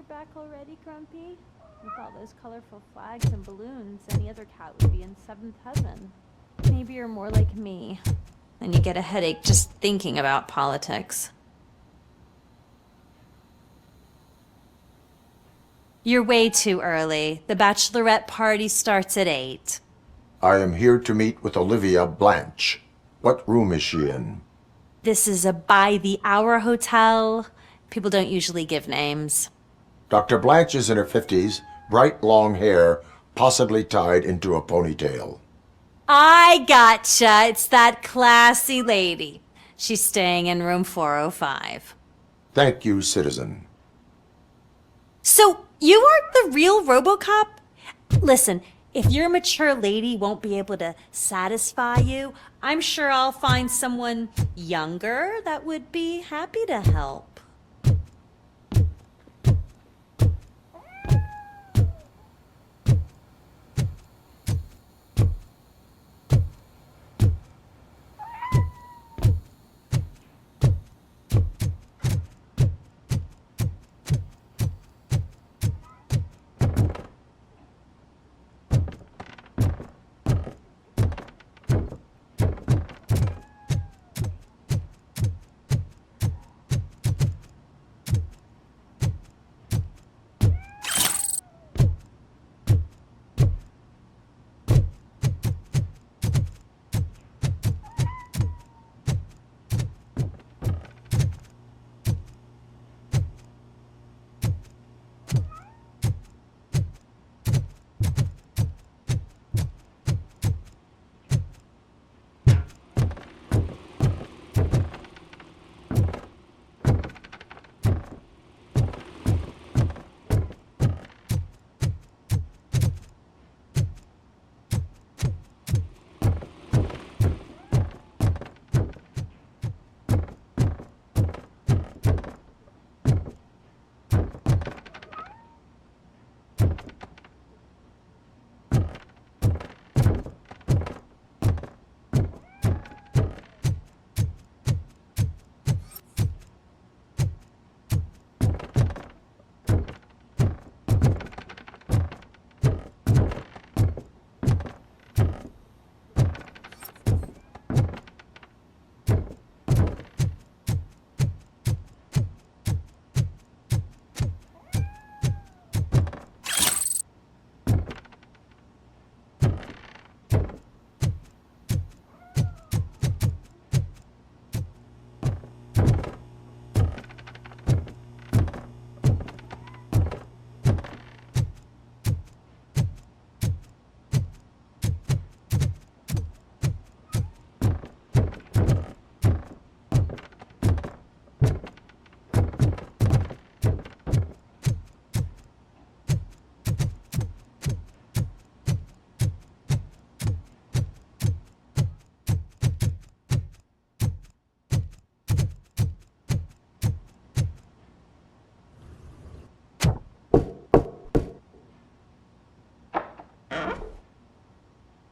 back already, Grumpy? With all those colorful flags and balloons, any other cat would be in seventh heaven. Maybe you're more like me, and you get a headache just thinking about politics. You're way too early. The bachelorette party starts at 8. I am here to meet with Olivia Blanche. What room is she in? This is a by-the-hour hotel. People don't usually give names. Dr. Blanche is in her 50s, bright long hair, possibly tied into a ponytail. I gotcha. It's that classy lady. She's staying in room 405. Thank you, citizen. So, you aren't the real Robocop? Listen, if your mature lady won't be able to satisfy you, I'm sure I'll find someone younger that would be happy to help.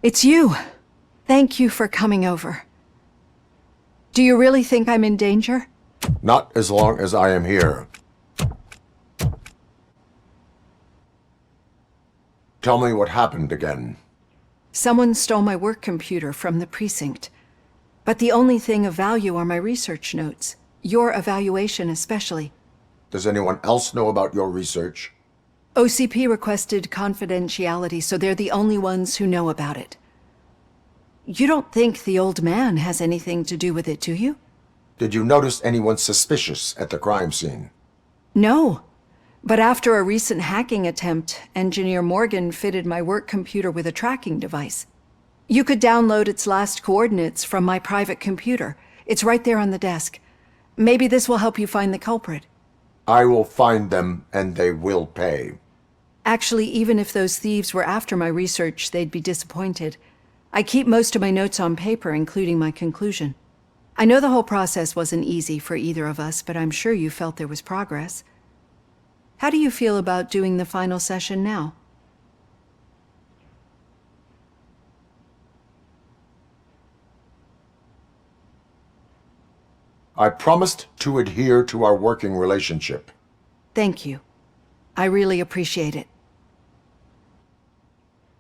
It's you. Thank you for coming over. Do you really think I'm in danger? Not as long as I am here. Tell me what happened again. Someone stole my work computer from the precinct. But the only thing of value are my research notes. Your evaluation especially. Does anyone else know about your research? OCP requested confidentiality, so they're the only ones who know about it. You don't think the old man has anything to do with it, do you? Did you notice anyone suspicious at the crime scene? No. But after a recent hacking attempt, Engineer Morgan fitted my work computer with a tracking device. You could download its last coordinates from my private computer. It's right there on the desk. Maybe this will help you find the culprit. I will find them, and they will pay. Actually, even if those thieves were after my research, they'd be disappointed. I keep most of my notes on paper, including my conclusion. I know the whole process wasn't easy for either of us, but I'm sure you felt there was progress. How do you feel about doing the final session now? I promised to adhere to our working relationship. Thank you. I really appreciate it.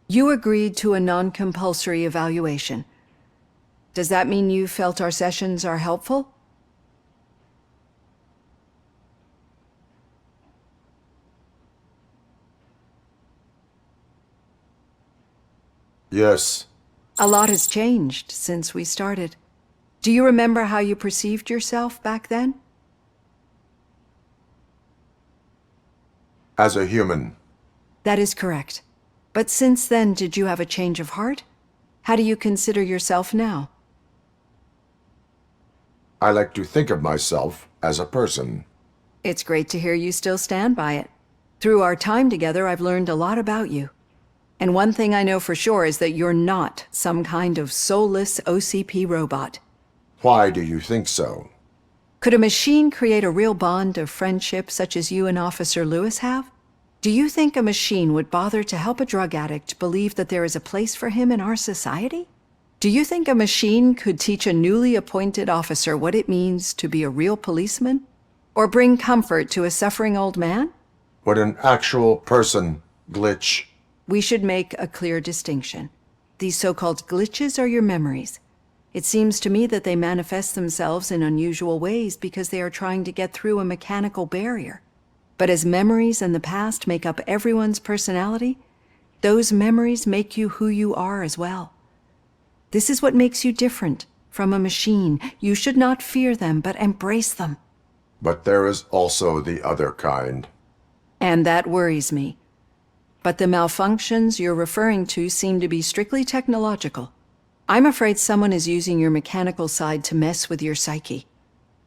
You agreed to a non-compulsory evaluation. Does that mean you felt our sessions are helpful? Yes. A lot has changed since we started. Do you remember how you perceived yourself back then? As a human. That is correct. But since then, did you have a change of heart? How do you consider yourself now? I like to think of myself as a person. It's great to hear you still stand by it. Through our time together, I've learned a lot about you. And one thing I know for sure is that you're not some kind of soulless OCP robot. Why do you think so? Could a machine create a real bond of friendship such as you and Officer Lewis have? Do you think a machine would bother to help a drug addict believe that there is a place for him in our society? Do you think a machine could teach a newly appointed officer what it means to be a real policeman? Or bring comfort to a suffering old man? Would an actual person glitch? We should make a clear distinction. These so-called glitches are your memories. It seems to me that they manifest themselves in unusual ways because they are trying to get through a mechanical barrier. But as memories in the past make up everyone's personality, those memories make you who you are as well. This is what makes you different from a machine. You should not fear them, but embrace them. But there is also the other kind. And that worries me. But the malfunctions you're referring to seem to be strictly technological. I'm afraid someone is using your mechanical side to mess with your psyche.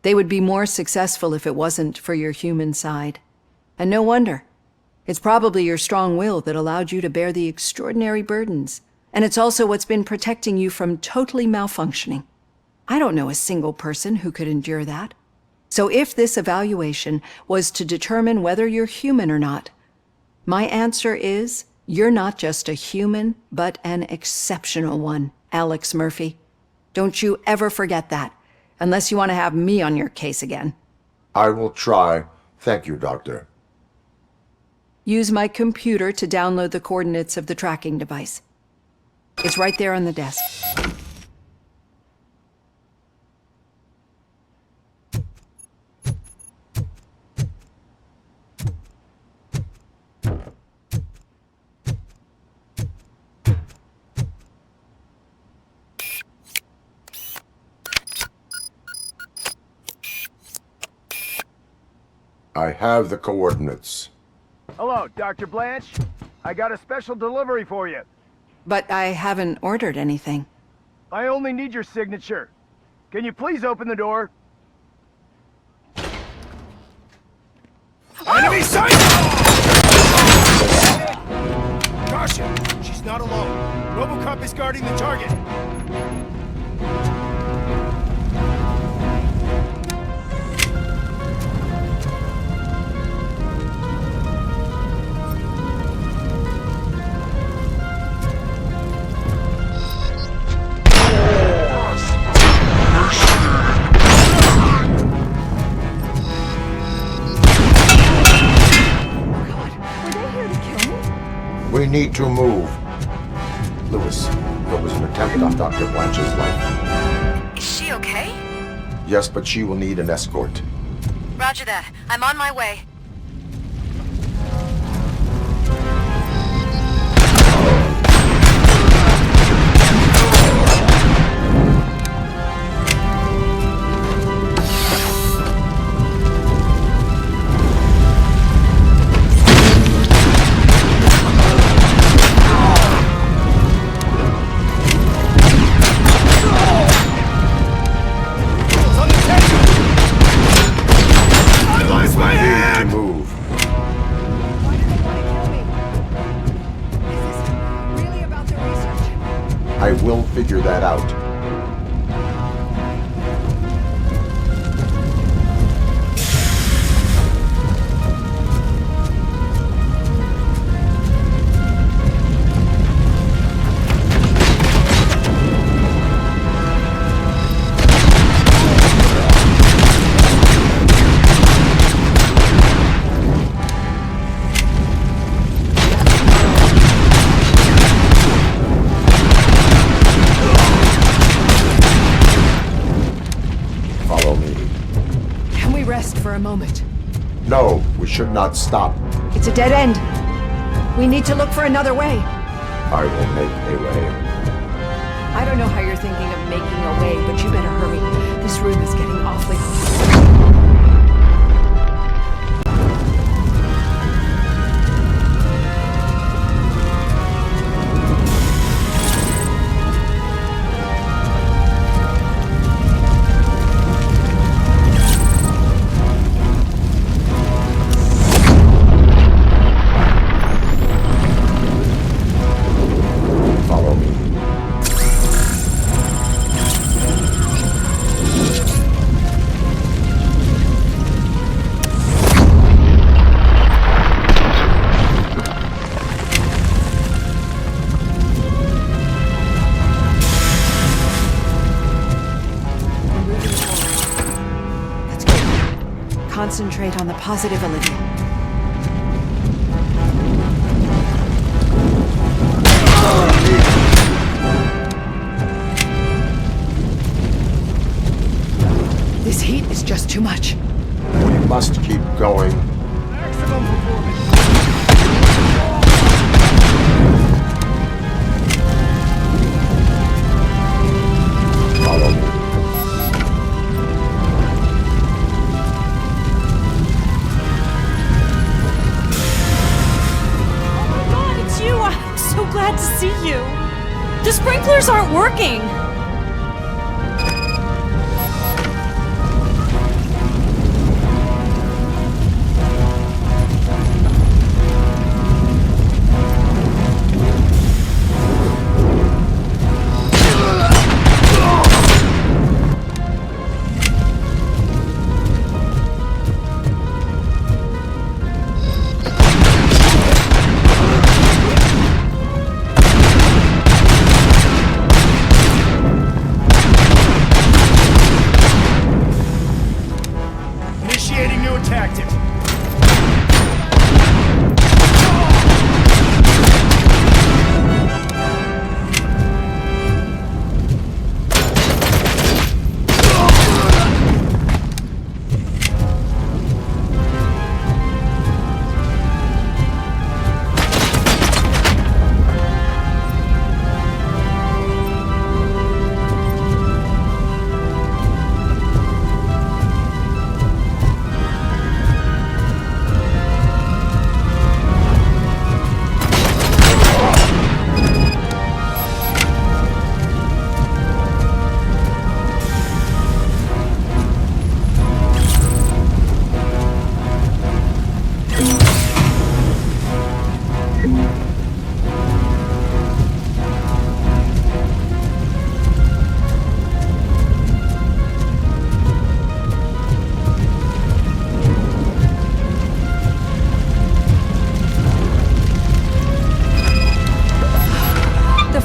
They would be more successful if it wasn't for your human side. And no wonder. It's probably your strong will that allowed you to bear the extraordinary burdens. And it's also what's been protecting you from totally malfunctioning. I don't know a single person who could endure that. So if this evaluation was to determine whether you're human or not, my answer is, you're not just a human, but an exceptional one, Alex Murphy. Don't you ever forget that, unless you want to have me on your case again. I will try. Thank you, Doctor. Use my computer to download the coordinates of the tracking device. It's right there on the desk. I have the coordinates. Hello, Dr. Blanche. I got a special delivery for you. But I haven't ordered anything. I only need your signature. Can you please open the door? Enemy sight! Caution! She's not alone. Robocop is guarding the target. We need to move. Lewis, there was an attempt on Dr. Blanche's life. Is she okay? Yes, but she will need an escort. Roger that. I'm on my way. I will figure that out. Follow me. Can we rest for a moment? No, we should not stop. It's a dead end. We need to look for another way. I will make a way. I don't know how you're thinking of making a way, but you better hurry. This room is getting awfully hot. Concentrate on the positive, Olivia. This heat is just too much. We must keep going. Maximum performance. Follow me. I'm so glad to see you. The sprinklers aren't working. Initiating new tactic.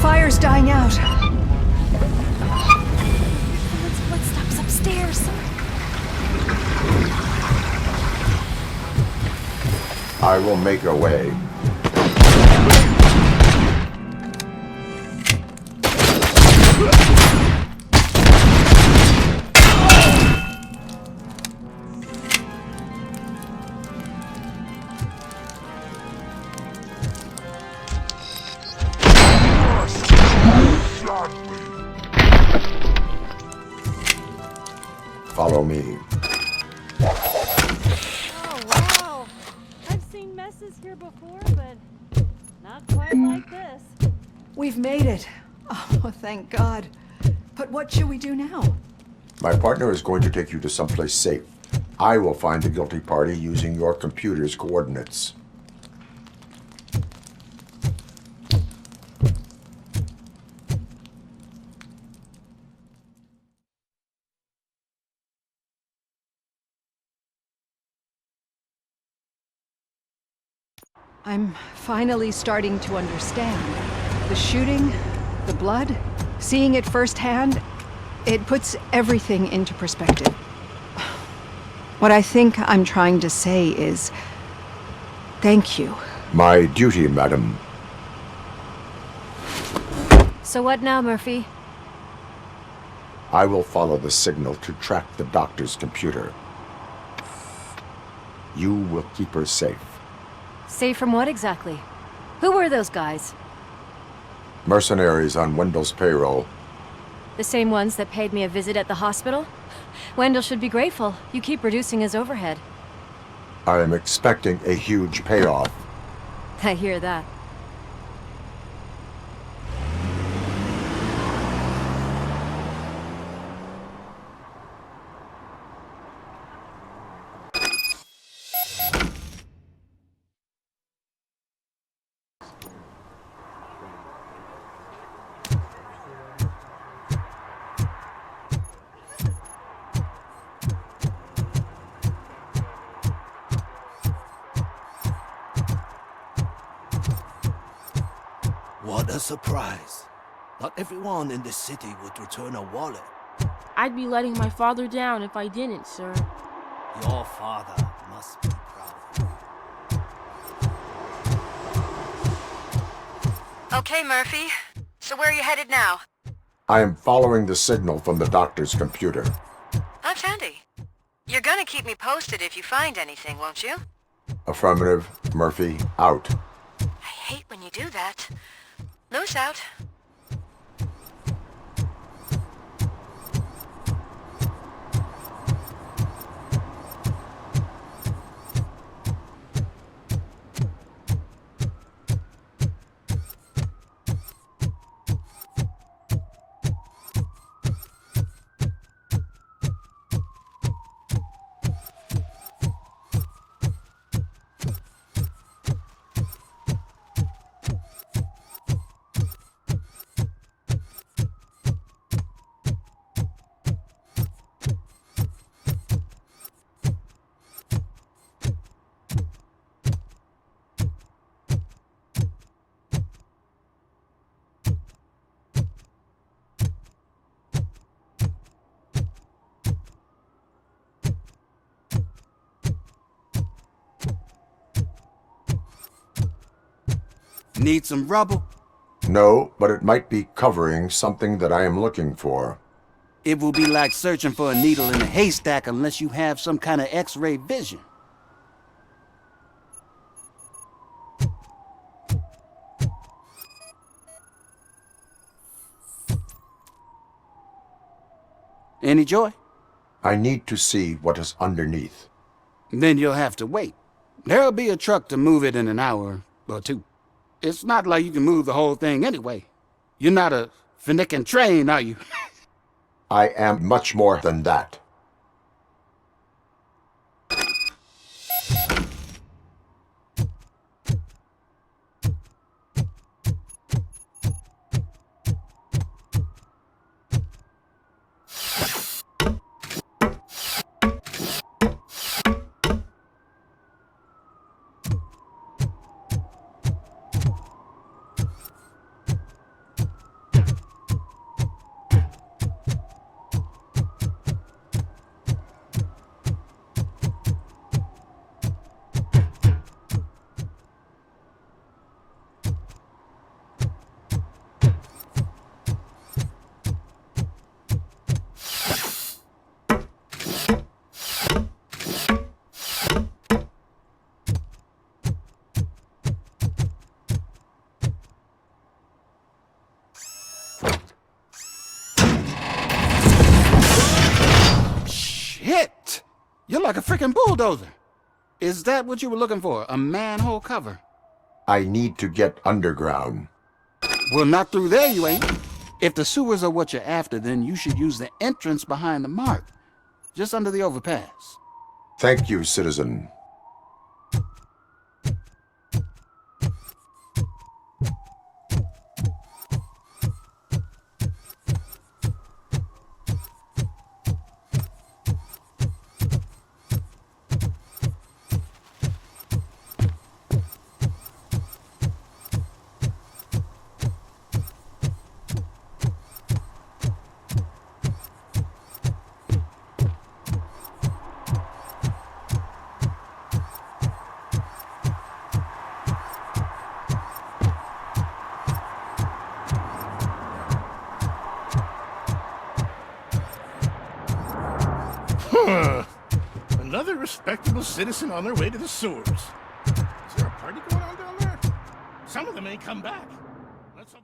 Fire's dying out. Footsteps upstairs. I will make a way. Follow me. Oh, wow. I've seen messes here before, but not quite like this. We've made it. Oh, thank God. But what should we do now? My partner is going to take you to someplace safe. I will find the guilty party using your computer's coordinates. I'm finally starting to understand. The shooting, the blood, seeing it firsthand, it puts everything into perspective. What I think I'm trying to say is, thank you. My duty, madam. So what now, Murphy? I will follow the signal to track the doctor's computer. You will keep her safe. Safe from what exactly? Who were those guys? Mercenaries on Wendell's payroll. The same ones that paid me a visit at the hospital? Wendell should be grateful. You keep reducing his overhead. I am expecting a huge payoff. I hear that. What a surprise. Not everyone in the city would return a wallet. I'd be letting my father down if I didn't, sir. Your father must be proud of Okay, Murphy. So where are you headed now? I am following the signal from the doctor's computer. That's handy. You're gonna keep me posted if you find anything, won't you? Affirmative. Murphy, out. I hate when you do that. Loose out. Need some rubber? No, but it might be covering something that I am looking for. It will be like searching for a needle in a haystack unless you have some kind of X-ray vision. Any joy? I need to see what is underneath. Then you'll have to wait. There'll be a truck to move it in an hour or two. It's not like you can move the whole thing anyway. You're not a finicking train, are you? I am much more than that. Shit! You're like a freaking bulldozer. Is that what you were looking for? A manhole cover? I need to get underground. Well, not through there, you ain't. If the sewers are what you're after, then you should use the entrance behind the mark. Just under the overpass. Thank you, citizen. Huh. Another respectable citizen on their way to the sewers. Is there a party going on down there? Some of them ain't come back. Let's hope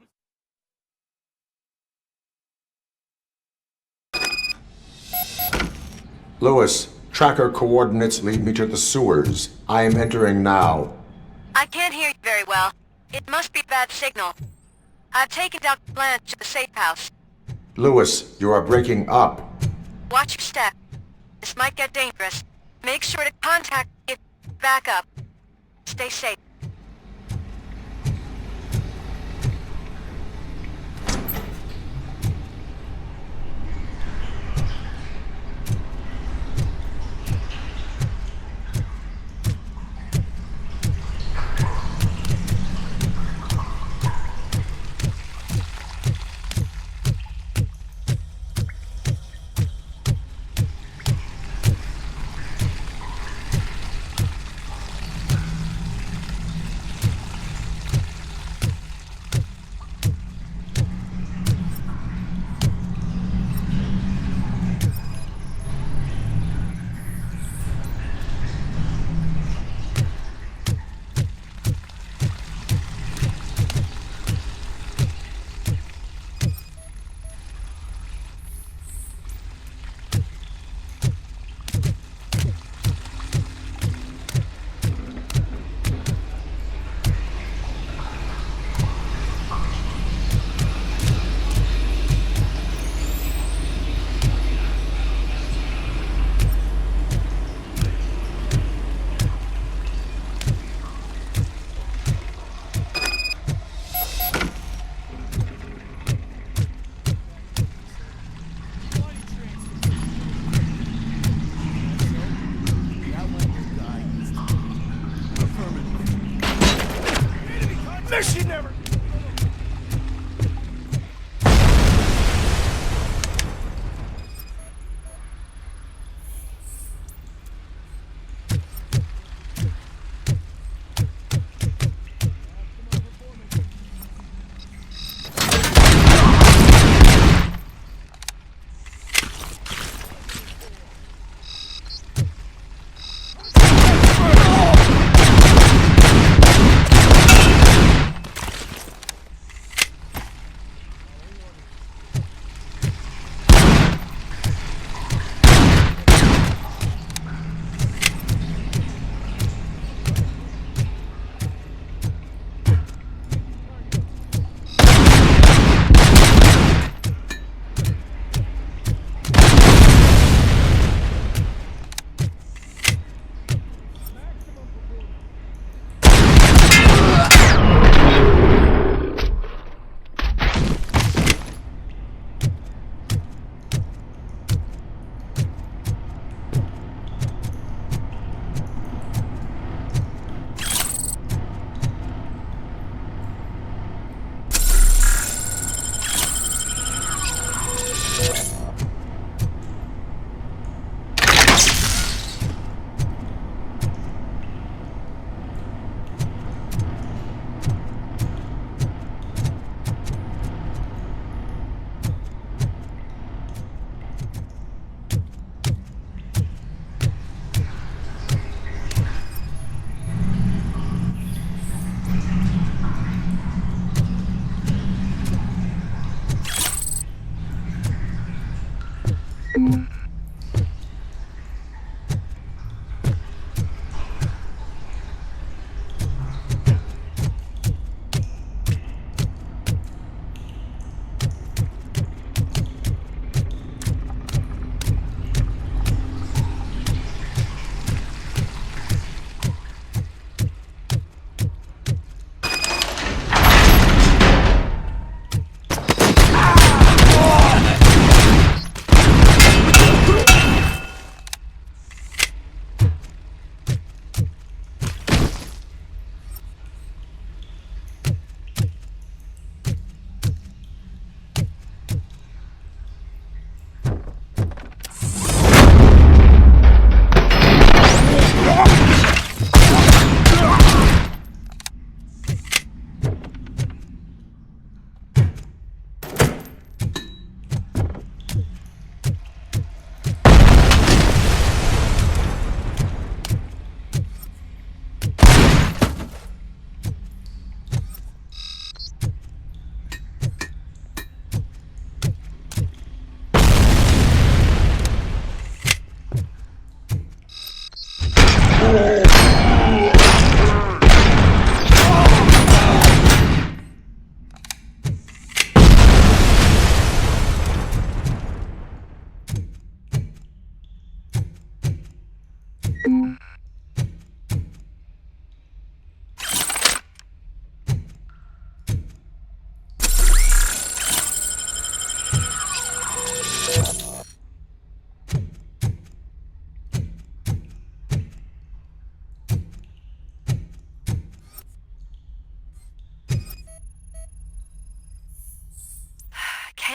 Lewis, tracker coordinates lead me to the sewers. I am entering now. I can't hear you very well. It must be a bad signal. I've taken Dr. Blanche to the safe house. Lewis, you are breaking up. Watch your step. This might get dangerous. Make sure to contact me if you back up. Stay safe.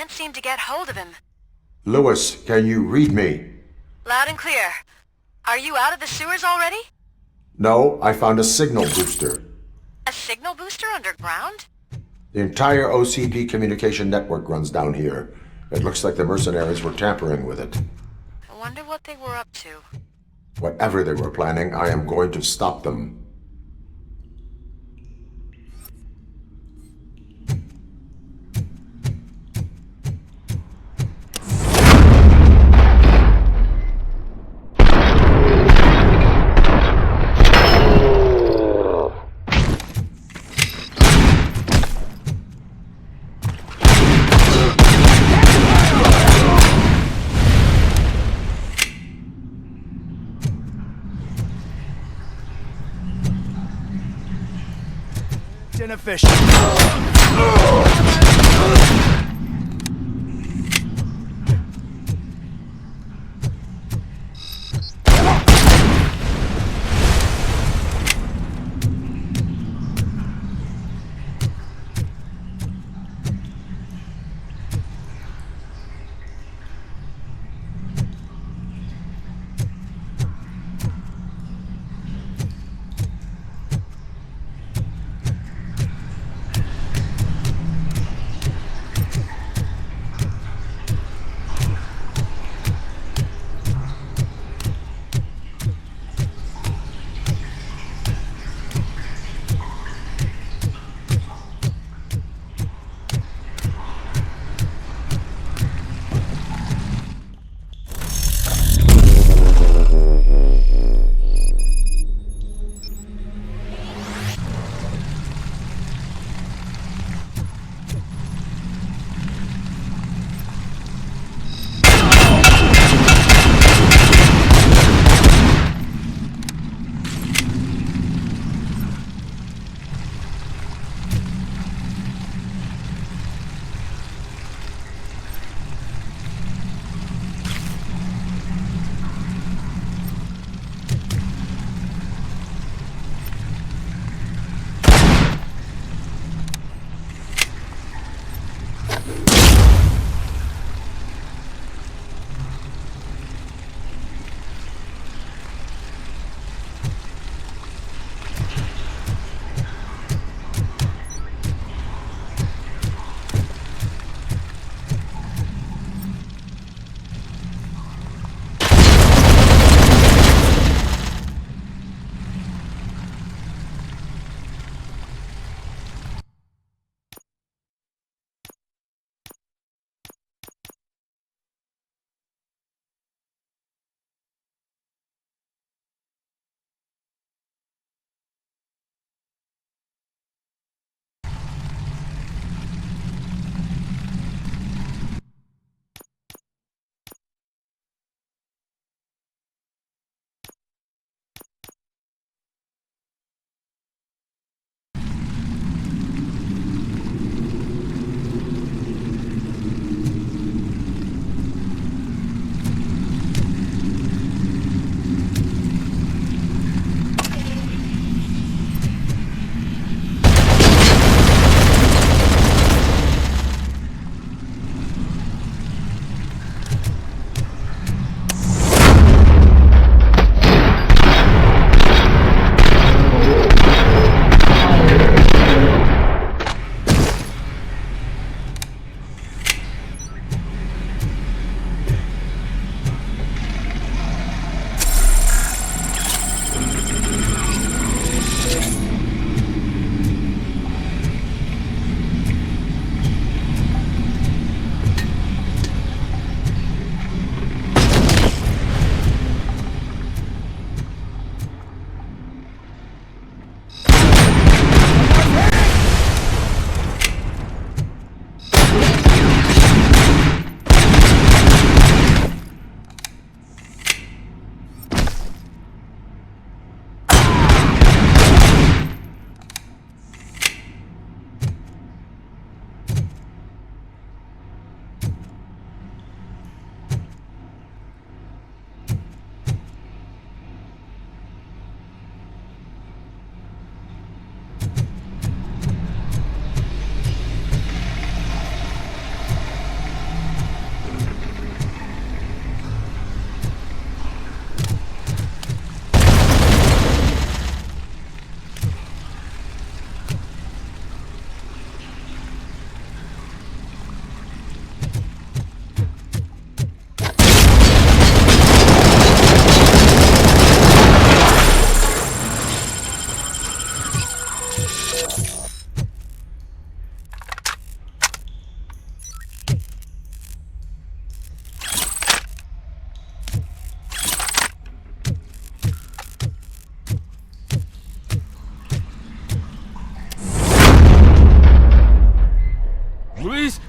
Can't seem to get hold of him. Lewis, can you read me? Loud and clear. Are you out of the sewers already? No, I found a signal booster. A signal booster underground? The entire OCP communication network runs down here. It looks like the mercenaries were tampering with it. I wonder what they were up to. Whatever they were planning, I am going to stop them. Inefficient.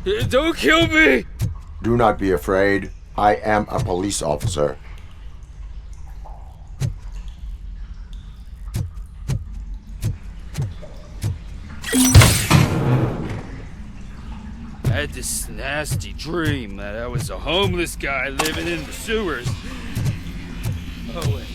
Don't kill me! Do not be afraid. I am a police officer. I had this nasty dream that I was a homeless guy living in the sewers. Oh, wait.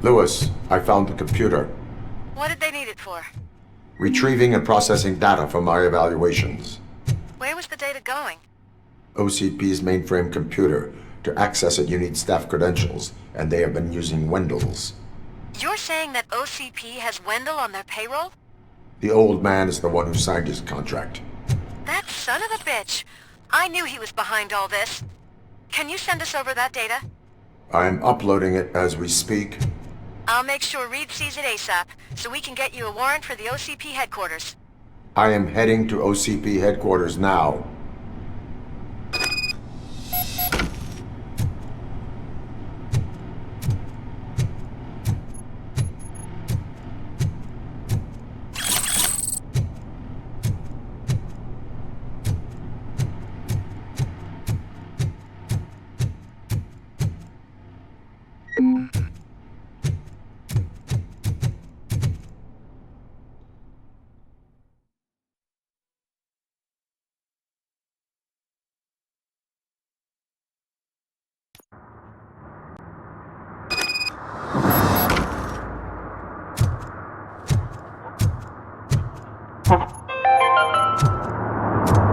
Lewis, I found the computer. What did they need it for? Retrieving and processing data from my evaluations. Where was the data going? OCP's mainframe computer. To access it, you need staff credentials, and they have been using Wendell's. You're saying that OCP has Wendell on their payroll? The old man is the one who signed his contract. That son of a bitch! I knew he was behind all this. Can you send us over that data? I'm uploading it as we speak. I'll make sure Reed sees it ASAP, so we can get you a warrant for the OCP headquarters. I am heading to OCP headquarters now.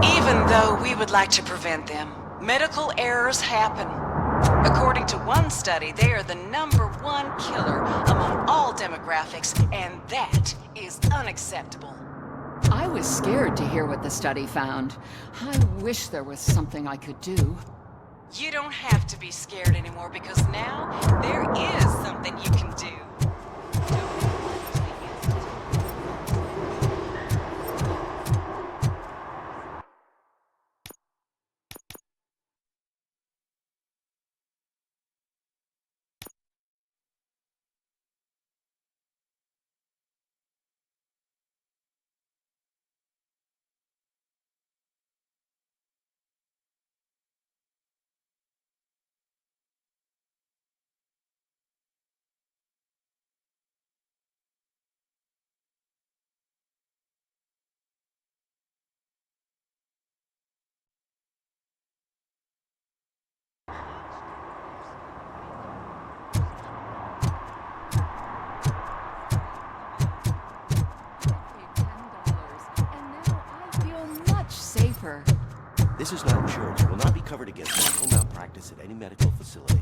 Even though we would like to prevent them, medical errors happen. According to one study, they are the #1 killer among all demographics, and that is unacceptable. I was scared to hear what the study found. I wish there was something I could do. You don't have to be scared anymore because now there is something you can do. Safer. This is not insurance. Will not be covered against medical malpractice at any medical facility.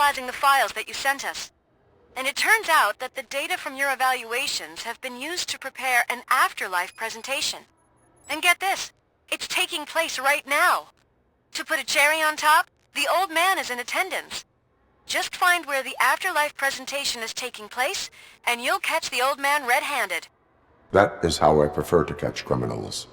analyzing the files that you sent us. And it turns out that the data from your evaluations have been used to prepare an afterlife presentation. And get this, it's taking place right now. To put a cherry on top, the old man is in attendance. Just find where the afterlife presentation is taking place, and you'll catch the old man red-handed. That is how I prefer to catch criminals.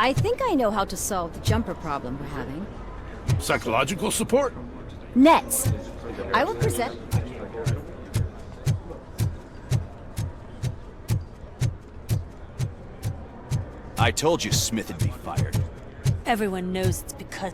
I think I know how to solve the jumper problem we're having. Psychological support? Nets. I will present... I told you Smith would be fired. Everyone knows it's because...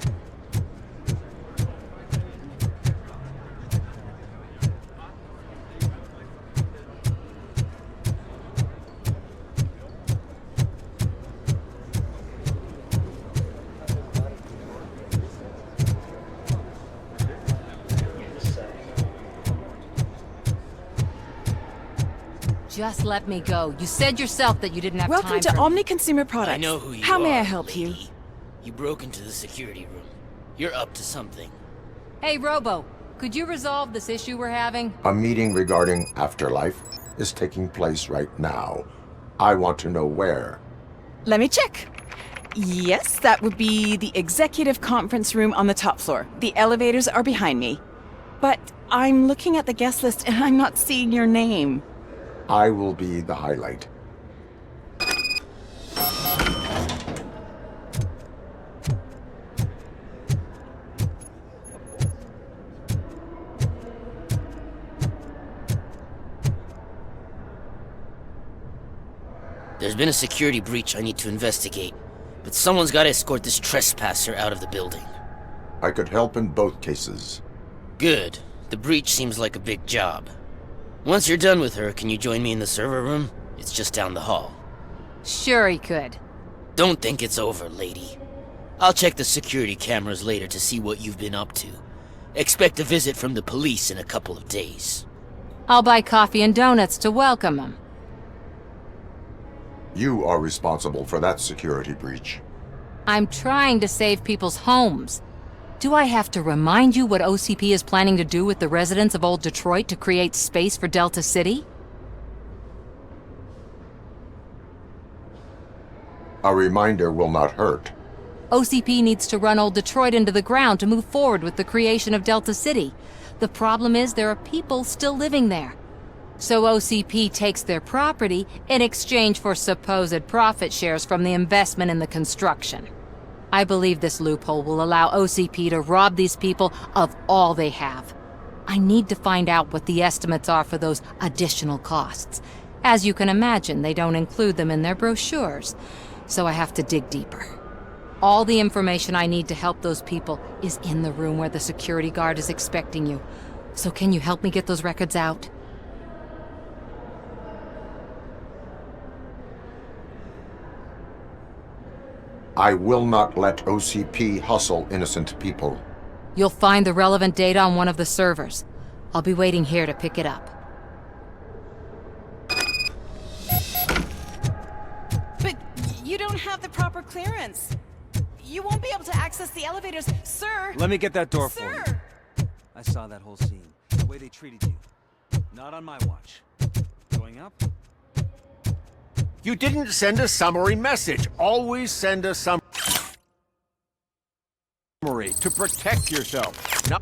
Just let me go. You said yourself that you didn't have Welcome time to for Omni Consumer Products. I know who you How are. may I help you? lady. You broke into the security room. You're up to something. Hey, Robo, could you resolve this issue we're having? A meeting regarding afterlife is taking place right now. I want to know where. Let me check. Yes, that would be the executive conference room on the top floor. The elevators are behind me. But I'm looking at the guest list and I'm not seeing your name. I will be the highlight. There's been a security breach I need to investigate, but someone's got to escort this trespasser out of the building. I could help in both cases. Good. The breach seems like a big job. Once you're done with her, can you join me in the server room? It's just down the hall. Sure he could. Don't think it's over, lady. I'll check the security cameras later to see what you've been up to. Expect a visit from the police in a couple of days. I'll buy coffee and donuts to welcome him. You are responsible for that security breach. I'm trying to save people's homes. Do I have to remind you what OCP is planning to do with the residents of Old Detroit to create space for Delta City? A reminder will not hurt. OCP needs to run Old Detroit into the ground to move forward with the creation of Delta City. The problem is there are people still living there. So OCP takes their property in exchange for supposed profit shares from the investment in the construction. I believe this loophole will allow OCP to rob these people of all they have. I need to find out what the estimates are for those additional costs. As you can imagine, they don't include them in their brochures, so I have to dig deeper. All the information I need to help those people is in the room where the security guard is expecting you. So can you help me get those records out? I will not let OCP hustle innocent people. You'll find the relevant data on one of the servers. I'll be waiting here to pick it up. But you don't have the proper clearance. You won't be able to access the elevators, sir. Let me get that door for Sir! you. I saw that whole scene. The way they treated you. Not on my watch. Going up? You didn't send a summary message. Always send a summary to protect yourself. Not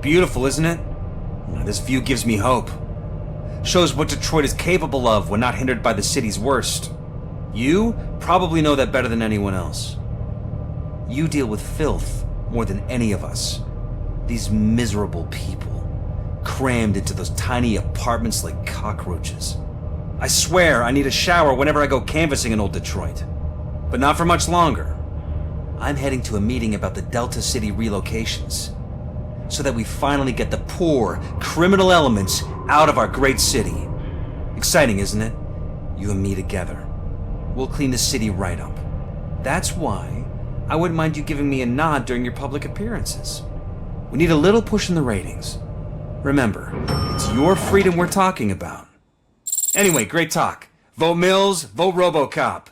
Beautiful, isn't it? This view gives me hope. Shows what Detroit is capable of when not hindered by the city's worst. You probably know that better than anyone else. You deal with filth more than any of us. These miserable people, crammed into those tiny apartments like cockroaches. I swear I need a shower whenever I go canvassing in old Detroit. But not for much longer. I'm heading to a meeting about the Delta City relocations, so that we finally get the poor, criminal elements out of our great city. Exciting, isn't it? You and me together. We'll clean the city right up. That's why I wouldn't mind you giving me a nod during your public appearances. We need a little push in the ratings. Remember, it's your freedom we're talking about. Anyway, great talk. Vote Mills, vote Robocop.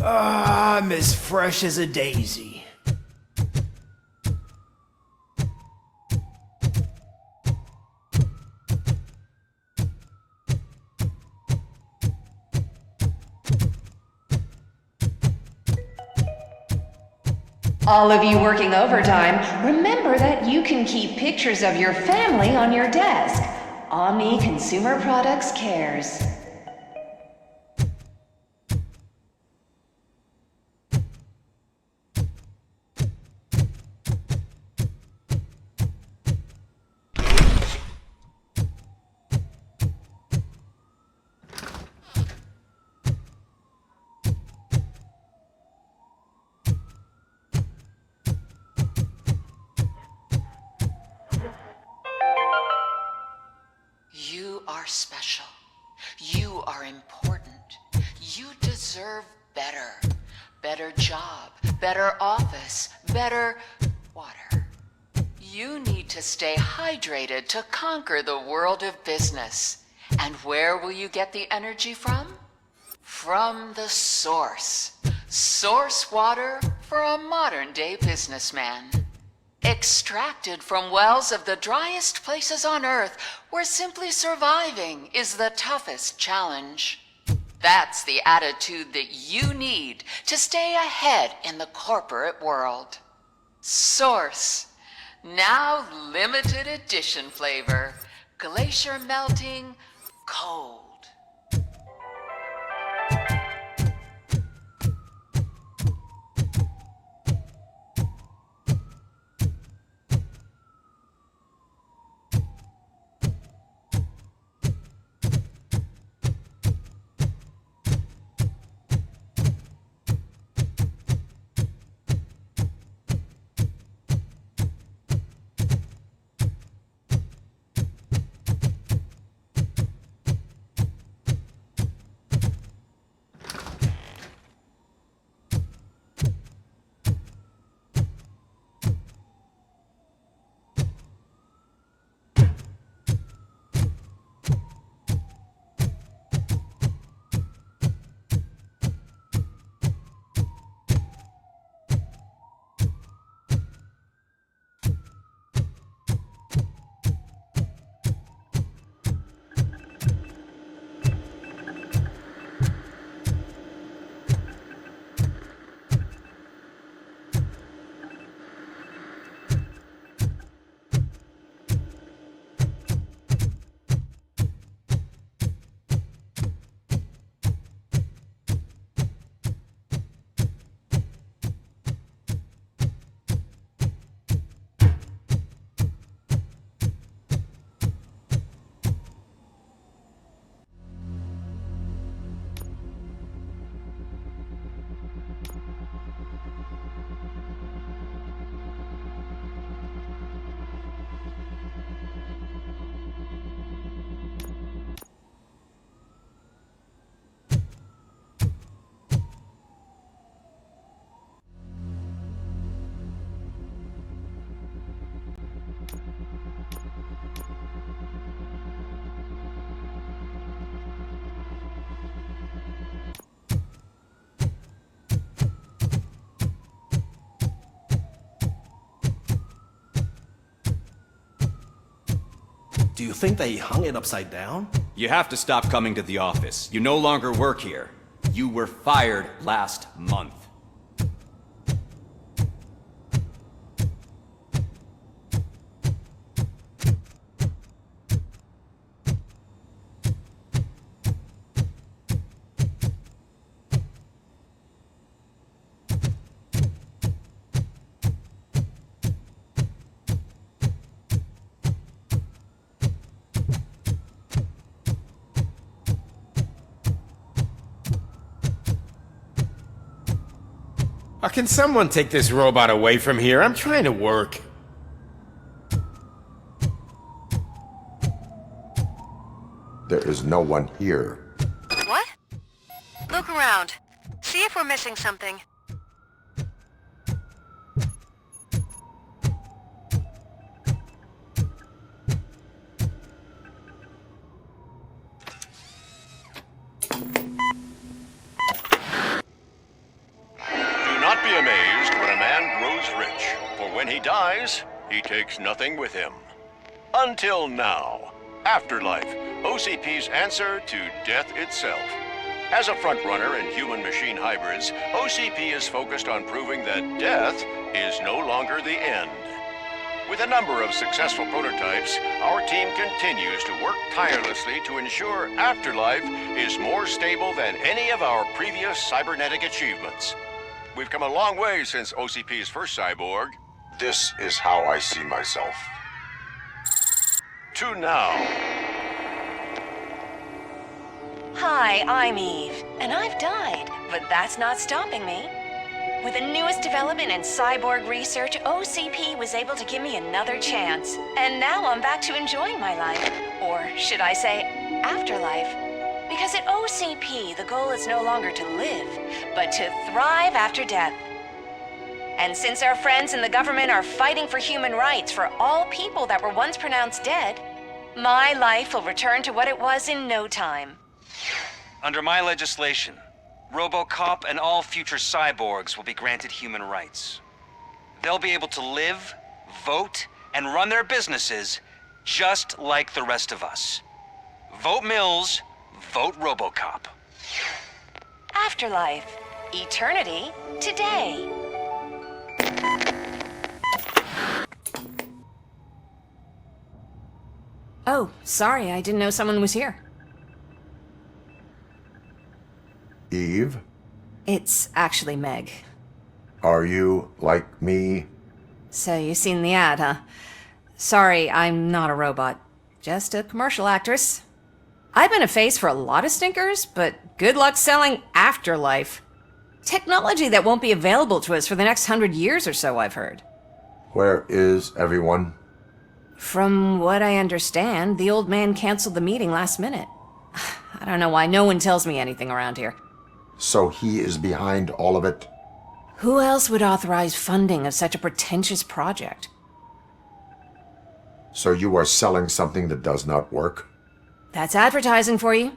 I'm as fresh as a daisy. All of you working overtime, remember that you can keep pictures of your family on your desk. Omni Consumer Products cares. You are special. You are important. You deserve better. Better job, better office, better water. You need to stay hydrated to conquer the world of business. And where will you get the energy from? From the source. Source water for a modern-day businessman. Extracted from wells of the driest places on Earth, where simply surviving is the toughest challenge. That's the attitude that you need to stay ahead in the corporate world. Source. Now limited edition flavor. Glacier melting, cold. Do you think they hung it upside down? You have to stop coming to the office. You no longer work here. You were fired last month. Can someone take this robot away from here? I'm trying to work. There is no one here. What? Look around. See if we're missing something. When he dies, he takes nothing with him. Until now. Afterlife, OCP's answer to death itself. As a frontrunner in human-machine hybrids, OCP is focused on proving that death is no longer the end. With a number of successful prototypes, our team continues to work tirelessly to ensure Afterlife is more stable than any of our previous cybernetic achievements. We've come a long way since OCP's first cyborg. This is how I see myself. To now. Hi, I'm Eve, and I've died, but that's not stopping me. With the newest development in cyborg research, OCP was able to give me another chance. And now I'm back to enjoying my life. Or should I say, afterlife. Because at OCP, the goal is no longer to live, but to thrive after death. And since our friends in the government are fighting for human rights for all people that were once pronounced dead, my life will return to what it was in no time. Under my legislation, Robocop and all future cyborgs will be granted human rights. They'll be able to live, vote, and run their businesses just like the rest of us. Vote Mills, vote Robocop. Afterlife. Eternity. Today. Oh, sorry, I didn't know someone was here. Eve? It's actually Meg. Are you like me? So you seen the ad, huh? Sorry, I'm not a robot. Just a commercial actress. I've been a face for a lot of stinkers, but good luck selling Afterlife. Technology that won't be available to us for the next 100 years or so, I've heard. Where is everyone? From what I understand, the old man canceled the meeting last minute. I don't know why no one tells me anything around here. So he is behind all of it? Who else would authorize funding of such a pretentious project? So you are selling something that does not work? That's advertising for you.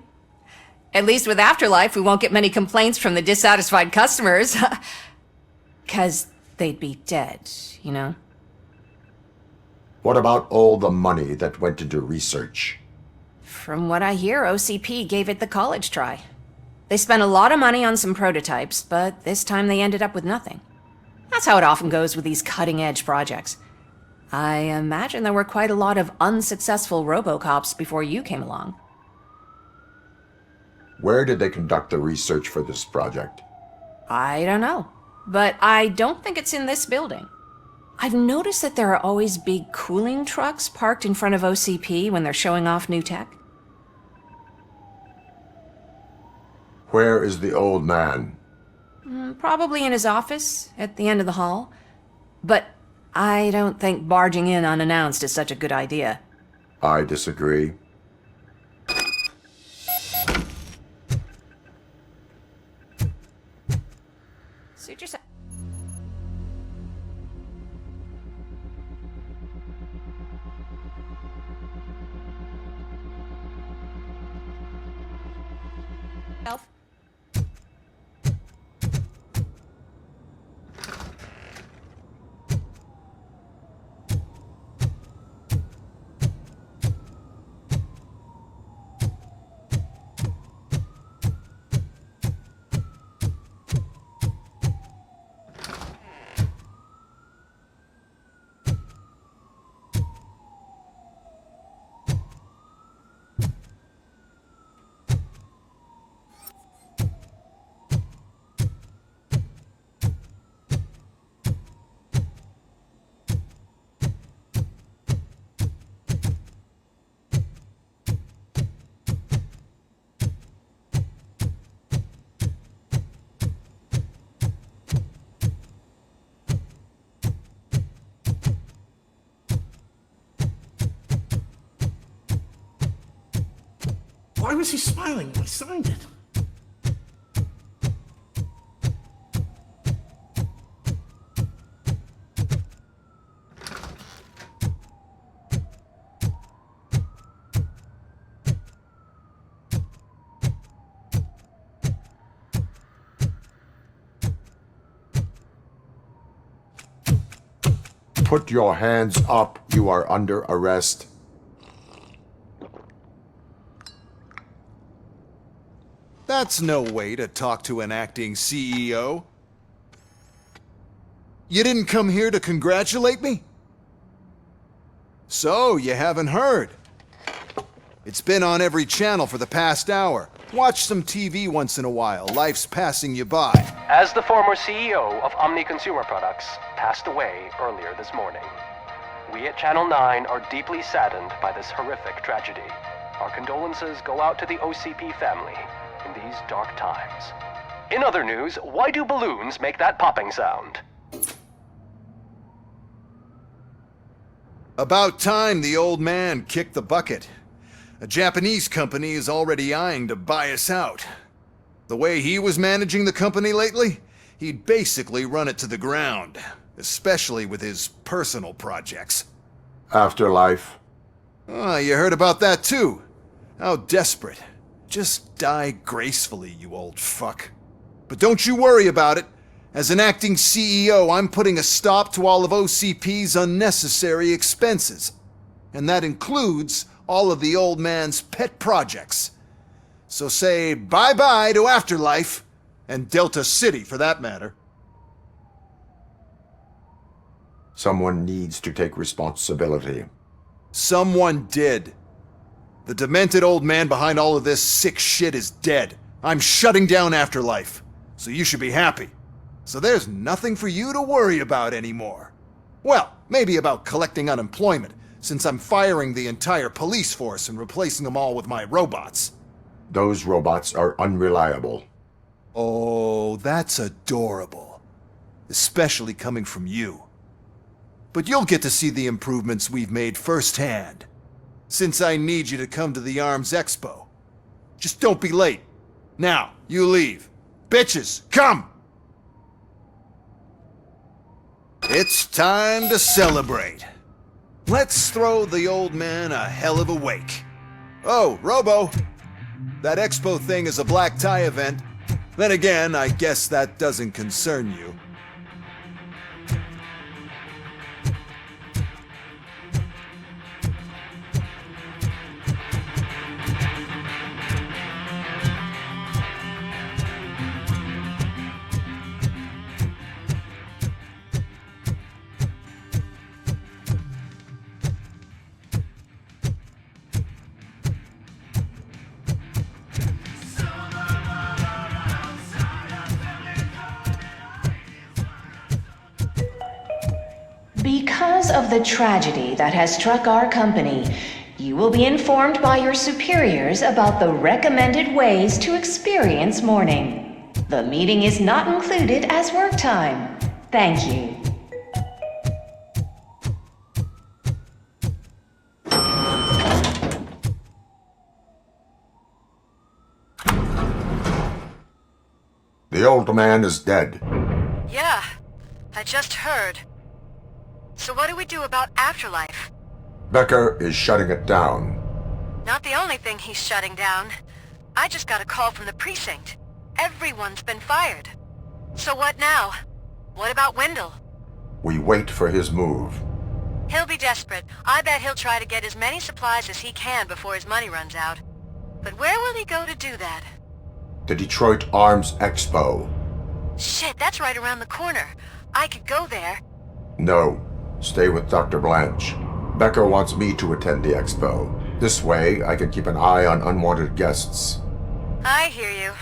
At least with Afterlife, we won't get many complaints from the dissatisfied customers. 'Cause they'd be dead, you know? What about all the money that went into research? From what I hear, OCP gave it the college try. They spent a lot of money on some prototypes, but this time they ended up with nothing. That's how it often goes with these cutting-edge projects. I imagine there were quite a lot of unsuccessful Robocops before you came along. Where did they conduct the research for this project? I don't know, but I don't think it's in this building. I've noticed that there are always big cooling trucks parked in front of OCP when they're showing off new tech. Where is the old man? Probably in his office, at the end of the hall. But I don't think barging in unannounced is such a good idea. I disagree. Suit yourself. Why was he smiling when I signed it? Put your hands up. You are under arrest. That's no way to talk to an acting CEO. You didn't come here to congratulate me? So, you haven't heard. It's been on every channel for the past hour. Watch some TV once in a while. Life's passing you by. As the former CEO of Omni Consumer Products passed away earlier this morning, we at Channel 9 are deeply saddened by this horrific tragedy. Our condolences go out to the OCP family in these dark times. In other news, why do balloons make that popping sound? About time the old man kicked the bucket. A Japanese company is already eyeing to buy us out. The way he was managing the company lately, he'd basically run it to the ground, especially with his personal projects. Afterlife. Ah, you heard about that too. How desperate. Just die gracefully, you old fuck. But don't you worry about it. As an acting CEO, I'm putting a stop to all of OCP's unnecessary expenses. And that includes all of the old man's pet projects. So say bye-bye to Afterlife, and Delta City for that matter. Someone needs to take responsibility. Someone did. The demented old man behind all of this sick shit is dead. I'm shutting down Afterlife, so you should be happy. So there's nothing for you to worry about anymore. Well, maybe about collecting unemployment, since I'm firing the entire police force and replacing them all with my robots. Those robots are unreliable. Oh, that's adorable. Especially coming from you. But you'll get to see the improvements we've made firsthand. Since I need you to come to the ARMS Expo. Just don't be late. Now, you leave. Bitches, come! It's time to celebrate. Let's throw the old man a hell of a wake. Oh, Robo! That expo thing is a black tie event. Then again, I guess that doesn't concern you. Because of the tragedy that has struck our company, you will be informed by your superiors about the recommended ways to experience mourning. The meeting is not included as work time. Thank you. The old man is dead. Yeah, I just heard. So what do we do about Afterlife? Becker is shutting it down. Not the only thing he's shutting down. I just got a call from the precinct. Everyone's been fired. So what now? What about Wendell? We wait for his move. He'll be desperate. I bet he'll try to get as many supplies as he can before his money runs out. But where will he go to do that? The Detroit Arms Expo. Shit, that's right around the corner. I could go there. No. Stay with Dr. Blanche. Becker wants me to attend the expo. This way, I can keep an eye on unwanted guests. I hear you.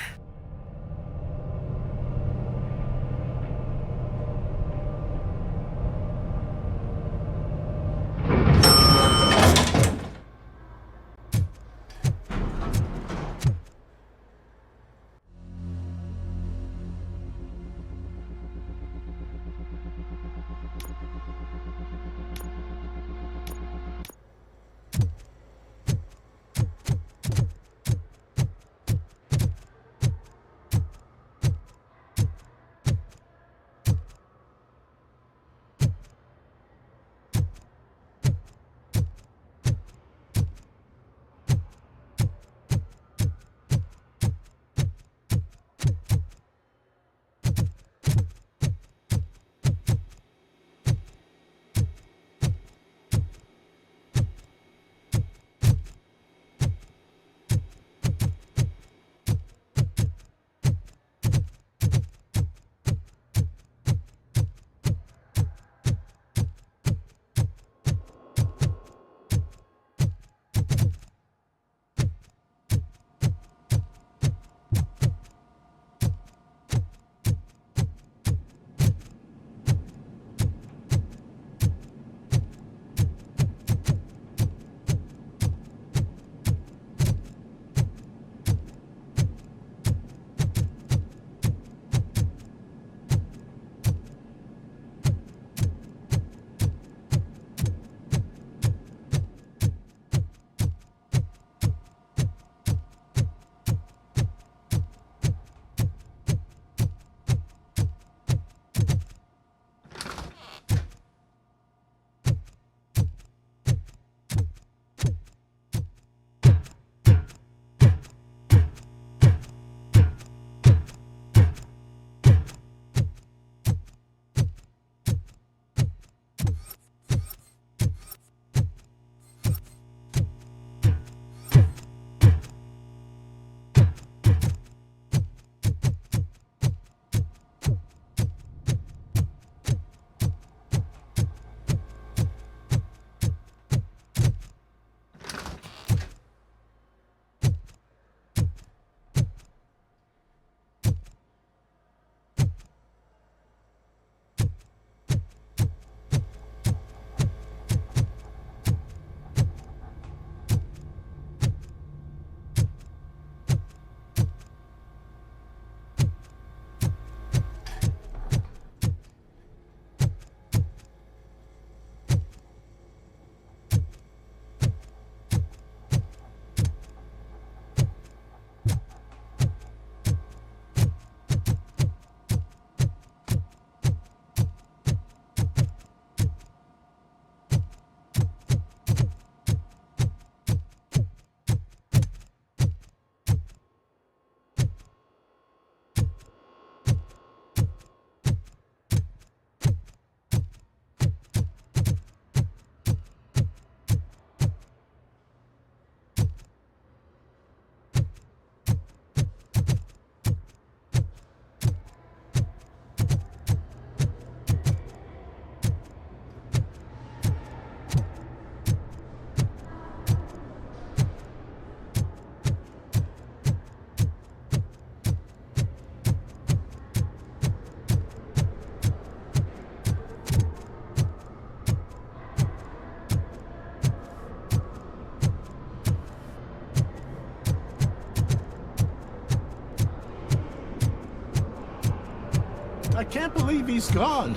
Can't believe he's gone.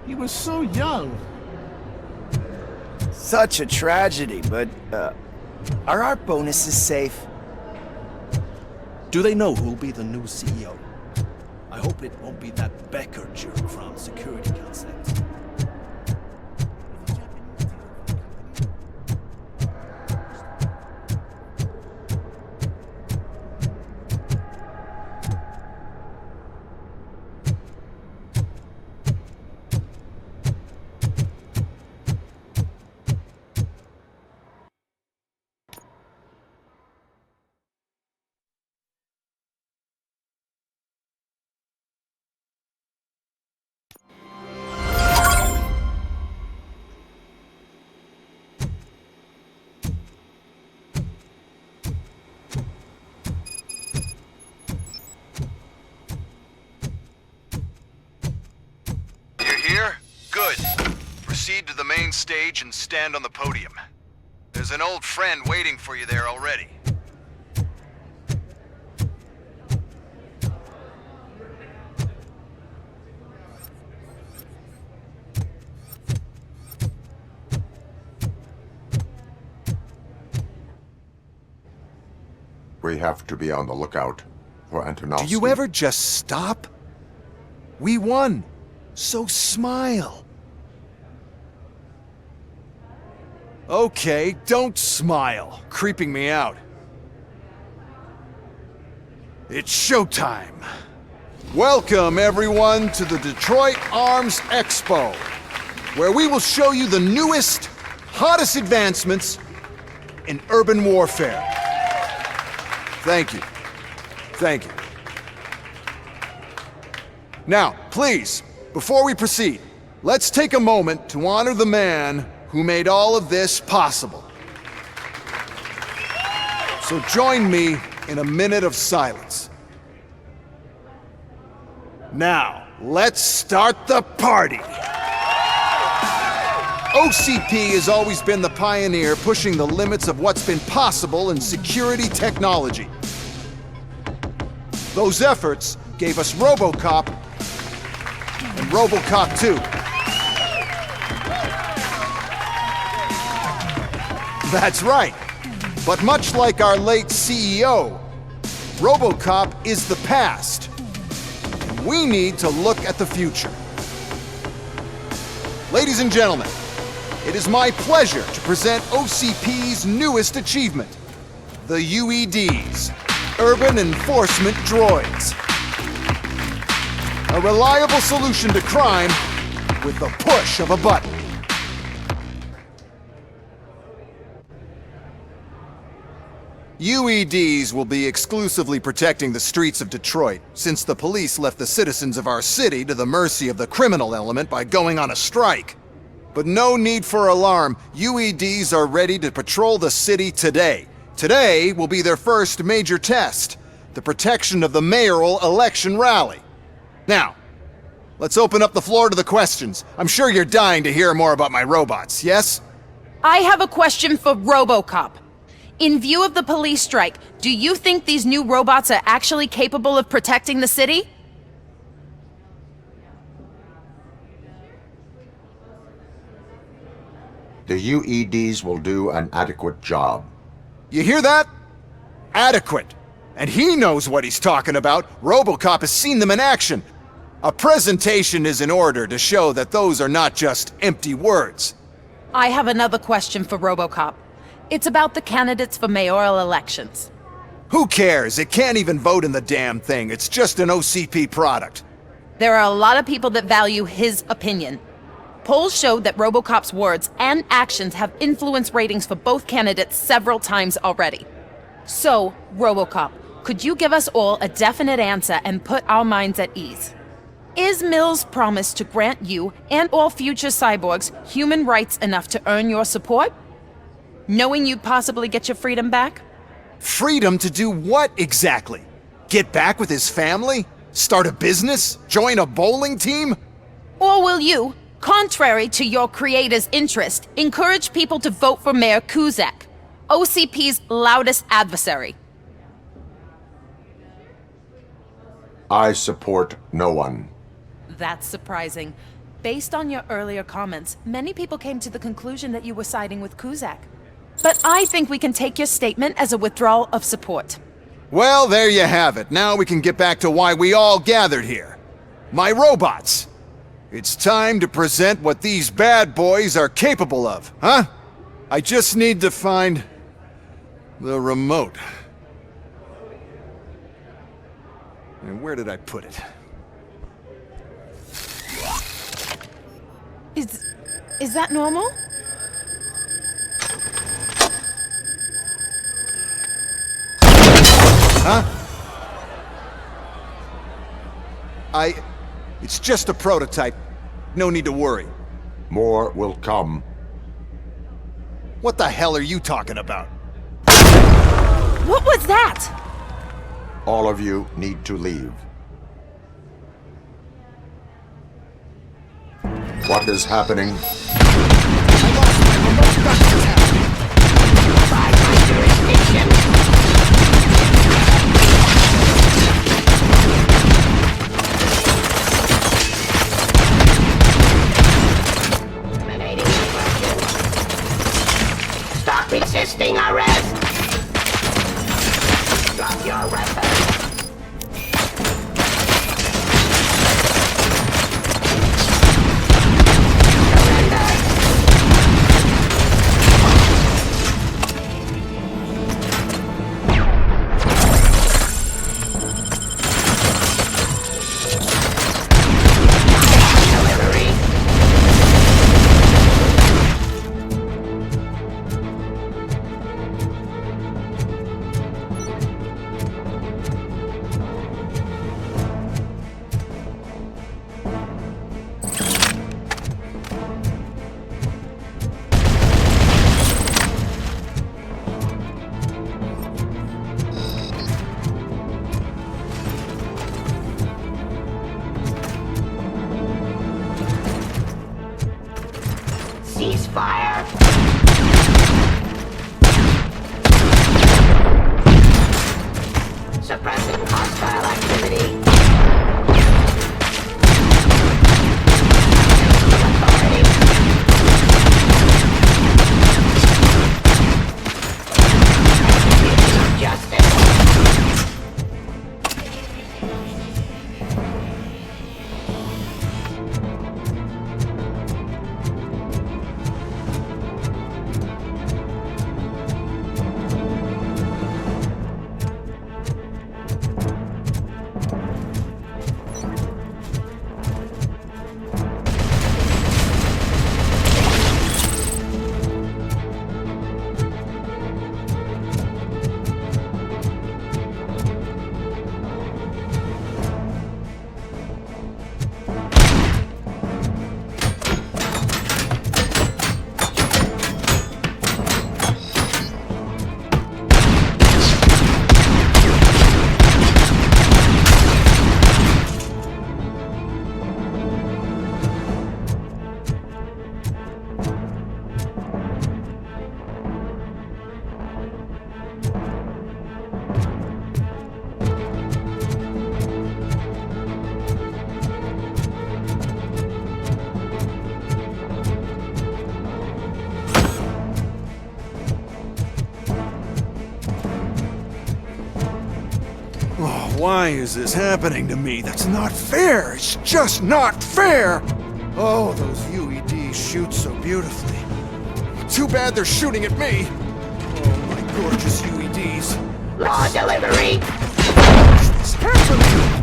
He was so young. Such a tragedy, but, are our bonuses safe? Do they know who'll be the new CEO? I hope it won't be that Becker jerk from Security Concepts. Here? Good. Proceed to the main stage and stand on the podium. There's an old friend waiting for you there already. We have to be on the lookout for Antonovsky. Do you ever just stop? We won. So smile. Okay, don't smile. Creeping me out. It's showtime. Welcome, everyone, to the Detroit Arms Expo, where we will show you the newest, hottest advancements in urban warfare. Thank you. Thank you. Now, please, before we proceed, let's take a moment to honor the man who made all of this possible. So join me in a minute of silence. Now, let's start the party! OCP has always been the pioneer pushing the limits of what's been possible in security technology. Those efforts gave us Robocop and Robocop 2. That's right. But much like our late CEO, Robocop is the past. We need to look at the future. Ladies and gentlemen, it is my pleasure to present OCP's newest achievement, the UEDs, Urban Enforcement Droids. A reliable solution to crime with the push of a button. UEDs will be exclusively protecting the streets of Detroit, since the police left the citizens of our city to the mercy of the criminal element by going on a strike. But no need for alarm, UEDs are ready to patrol the city today. Today will be their first major test, the protection of the mayoral election rally. Now, let's open up the floor to the questions. I'm sure you're dying to hear more about my robots, yes? I have a question for Robocop. In view of the police strike, do you think these new robots are actually capable of protecting the city? The UEDs will do an adequate job. You hear that? Adequate. And he knows what he's talking about. Robocop has seen them in action. A presentation is in order to show that those are not just empty words. I have another question for Robocop. It's about the candidates for mayoral elections. Who cares? It can't even vote in the damn thing. It's just an OCP product. There are a lot of people that value his opinion. Polls show that Robocop's words and actions have influenced ratings for both candidates several times already. So, Robocop, could you give us all a definite answer and put our minds at ease? Is Mills' promise to grant you and all future cyborgs human rights enough to earn your support? Knowing you'd possibly get your freedom back? Freedom to do what exactly? Get back with his family? Start a business? Join a bowling team? Or will you, contrary to your creator's interest, encourage people to vote for Mayor Kuzak, OCP's loudest adversary? I support no one. That's surprising. Based on your earlier comments, many people came to the conclusion that you were siding with Kuzak. But I think we can take your statement as a withdrawal of support. Well, there you have it. Now we can get back to why we all gathered here. My robots. It's time to present what these bad boys are capable of, huh? I just need to find the remote. And where did I put it? Is that normal? Huh? It's just a prototype. No need to worry. More will come. What the hell are you talking about? What was that? All of you need to leave. What is happening? Stop resisting arrest! Drop your weapon! Ceasefire! Suppressing hostile activity. Why is this happening to me? That's not fair! It's just not fair! Oh, those UEDs shoot so beautifully. Too bad they're shooting at me! Oh, my gorgeous UEDs. Law delivery! What's happening?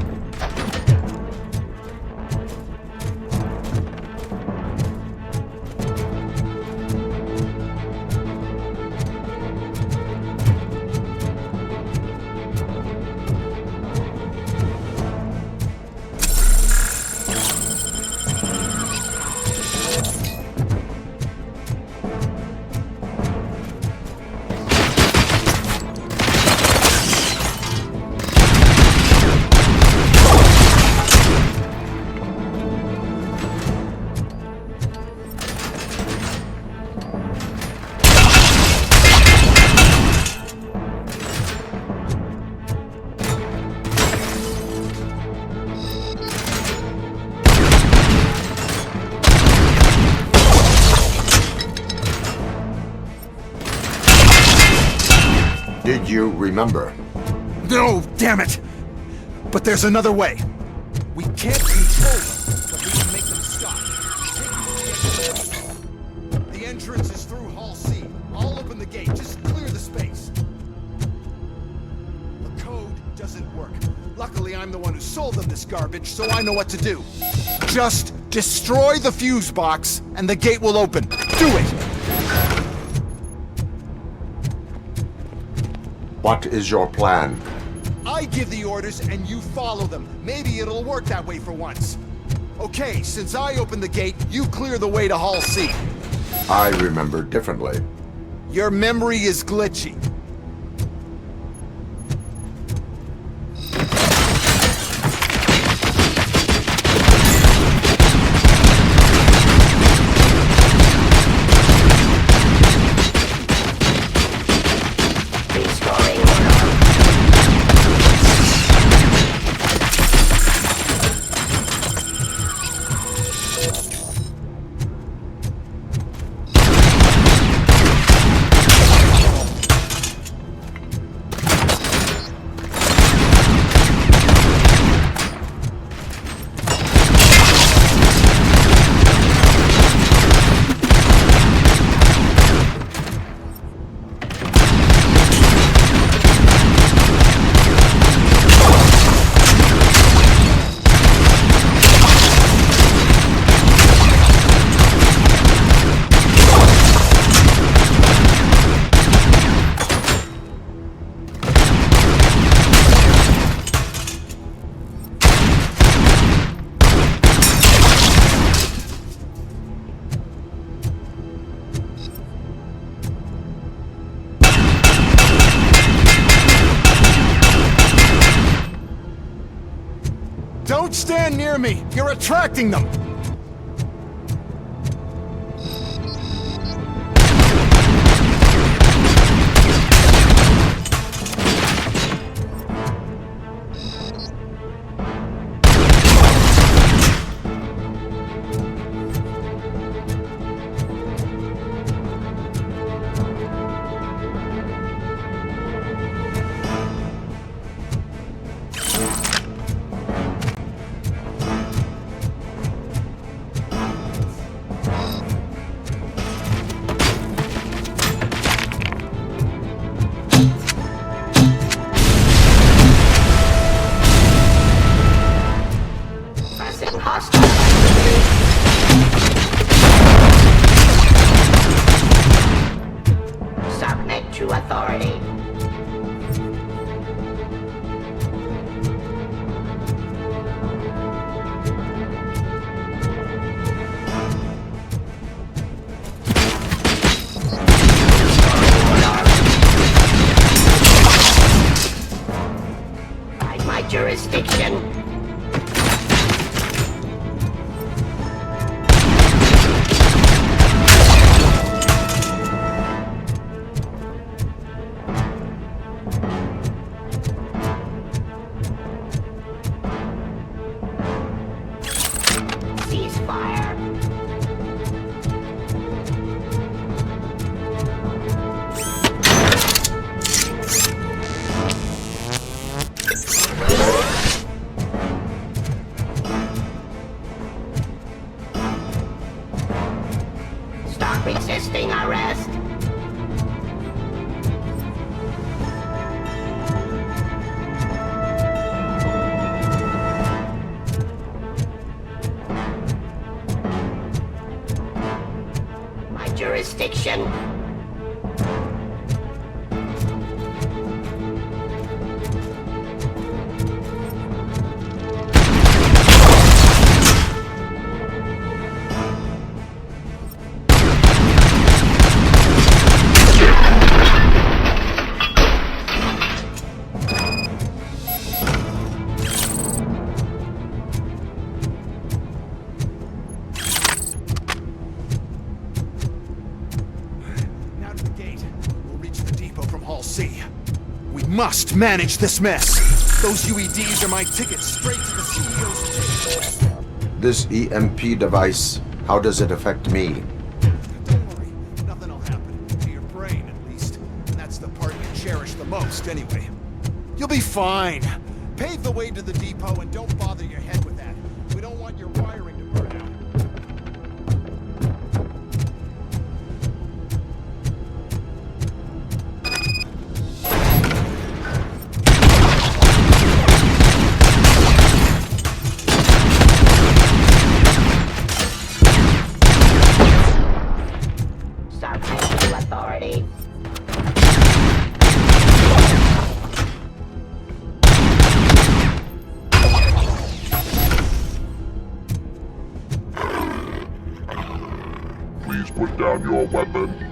Did you remember? No, damn it! But there's another way. We can't control them, but we can make them stop. The entrance is through Hall C. I'll open the gate. Just clear the space. The code doesn't work. Luckily, I'm the one who sold them this garbage, so I know what to do. Just destroy the fuse box, and the gate will open. Do it! What is your plan? I give the orders and you follow them. Maybe it'll work that way for once. Okay, since I opened the gate, you clear the way to Hall C. I remember differently. Your memory is glitchy. Don't stand near me! You're attracting them! Submit to authority. By my jurisdiction. Stop resisting arrest. My jurisdiction. We must manage this mess. Those UEDs are my ticket straight to the CEO's. This EMP device, how does it affect me? Don't worry, nothing will happen. To your brain, at least. And that's the part you cherish the most, anyway. You'll be fine. Pave the way to the depot and don't bother your head with that. We don't want your wiring to burn out. Submit to authority. Please put down your weapon.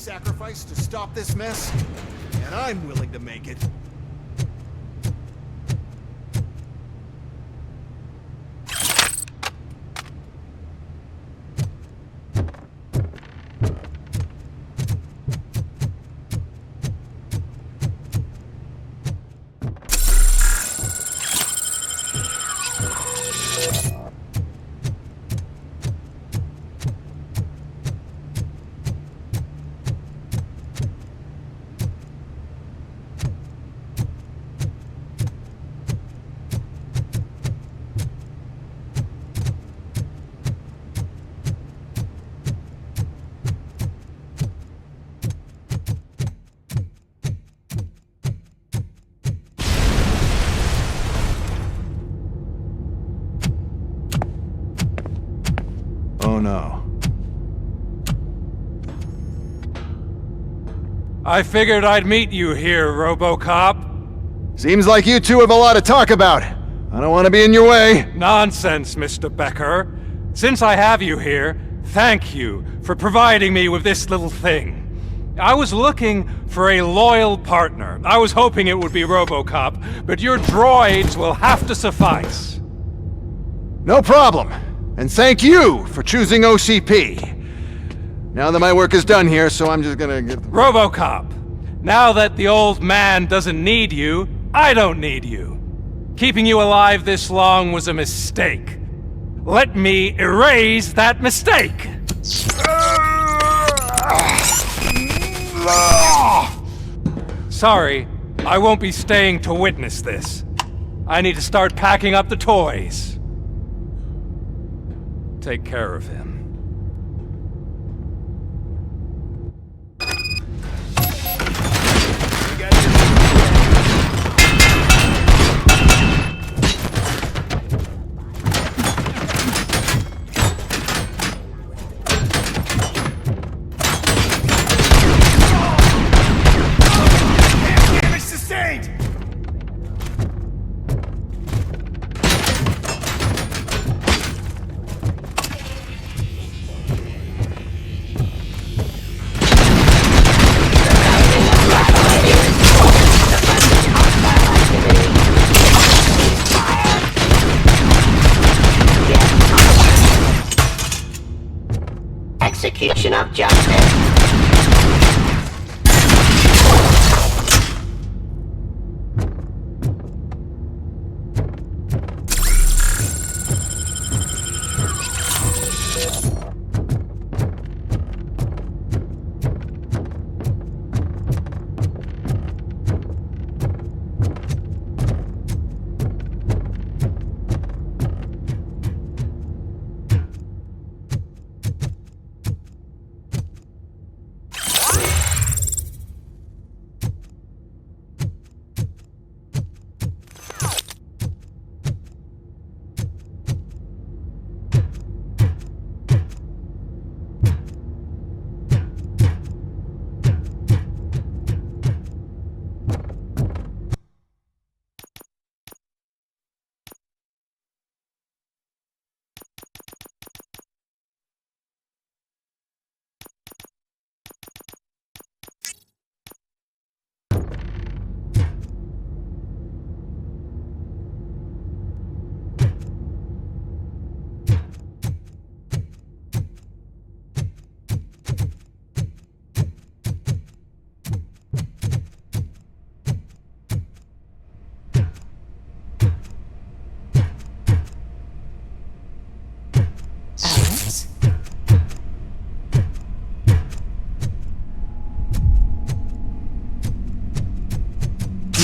sacrifice to stop this mess, and I'm willing to make it. Oh no. I figured I'd meet you here, Robocop. Seems like you two have a lot to talk about. I don't want to be in your way. Nonsense, Mr. Becker. Since I have you here, thank you for providing me with this little thing. I was looking for a loyal partner. I was hoping it would be Robocop, but your droids will have to suffice. No problem. And thank you for choosing OCP. Now that my work is done here, so I'm just gonna get... Robocop, now that the old man doesn't need you, I don't need you. Keeping you alive this long was a mistake. Let me erase that mistake! Sorry, I won't be staying to witness this. I need to start packing up the toys. Take care of him. Execution of justice.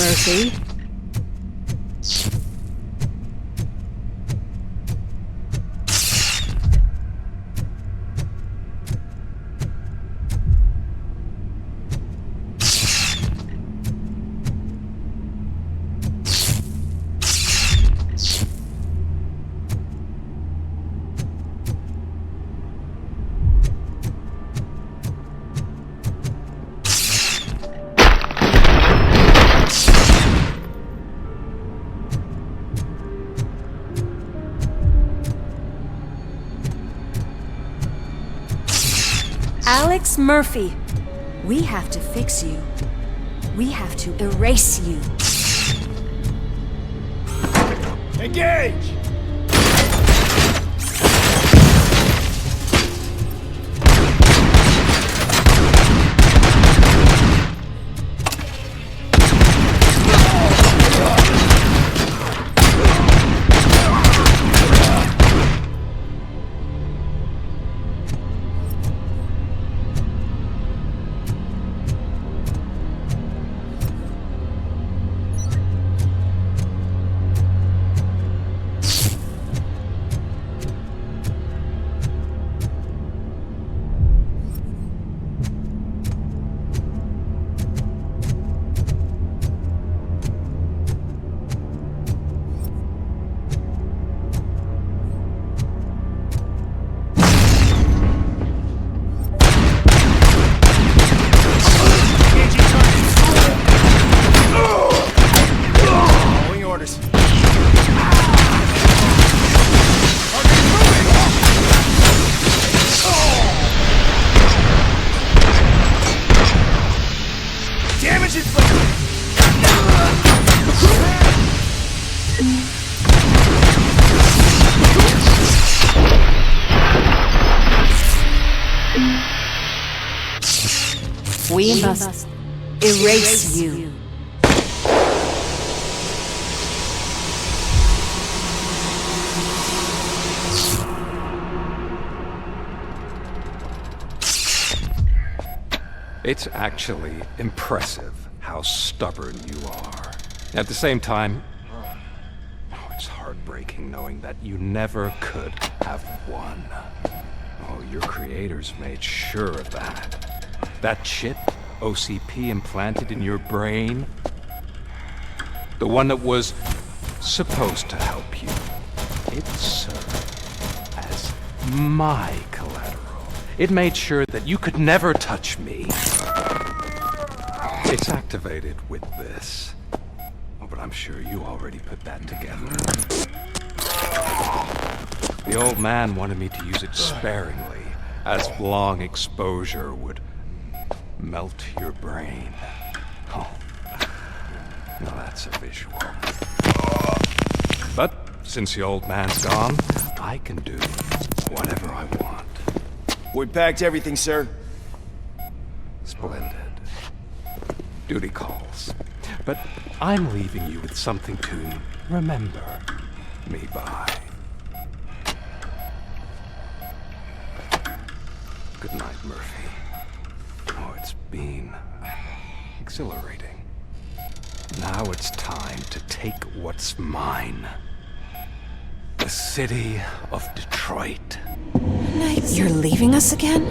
Mercy? Alex Murphy, we have to fix you. We have to erase you. Engage! We must erase you. It's actually impressive how stubborn you are. At the same time, it's heartbreaking knowing that you never could have won. Oh, your creators made sure of that. That chip OCP implanted in your brain, the one that was supposed to help you, it served as my collateral. It made sure that you could never touch me. It's activated with this. Oh, but I'm sure you already put that together. The old man wanted me to use it sparingly, as long exposure would melt your brain. Oh, now that's a visual. But since the old man's gone, I can do whatever I want. We packed everything, sir. Splendid. Duty calls. But I'm leaving you with something to remember me by. Good night, Murphy. Oh, it's been exhilarating. Now it's time to take what's mine. The city of Detroit. You're leaving us again?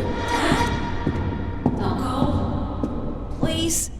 Don't go. Please.